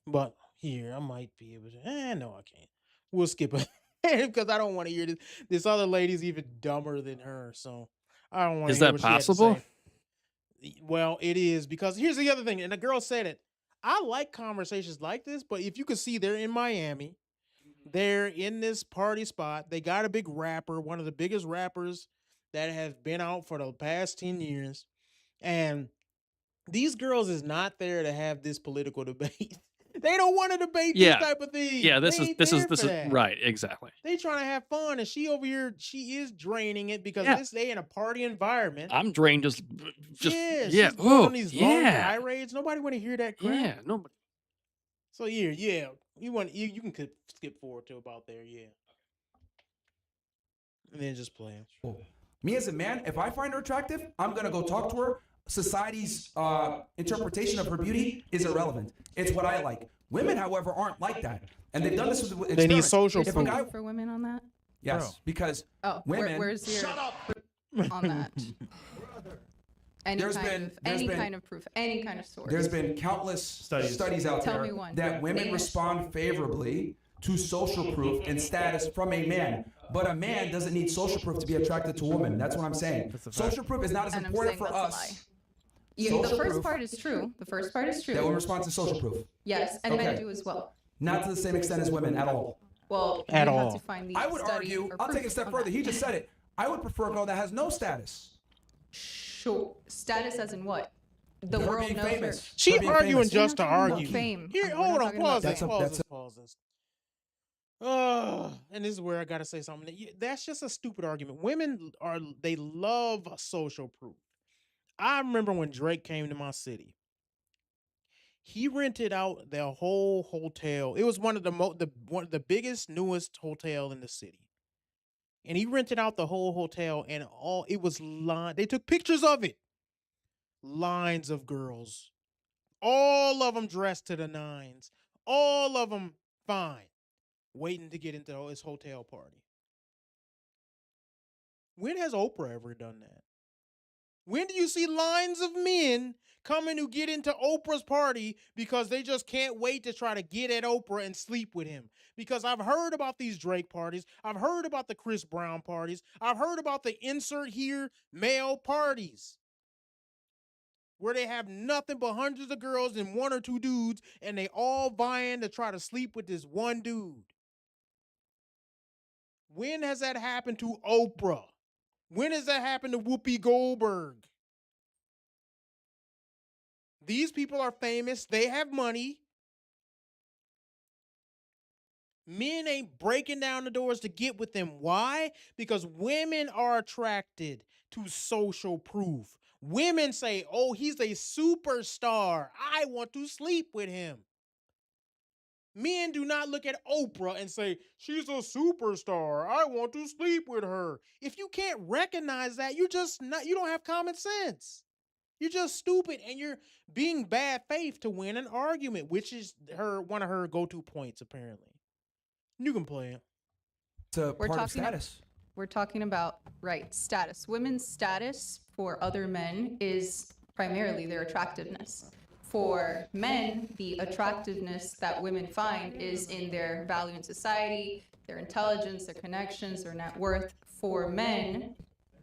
But here I might be able to. No, I can't. We'll skip ahead because I don't want to hear this. This other lady's even dumber than her, so I don't want to Is hear that what she had to possible? say. Well, it is because here's the other thing, and the girl said it. I like conversations like this, but if you can see, they're in Miami. They're in this party spot. They got a big rapper, one of the biggest rappers that have been out for the past 10 years. And these girls is not there to have this political debate. They don't want to debate this Yeah. type of thing. Yeah, They ain't there for that. right, exactly. They trying to have fun, and she over here, she is draining it because Yeah. they in a party environment. I'm drained just yeah, yeah. she's going Oh, on these long yeah. tirades. Nobody want to hear that crap. Yeah, nobody. So yeah, you can skip forward to about there, yeah. And then just play. Me as a man, if I find her attractive, I'm gonna go talk to her. Society's interpretation of her beauty is irrelevant. It's what I like. Women, however, aren't like that, and they've done this with They need experiments. social If a proof. guy, For women on that? yes, because Oh, women. where's your on that? Any There's kind of proof, any kind of source. There's been countless studies out Tell there me one. that women Name it. respond favorably to social proof and status from a man. But a man doesn't need social proof to be attracted to a woman. That's what I'm saying. Social proof is not as And I'm important saying for that's a lie. us. Yeah, the Social first proof. part is true. The first part is true. That women respond to social proof. Yes, and men Okay. do as well. Not to the same extent as women at all. Well, At you all. have to find the I would study argue, or I'll take it a proof step on further. that. He just said it. I would prefer a girl that has no status. Sure. Status as in what? The Her world being knows her. famous. She Her being arguing famous. just to We're not talking about argue. fame. Here, We're not hold on, talking about pause this, fame. pause this. And this is where I gotta say something. That's just a stupid argument. Women they love social proof. I remember when Drake came to my city. He rented out the whole hotel. It was one of the biggest, newest hotel in the city. And he rented out the whole hotel, and it was they took pictures of it. Lines of girls. All of them dressed to the nines. All of them fine. Waiting to get into his hotel party. When has Oprah ever done that? When do you see lines of men coming to get into Oprah's party because they just can't wait to try to get at Oprah and sleep with him? Because I've heard about these Drake parties. I've heard about the Chris Brown parties. I've heard about the insert here male parties where they have nothing but hundreds of girls and one or two dudes, and they all vying to try to sleep with this one dude. When has that happened to Oprah? When has that happened to Whoopi Goldberg? These people are famous. They have money. Men ain't breaking down the doors to get with them. Why? Because women are attracted to social proof. Women say, oh, he's a superstar. I want to sleep with him. Men do not look at Oprah and say, she's a superstar. I want to sleep with her. If you can't recognize that, you don't have common sense. You're just stupid, and you're being bad faith to win an argument, which is one of her go-to points, apparently. You can play it. It's a part of status. We're talking about, right, status. Women's status for other men is primarily their attractiveness. For men, the attractiveness that women find is in their value in society, their intelligence, their connections, their net worth. For men,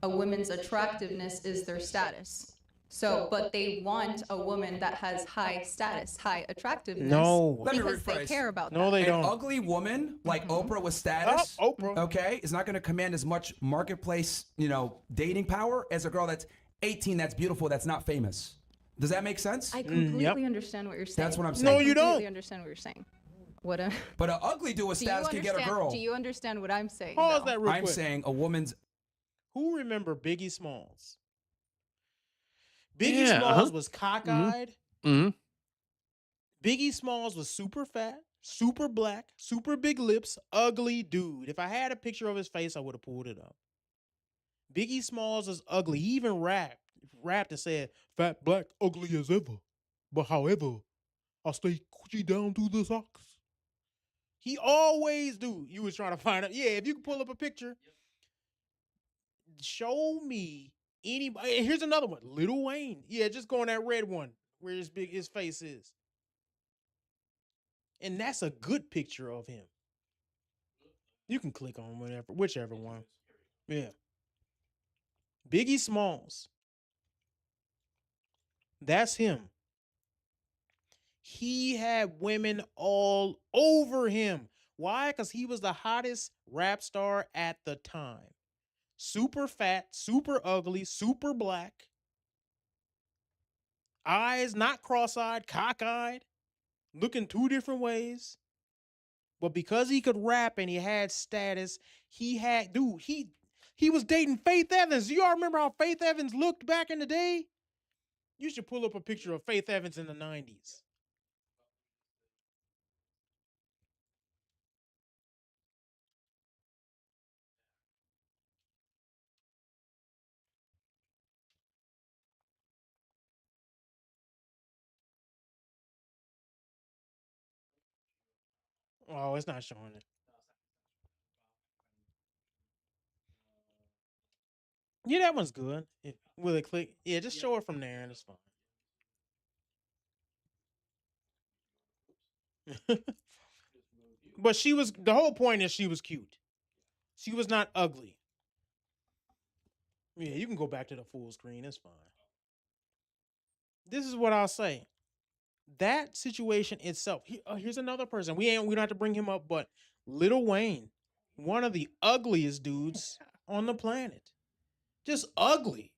a woman's attractiveness is their status. So, but they want a woman that has high status, high attractiveness. No. Let me because they rephrase. care about No, that. they An don't. ugly woman like Oprah with status, Oprah. okay, is not going to command as much marketplace, dating power as a girl that's 18, that's beautiful, that's not famous. Does that make sense? I completely understand what you're saying. That's what I'm saying. No, you I completely don't. understand what you're saying. But an ugly dude with Do you status can get a girl. Do you understand what I'm saying? Pause though? that real I'm quick. saying a woman's. Who remember Biggie Smalls? Biggie Yeah, Smalls was cockeyed. Mm-hmm. Biggie Smalls was super fat, super black, super big lips, ugly dude. If I had a picture of his face, I would have pulled it up. Biggie Smalls is ugly. He even rapped and said, fat, black, ugly as ever. But however, I stay Gucci down to the socks. He always do. You was trying to find out. Yeah, if you can pull up a picture, show me anybody. Here's another one. Lil Wayne. Yeah, just go on that red one where his face is. And that's a good picture of him. You can click on whichever one. Yeah. Biggie Smalls. That's him. He had women all over him. Why? Because he was the hottest rap star at the time. Super fat, super ugly, super black. Eyes not cross-eyed, cockeyed, looking two different ways. But because he could rap and he had status, he was dating Faith Evans. You all remember how Faith Evans looked back in the day? You should pull up a picture of Faith Evans in the 90s. Oh, it's not showing it. Yeah, that one's good. Will it click? Yeah, just show it from there and it's fine. But the whole point is she was cute. She was not ugly. Yeah, you can go back to the full screen. It's fine. This is what I'll say. That situation itself. Here's another person. We don't have to bring him up, but Lil Wayne, one of the ugliest dudes on the planet. Just ugly.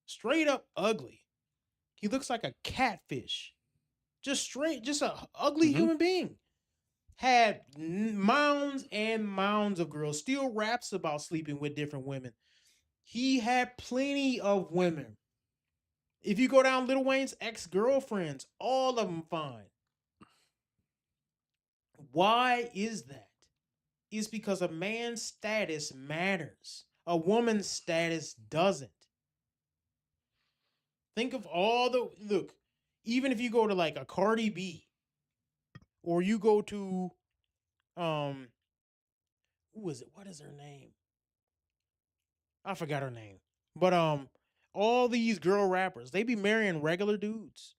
Straight up ugly. He looks like a catfish. Just a ugly human being. Had mounds and mounds of girls. Still raps about sleeping with different women. He had plenty of women. If you go down Lil Wayne's ex-girlfriends, all of them fine. Why is that? It's because a man's status matters. A woman's status doesn't. Think of look, even if you go to like a Cardi B, or you go to, who is it? What is her name? I forgot her name. But all these girl rappers, they be marrying regular dudes.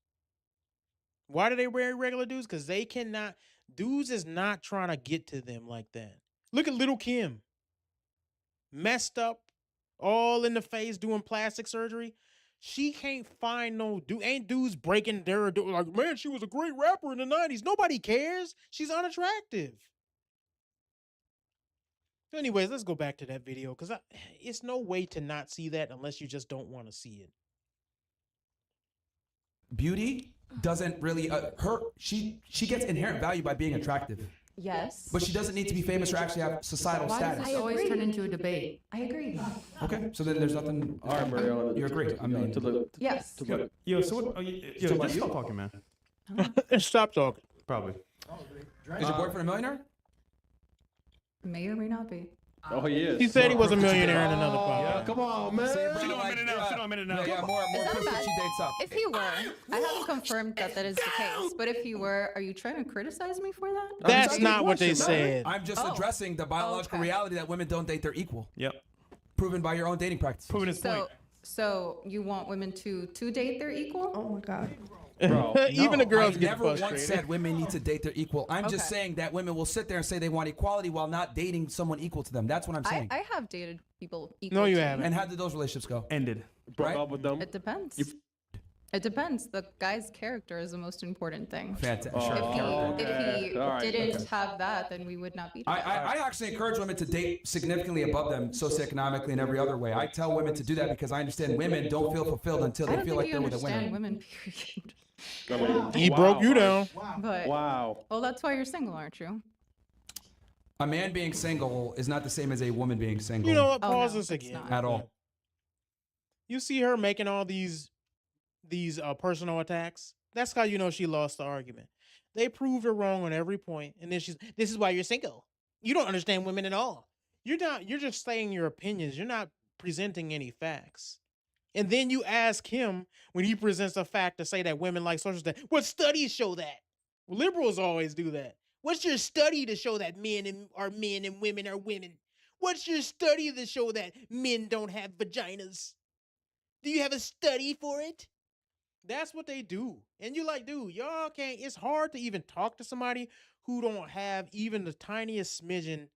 Why do they marry regular dudes? Because they cannot. Dudes is not trying to get to them like that. Look at Lil' Kim. Messed up, all in the face, doing plastic surgery. She can't find no dude. Ain't dudes breaking their door like, man, she was a great rapper in the 90s. Nobody cares. She's unattractive. Anyways, let's go back to that video because it's no way to not see that unless you just don't want to see it. Beauty doesn't really she gets inherent value by being attractive. Yes. But she doesn't need to be famous or actually have societal Why status. does this always turn into a debate? I agree. Okay, so then there's nothing. All right, Mariana. You agree? I mean, Yes. Yo, so what? Yo, just stop talking, man. Stop talking. Probably. is your boyfriend a millionaire? May or may not be. Oh, he is. He said he was a millionaire in another podcast. Yeah, come on, man. Sit on a minute now. Sit on a minute now. Yeah, more Is that proof that bad? she dates up. If he were, I haven't confirmed that is the case. But if he were, are you trying to criticize me for that? That's not what they said. I'm just addressing the biological Okay. reality that women don't date their equal. Yep. Proven by your own dating practices. Proving his point. So you want women to date their equal? Oh my God. Bro, Even the girls I get never once frustrated. said women need to date their equal. I'm just Okay. saying that women will sit there and say they want equality while not dating someone equal to them. That's what I'm saying. I have dated people equal. No, you to me. haven't. And how did those relationships go? Ended. broke right? up with them. It depends. It depends. The guy's character is the most important thing. Fantastic. Oh, Sure. If he All right. didn't have that, then we would not be together. I actually encourage women to date significantly above them socioeconomically and every other way. I tell women to do that because I understand women don't feel fulfilled until I they don't feel think like you they're with a understand winner. women, period. I mean, He wow, broke you down. But Wow. well, that's why you're single, aren't you? A man being single is not the same as a woman being single. You know what? Oh, Pause no, this it's again. not. At all. You see her making all these personal attacks. That's how you know she lost the argument. They proved her wrong on every point, and then this is why you're single. You don't understand women at all. You're just saying your opinions. You're not presenting any facts. And then you ask him when he presents a fact to say that women like social studies. What studies show that? Liberals always do that. What's your study to show that men and women are women? What's your study to show that men don't have vaginas? Do you have a study for it? That's what they do. And you're like, dude, y'all can't, it's hard to even talk to somebody who don't have even the tiniest smidgen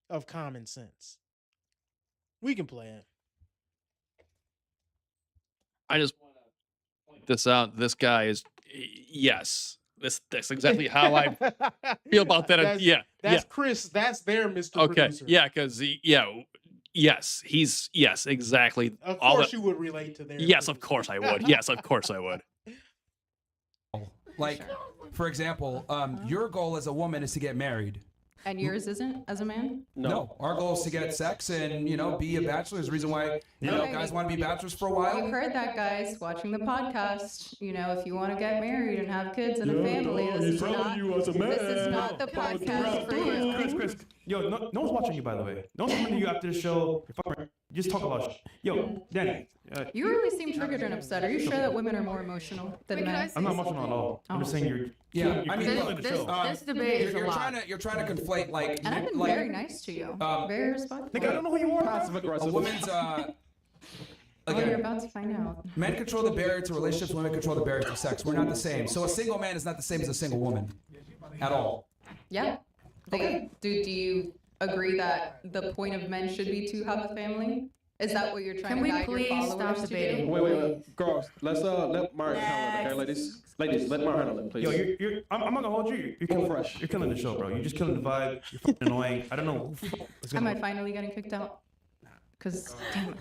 of common sense. We can play it. I just want to point this out. This guy is, yes, that's exactly how I feel about that. That's Chris. That's their Mr. Okay. Producer. Yeah. Because yes, exactly. Of course you would relate to their. Yes, of course I would. Yes, of course I would. Like, for example, your goal as a woman is to get married. And yours isn't, as a man? No, our goal is to get sex and, be a bachelor. Is the reason why, guys want to be bachelors for a while. You've heard that, guys, watching the podcast. If you want to get married and have kids and a family, this is not the podcast for you. Chris, yo, no one's watching you, by the way. No one's coming to you after the show. Just talk about shit. Yo, Danny. You really seem triggered and upset. Are you sure that women are more emotional than men? I'm not emotional at all. I'm just saying you're. Yeah, I mean, this debate is a lot. You're trying to conflate And I've been very nice to you. Very respectful. Nigga, I don't know who you are. Passive aggressive. A woman's You're about to find out. men control the barrier to relationships, women control the barrier to sex. We're not the same. So a single man is not the same as a single woman at all. Yeah. Do you agree that the point of men should be to have a family? Is that what you're trying to guide your followers to do? Wait, girls. Let's let Mark handle it, okay, ladies? Ladies, let Mark handle it, please. Yo, I'm not gonna hold you. You're killing the show, bro. You're just killing the vibe. You're fucking annoying. I don't know. Am I finally getting kicked out? Because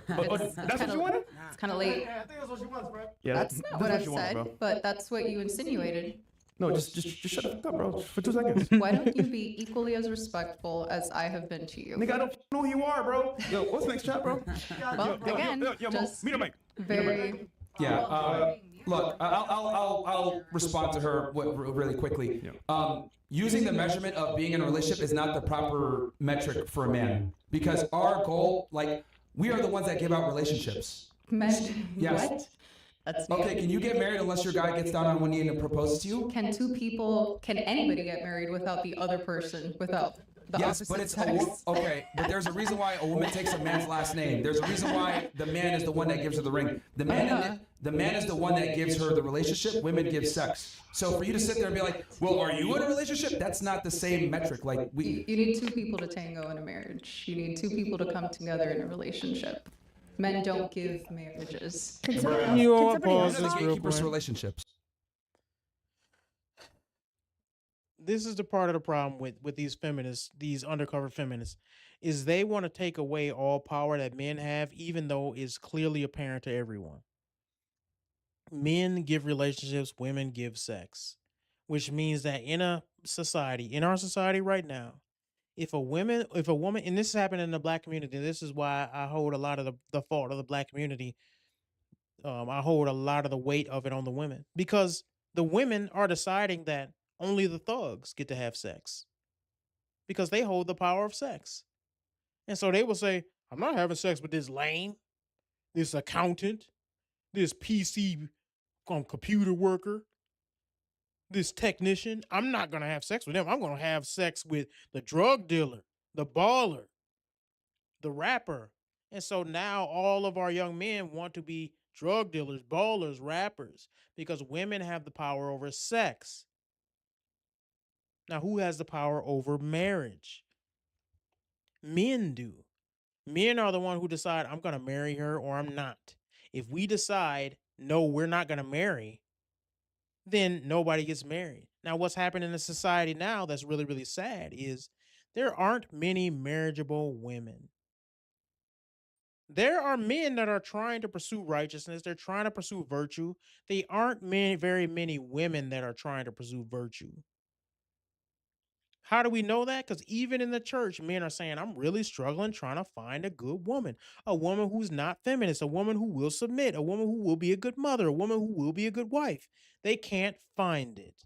That's what you wanted? it's kind of late. Yeah, I think that's what she wants, bro. Yeah, That's not what I've you want, said, bro. but that's what you insinuated. No, just shut the fuck up, bro. For 2 seconds. Why don't you be equally as respectful as I have been to you? Nigga, I don't know who you are, bro. Yo, what's the next chat, bro? Well, again, just meet a mic. very. Yeah. Look, I'll respond to her really quickly. Using the measurement of being in a relationship is not the proper metric for a man, because our goal, we are the ones that give out relationships. Yes. What? That's new. Okay, can you get married unless your guy gets down on one knee and proposes to you? Can anybody get married without the other person, without the Yes, opposite but it's sex? okay. But there's a reason why a woman takes a man's last name. There's a reason why the man is the one that gives her the ring. The man is the one that gives her the relationship. Women give sex. So for you to sit there and be like, "Well, are you in a relationship?" That's not the same metric. You need two people to tango in a marriage. You need two people to come together in a relationship. Men don't give marriages. You want to pause the this real gatekeepers to quick? relationships. This is the part of the problem with these feminists, these undercover feminists, is they want to take away all power that men have, even though it's clearly apparent to everyone. Men give relationships, women give sex, which means that in our society right now, if a woman, and this is happening in the black community, this is why I hold a lot of the fault of the black community. I hold a lot of the weight of it on the women, because the women are deciding that only the thugs get to have sex because they hold the power of sex. And so they will say, I'm not having sex with this lame, this accountant, this PC computer worker, this technician. I'm not going to have sex with them. I'm going to have sex with the drug dealer, the baller, the rapper. And so now all of our young men want to be drug dealers, ballers, rappers, because women have the power over sex. Now, who has the power over marriage? Men do. Men are the one who decide, I'm going to marry her or I'm not. If we decide, no, we're not going to marry, then nobody gets married. Now, what's happening in society now that's really, really sad is there aren't many marriageable women. There are men that are trying to pursue righteousness. They're trying to pursue virtue. They aren't very many women that are trying to pursue virtue. How do we know that? Because even in the church, men are saying, I'm really struggling trying to find a good woman, a woman who's not feminist, a woman who will submit, a woman who will be a good mother, a woman who will be a good wife. They can't find it.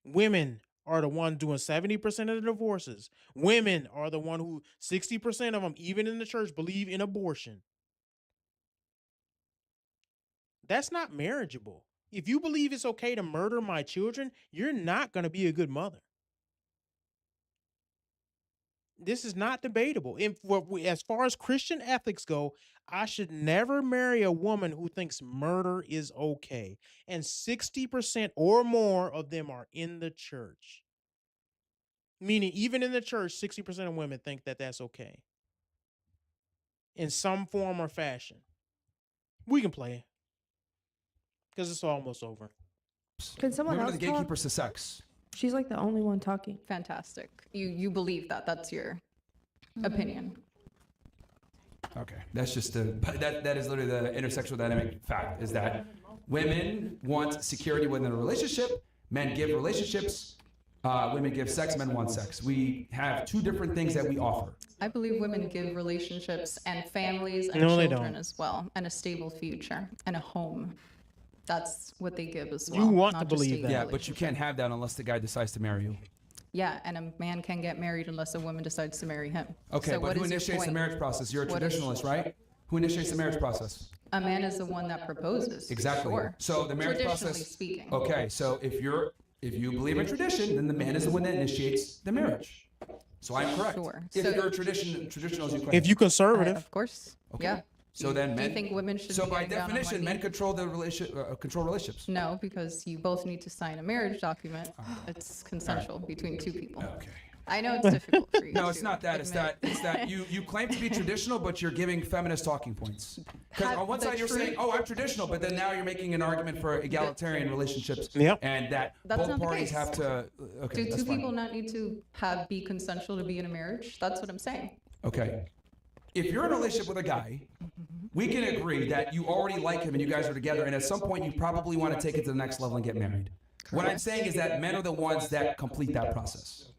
Women are the one doing 70% of the divorces. Women are the one who 60% of them, even in the church, believe in abortion. That's not marriageable. If you believe it's okay to murder my children, you're not going to be a good mother. this is not debatable. As far as Christian ethics go, I should never marry a woman who thinks murder is okay. And 60% or more of them are in the church. Meaning, even in the church, 60% of women think that that's okay in some form or fashion. We can play it because it's almost over. Can someone Women are else the gatekeepers to sex. She's like the only one talking. Fantastic. You believe that. That's your opinion. Okay, that's just that is literally the intersexual dynamic fact, is that women want security within a relationship, men give relationships, women give sex, men want sex. We have two different things that we offer. I believe women give relationships and families and No, they children don't. as well, and a stable future and a home. That's what they give as well. You want not to just believe a that. Yeah, but you can't have that unless the guy decides to marry you. Yeah, and a man can get married unless a woman decides to marry him. Okay, So but what who is your initiates the point? marriage process? You're a What is- traditionalist, right? Who initiates the marriage process? A man is the one that proposes. Exactly. Sure. So the marriage Traditionally process. speaking. Okay, so if you believe in tradition, then the man is the one that initiates the marriage. So I'm correct. Sure. If So- you're a traditional as you claim. If you conservative, Of course. Okay. Yeah. So then Do you men. think women should So be by getting down on one definition, knee? men control the control relationships. No, because you both need to sign a marriage document. It's consensual between two people. Okay. I know it's difficult for you. No, it's to not that. It's admit. that you claim to be traditional, but you're giving feminist talking points. Because Have on one the side you're saying, truth- "Oh, I'm traditional," but then now you're making an argument for egalitarian relationships. Yep. And that That's both not the parties case. have to. Okay, Do that's two fine. people not need to be consensual to be in a marriage? That's what I'm saying. Okay. If you're in a relationship with a guy, we can agree that you already like him and you guys are together, and at some point you probably want to take it to the next level and get married. What I'm saying is that men are the ones that complete that process.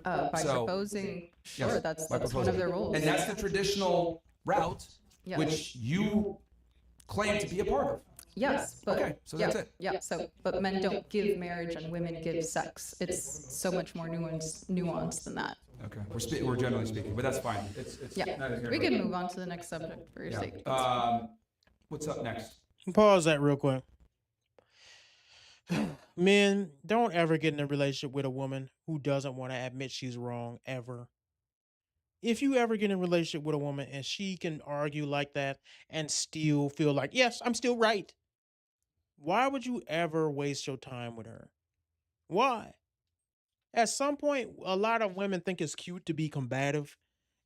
By So- proposing, sure, Yes, that's by one of proposing. their roles. And that's the traditional route, Yes. which you claim to be a part of. Yes, but Okay, so yeah, that's it. Yeah, so but men don't give marriage and women give sex. It's so much more nuanced than that. Okay, we're generally speaking, but that's fine. It's Yeah, neither here we nor can there. move on to the next subject for your sake. What's up next? pause that real quick. Men, don't ever get in a relationship with a woman who doesn't want to admit she's wrong, ever. If you ever get in a relationship with a woman and she can argue like that and still feel like, yes, I'm still right, why would you ever waste your time with her? Why? At some point, a lot of women think it's cute to be combative.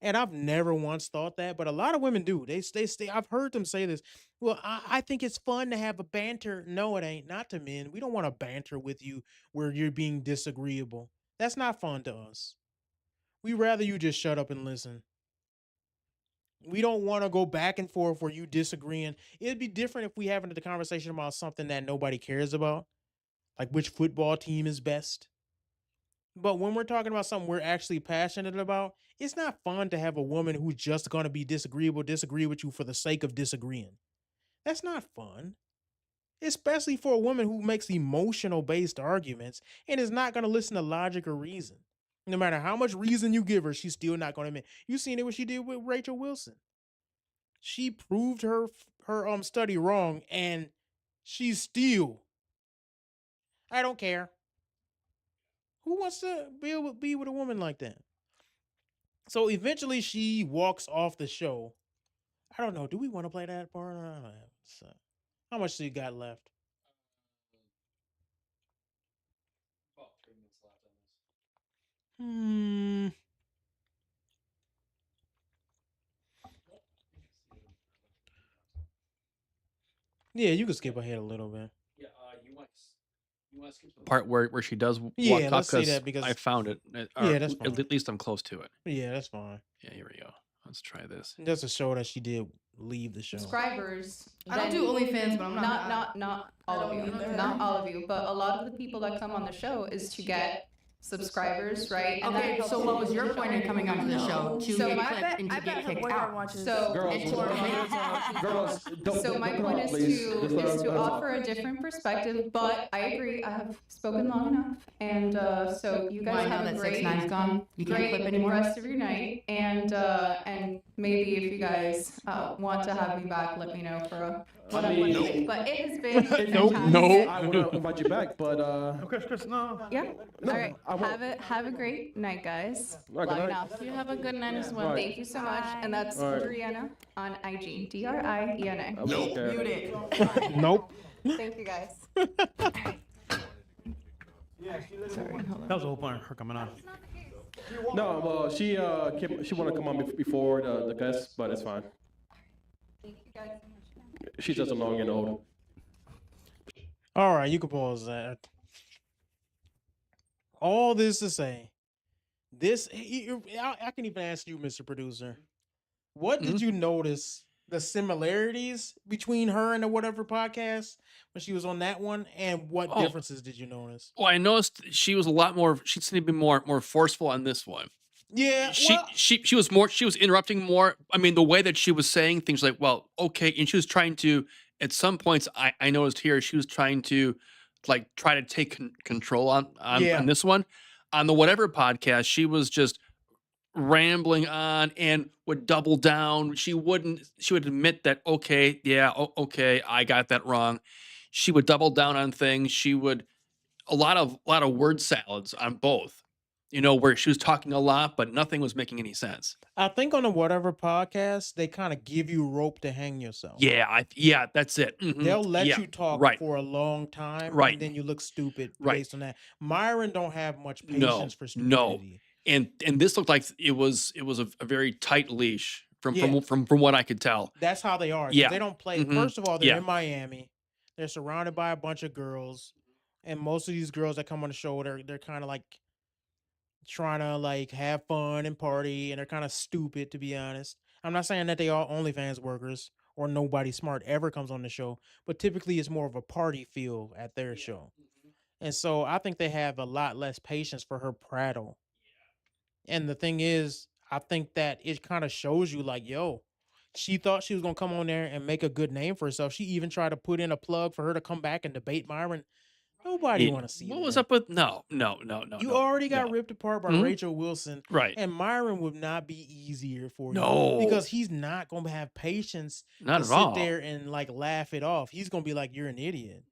And I've never once thought that, but a lot of women do. They I've heard them say this. Well, I think it's fun to have a banter. No, it ain't. Not to men. We don't want to banter with you where you're being disagreeable. That's not fun to us. We rather you just shut up and listen. We don't want to go back and forth where you disagreeing. It'd be different if we having the conversation about something that nobody cares about, like which football team is best. But when we're talking about something we're actually passionate about, it's not fun to have a woman who's just going to be disagree with you for the sake of disagreeing. That's not fun. Especially for a woman who makes emotional based arguments and is not going to listen to logic or reason. No matter how much reason you give her, she's still not going to admit. You seen it what she did with Rachel Wilson. She proved her study wrong and she's still, I don't care. Who wants to be with a woman like that? So eventually she walks off the show. I don't know. Do we want to play that part? I don't know. So, how much do you got left? About 3 minutes left on this. Yeah, you can skip ahead a little bit. Yeah, you want to skip the part where she does Yeah, walk off, let's see that because- I found it. Yeah, that's fine. At least I'm close to it. Yeah, that's fine. Yeah, here we go. Let's try this. That's a show that she did leave the show. Subscribers. I don't do OnlyFans, but I'm not all of you, not all of you, but a lot of the people that come on the show is to get subscribers, right? And Okay, that helps so what was build your the point show. in coming onto the show? To So get my clipped and to get kicked out? So, Girls, so my point is to offer a different perspective, but I agree. I have spoken long enough, and so you Well, I guys know have a that great, 6ix9ine's gone. You can't clip great anymore. rest of your night, and maybe if you guys want to have me back, let me know for what I'm mean, listening. But it has been Nope. fantastic. No. I want to invite you back, but Chris, no. Yeah. No, All right. I won't. Have a great night, guys. All right, good Log night. off. You have a good night as well. Right. Thank you so much. And that's All right. Driena on IG. Driena. Okay. Muted. Nope. Thank you guys. That was the whole point of her coming on. No, well, she wanted to come on before the guest, but it's fine. Thank you guys. She's just long and old. All right, you can pause that. All this to say, I can even ask you, Mr. Producer, what did you notice the similarities between her and the whatever podcast when she was on that one, and what differences did you notice? Well, I noticed she was a lot more. She seemed to be more forceful on this one. Yeah, She was more. She was interrupting more. I mean, the way that she was saying things like, "Well, okay," and she was trying to. At some points, I noticed here she was trying to, like, try to take control on this one. On the whatever podcast, she was just rambling on and would double down. She would admit that, okay, okay, I got that wrong. She would double down on things. She would a lot of word salads on both. You know, where she was talking a lot, but nothing was making any sense. I think on the whatever podcast, they kind of give you rope to hang yourself. Yeah, that's it. They'll let you talk for a long time, and then you look stupid based on that. Myron don't have much patience for stupidity. And this looked like it was a very tight leash from what I could tell. That's how they are. Yeah. They don't play. First of all, they're in Miami. They're surrounded by a bunch of girls, and most of these girls that come on the show, they're kind of like trying to like have fun and party, and they're kind of stupid, to be honest. I'm not saying that they are OnlyFans workers or nobody smart ever comes on the show, but typically it's more of a party feel at their show. And so I think they have a lot less patience for her prattle. And the thing is, I think that it kind of shows you like, yo, she thought she was going to come on there and make a good name for herself. She even tried to put in a plug for her to come back and debate Myron. Nobody want to see what that. was up with no. You already got ripped apart by Rachel Wilson. Right. And Myron would not be easier for No. you. Because he's not going to have patience Not to at sit all. there and like laugh it off. He's going to be like, you're an idiot.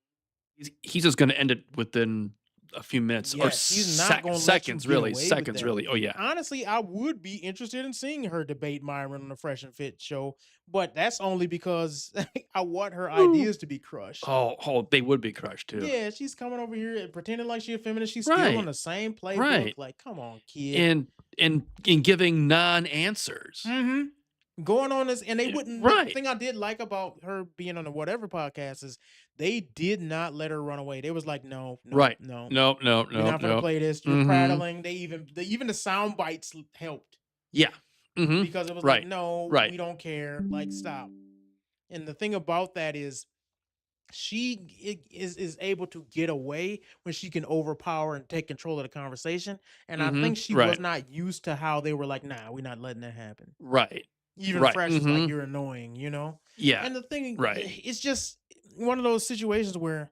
He's just going to end it within a few minutes or he's not gonna let you seconds, get really. away with Seconds, that. really. Oh, yeah. Honestly, I would be interested in seeing her debate Myron on the Fresh and Fit show, but that's only because I want her ideas to be crushed. Oh, they would be crushed, too. Yeah, she's coming over here and pretending like she's a feminist. She's still Right. on the same playbook. Right. Like, come on, kid. And giving non-answers. Going on this, and they wouldn't. Right. The thing I did like about her being on the whatever podcast is they did not let her run away. They was like, no, Right. no, No. you're not gonna play this. You're prattling. They even the sound bites helped. Yeah. Because it was like, no, Right. we don't care. Like, stop. And the thing about that is she is able to get away when she can overpower and take control of the conversation. And I think she was not used to how they were like, nah, we're not letting that happen. Right. Even Right. Fresh is like, you're annoying, you know? Yeah. And the thing, Right. it's just one of those situations where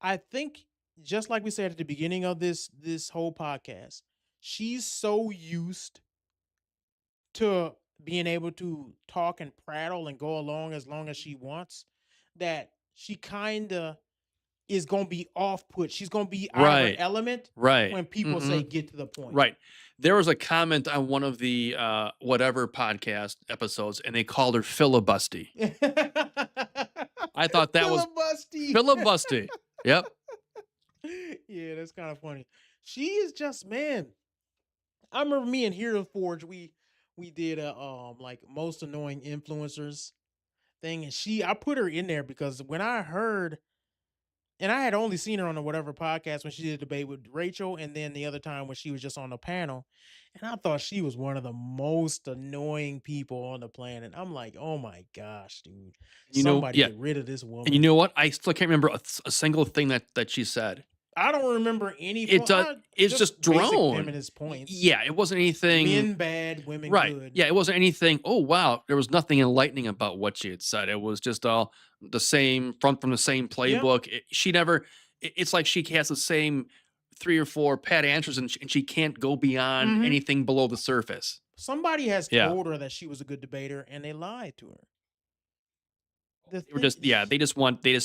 I think, just like we said at the beginning of this whole podcast, she's so used to being able to talk and prattle and go along as long as she wants that she kind of is going to be off-put. She's going to be out of her element when people say get to the point. Right. There was a comment on one of the whatever podcast episodes, and they called her filibusty. I thought that was filibusty. Yep. Yeah, that's kind of funny. She is just, man. I remember me and Hero Forge, we did a like most annoying influencers thing, and I put her in there because when I heard, and I had only seen her on the whatever podcast when she did a debate with Rachel, and then the other time when she was just on the panel, and I thought she was one of the most annoying people on the planet. I'm like, oh my gosh, dude. Somebody get rid of this woman. And you know what? I still can't remember a single thing that she said. I don't remember any. It's just basic drone. feminist points. Yeah, it wasn't anything. Men bad, women good. Yeah, it wasn't anything. Oh wow, there was nothing enlightening about what she had said. It was just all the same from the same playbook. She never. It's like she has the same 3 or 4 pat answers, and she can't go beyond anything below the surface. Somebody has told her that she was a good debater, and they lied to her. The They were thing, just they just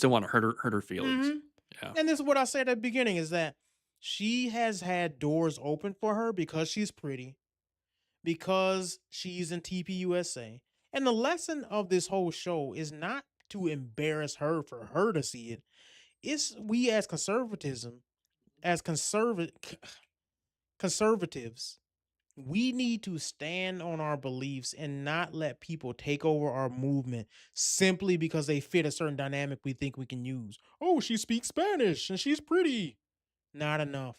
don't want to hurt her feelings. Mhm. Yeah. And this is what I said at the beginning is that she has had doors open for her because she's pretty, because she's in TPUSA. And the lesson of this whole show is not to embarrass her for her to see it. It's we as conservatism, as conservatives, we need to stand on our beliefs and not let people take over our movement simply because they fit a certain dynamic we think we can use. Oh, she speaks Spanish and she's pretty. Not enough.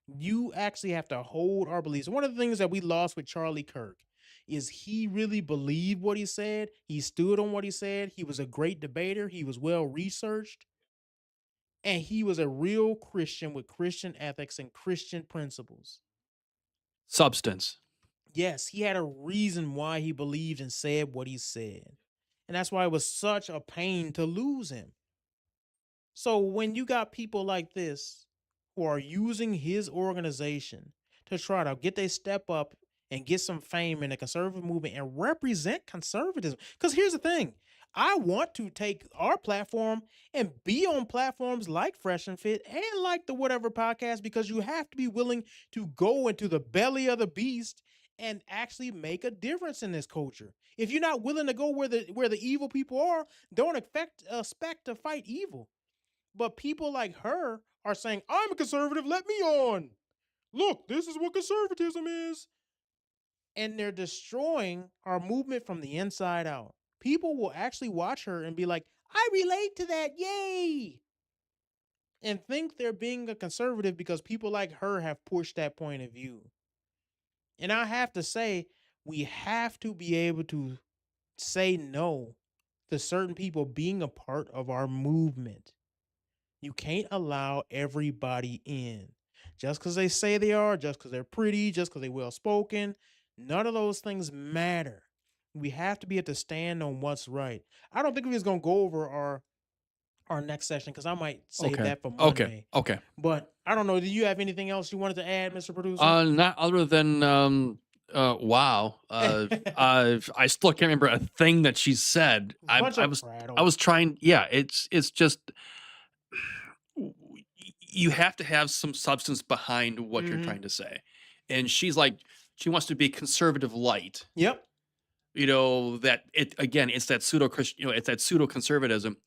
You actually have to hold our beliefs. One of the things that we lost with Charlie Kirk is he really believed what he said. He stood on what he said. He was a great debater. He was well researched. And he was a real Christian with Christian ethics and Christian principles. Substance. Yes, he had a reason why he believed and said what he said. And that's why it was such a pain to lose him. So when you got people like this who are using his organization to try to get their step up and get some fame in the conservative movement and represent conservatism, because here's the thing. I want to take our platform and be on platforms like Fresh and Fit and like the Whatever podcast because you have to be willing to go into the belly of the beast and actually make a difference in this culture. If you're not willing to go where the evil people are, don't expect to fight evil. But people like her are saying, I'm a conservative, let me on. Look, this is what conservatism is. And they're destroying our movement from the inside out. People will actually watch her and be like, I relate to that, yay. And think they're being a conservative because people like her have pushed that point of view. And I have to say, we have to be able to say no to certain people being a part of our movement. You can't allow everybody in. Just because they say they are, just because they're pretty, just because they're well spoken, none of those things matter. We have to be able to stand on what's right. I don't think we're just gonna go over our next session because I might save that for Monday. Okay. But I don't know. Do you have anything else you wanted to add, Mr. Producer? Not other than wow. I still can't remember a thing that she said. I was trying. Yeah, it's just you have to have some substance behind what you're trying to say. And she's like, she wants to be conservative light. Yep. You know, that it's that pseudo Christian, it's that pseudo conservatism.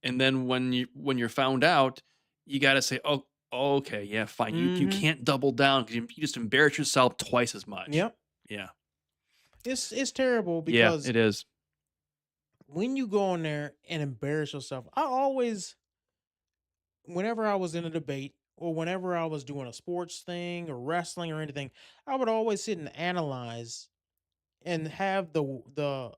And then when you're found out, you got to say, oh, okay, yeah, fine. You can't double down because you just embarrass yourself twice as much. Yep. Yeah. It's terrible because it is. When you go in there and embarrass yourself, whenever I was in a debate or whenever I was doing a sports thing or wrestling or anything, I would always sit and analyze and have the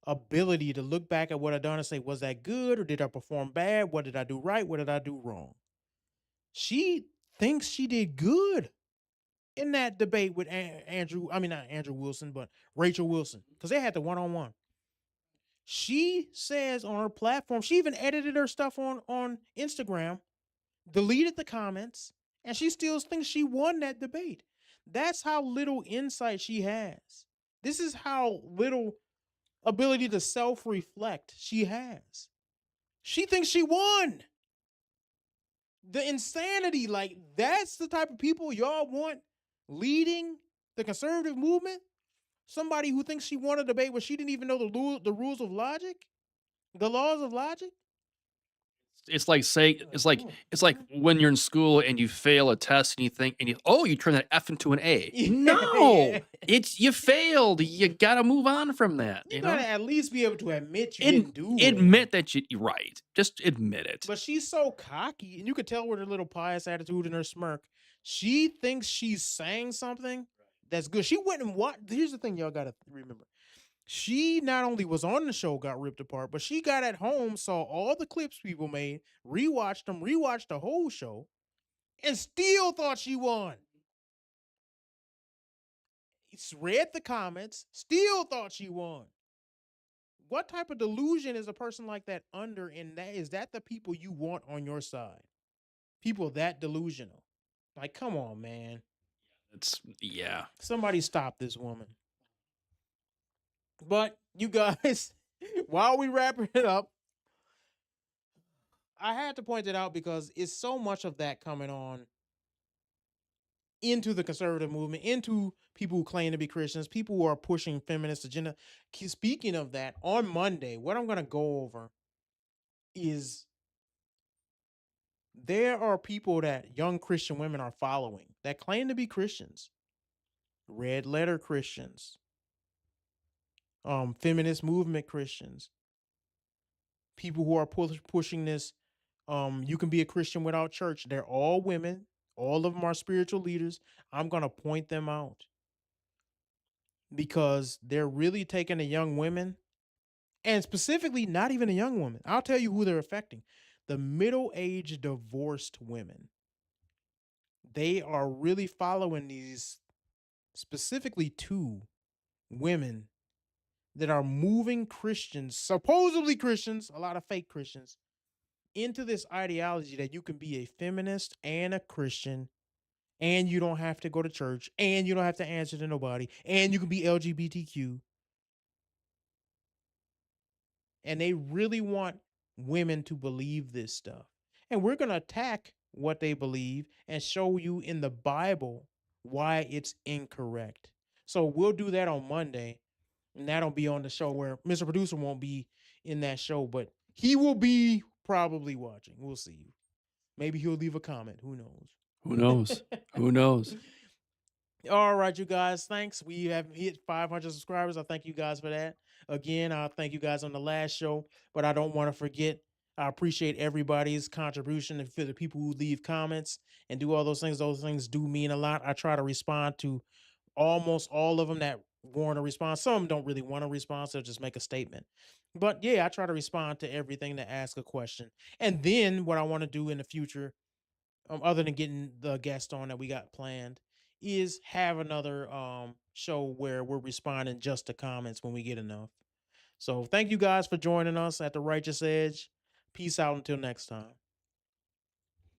ability to look back at what I done and say, was that good or did I perform bad? What did I do right? What did I do wrong? She thinks she did good in that debate with not Andrew Wilson, but Rachel Wilson, because they had the one-on-one. She says on her platform, she even edited her stuff on Instagram, deleted the comments, and she still thinks she won that debate. That's how little insight she has. This is how little ability to self-reflect she has. She thinks she won. The insanity, like that's the type of people y'all want leading the conservative movement? Somebody who thinks she won a debate where she didn't even know the rules of logic, the laws of logic. It's like when you're in school and you fail a test and you turn that F into an A. No, you failed. You got to move on from that. You got to at least be able to admit you didn't do it. Admit that you're right. Just admit it. But she's so cocky, and you could tell with her little pious attitude and her smirk. She thinks she's saying something that's good. She went and watched. Here's the thing y'all got to remember. She not only was on the show, got ripped apart, but she got at home, saw all the clips people made, rewatched them, rewatched the whole show, and still thought she won. Read the comments, still thought she won. What type of delusion is a person like that under? And is that the people you want on your side? People that delusional. Like, come on, man. Somebody stop this woman. But you guys, while we wrapping it up, I had to point it out because it's so much of that coming on into the conservative movement, into people who claim to be Christians, people who are pushing feminist agenda. Speaking of that, on Monday, what I'm going to go over is there are people that young Christian women are following that claim to be Christians, red letter Christians, feminist movement Christians, people who are pushing this. You can be a Christian without church. They're all women. All of them are spiritual leaders. I'm going to point them out because they're really taking the young women, and specifically not even a young woman. I'll tell you who they're affecting. The middle-aged divorced women. They are really following these, specifically two women that are moving Christians, supposedly Christians, a lot of fake Christians, into this ideology that you can be a feminist and a Christian, and you don't have to go to church, and you don't have to answer to nobody, and you can be LGBTQ. And they really want women to believe this stuff. And we're going to attack what they believe and show you in the Bible why it's incorrect. So we'll do that on Monday. And that'll be on the show where Mr. Producer won't be in that show, but he will be probably watching. We'll see. Maybe he'll leave a comment. Who knows? Who knows? Who knows? All right, you guys. Thanks. We have hit 500 subscribers. I thank you guys for that. Again, I thank you guys on the last show, but I don't want to forget. I appreciate everybody's contribution and for the people who leave comments and do all those things. Those things do mean a lot. I try to respond to almost all of them that want a response. Some don't really want a response. They'll just make a statement. But yeah, I try to respond to everything that asks a question. And then what I want to do in the future, other than getting the guest on that we got planned, is have another show where we're responding just to comments when we get enough. So thank you guys for joining us at the Righteous Edge. Peace out until next time.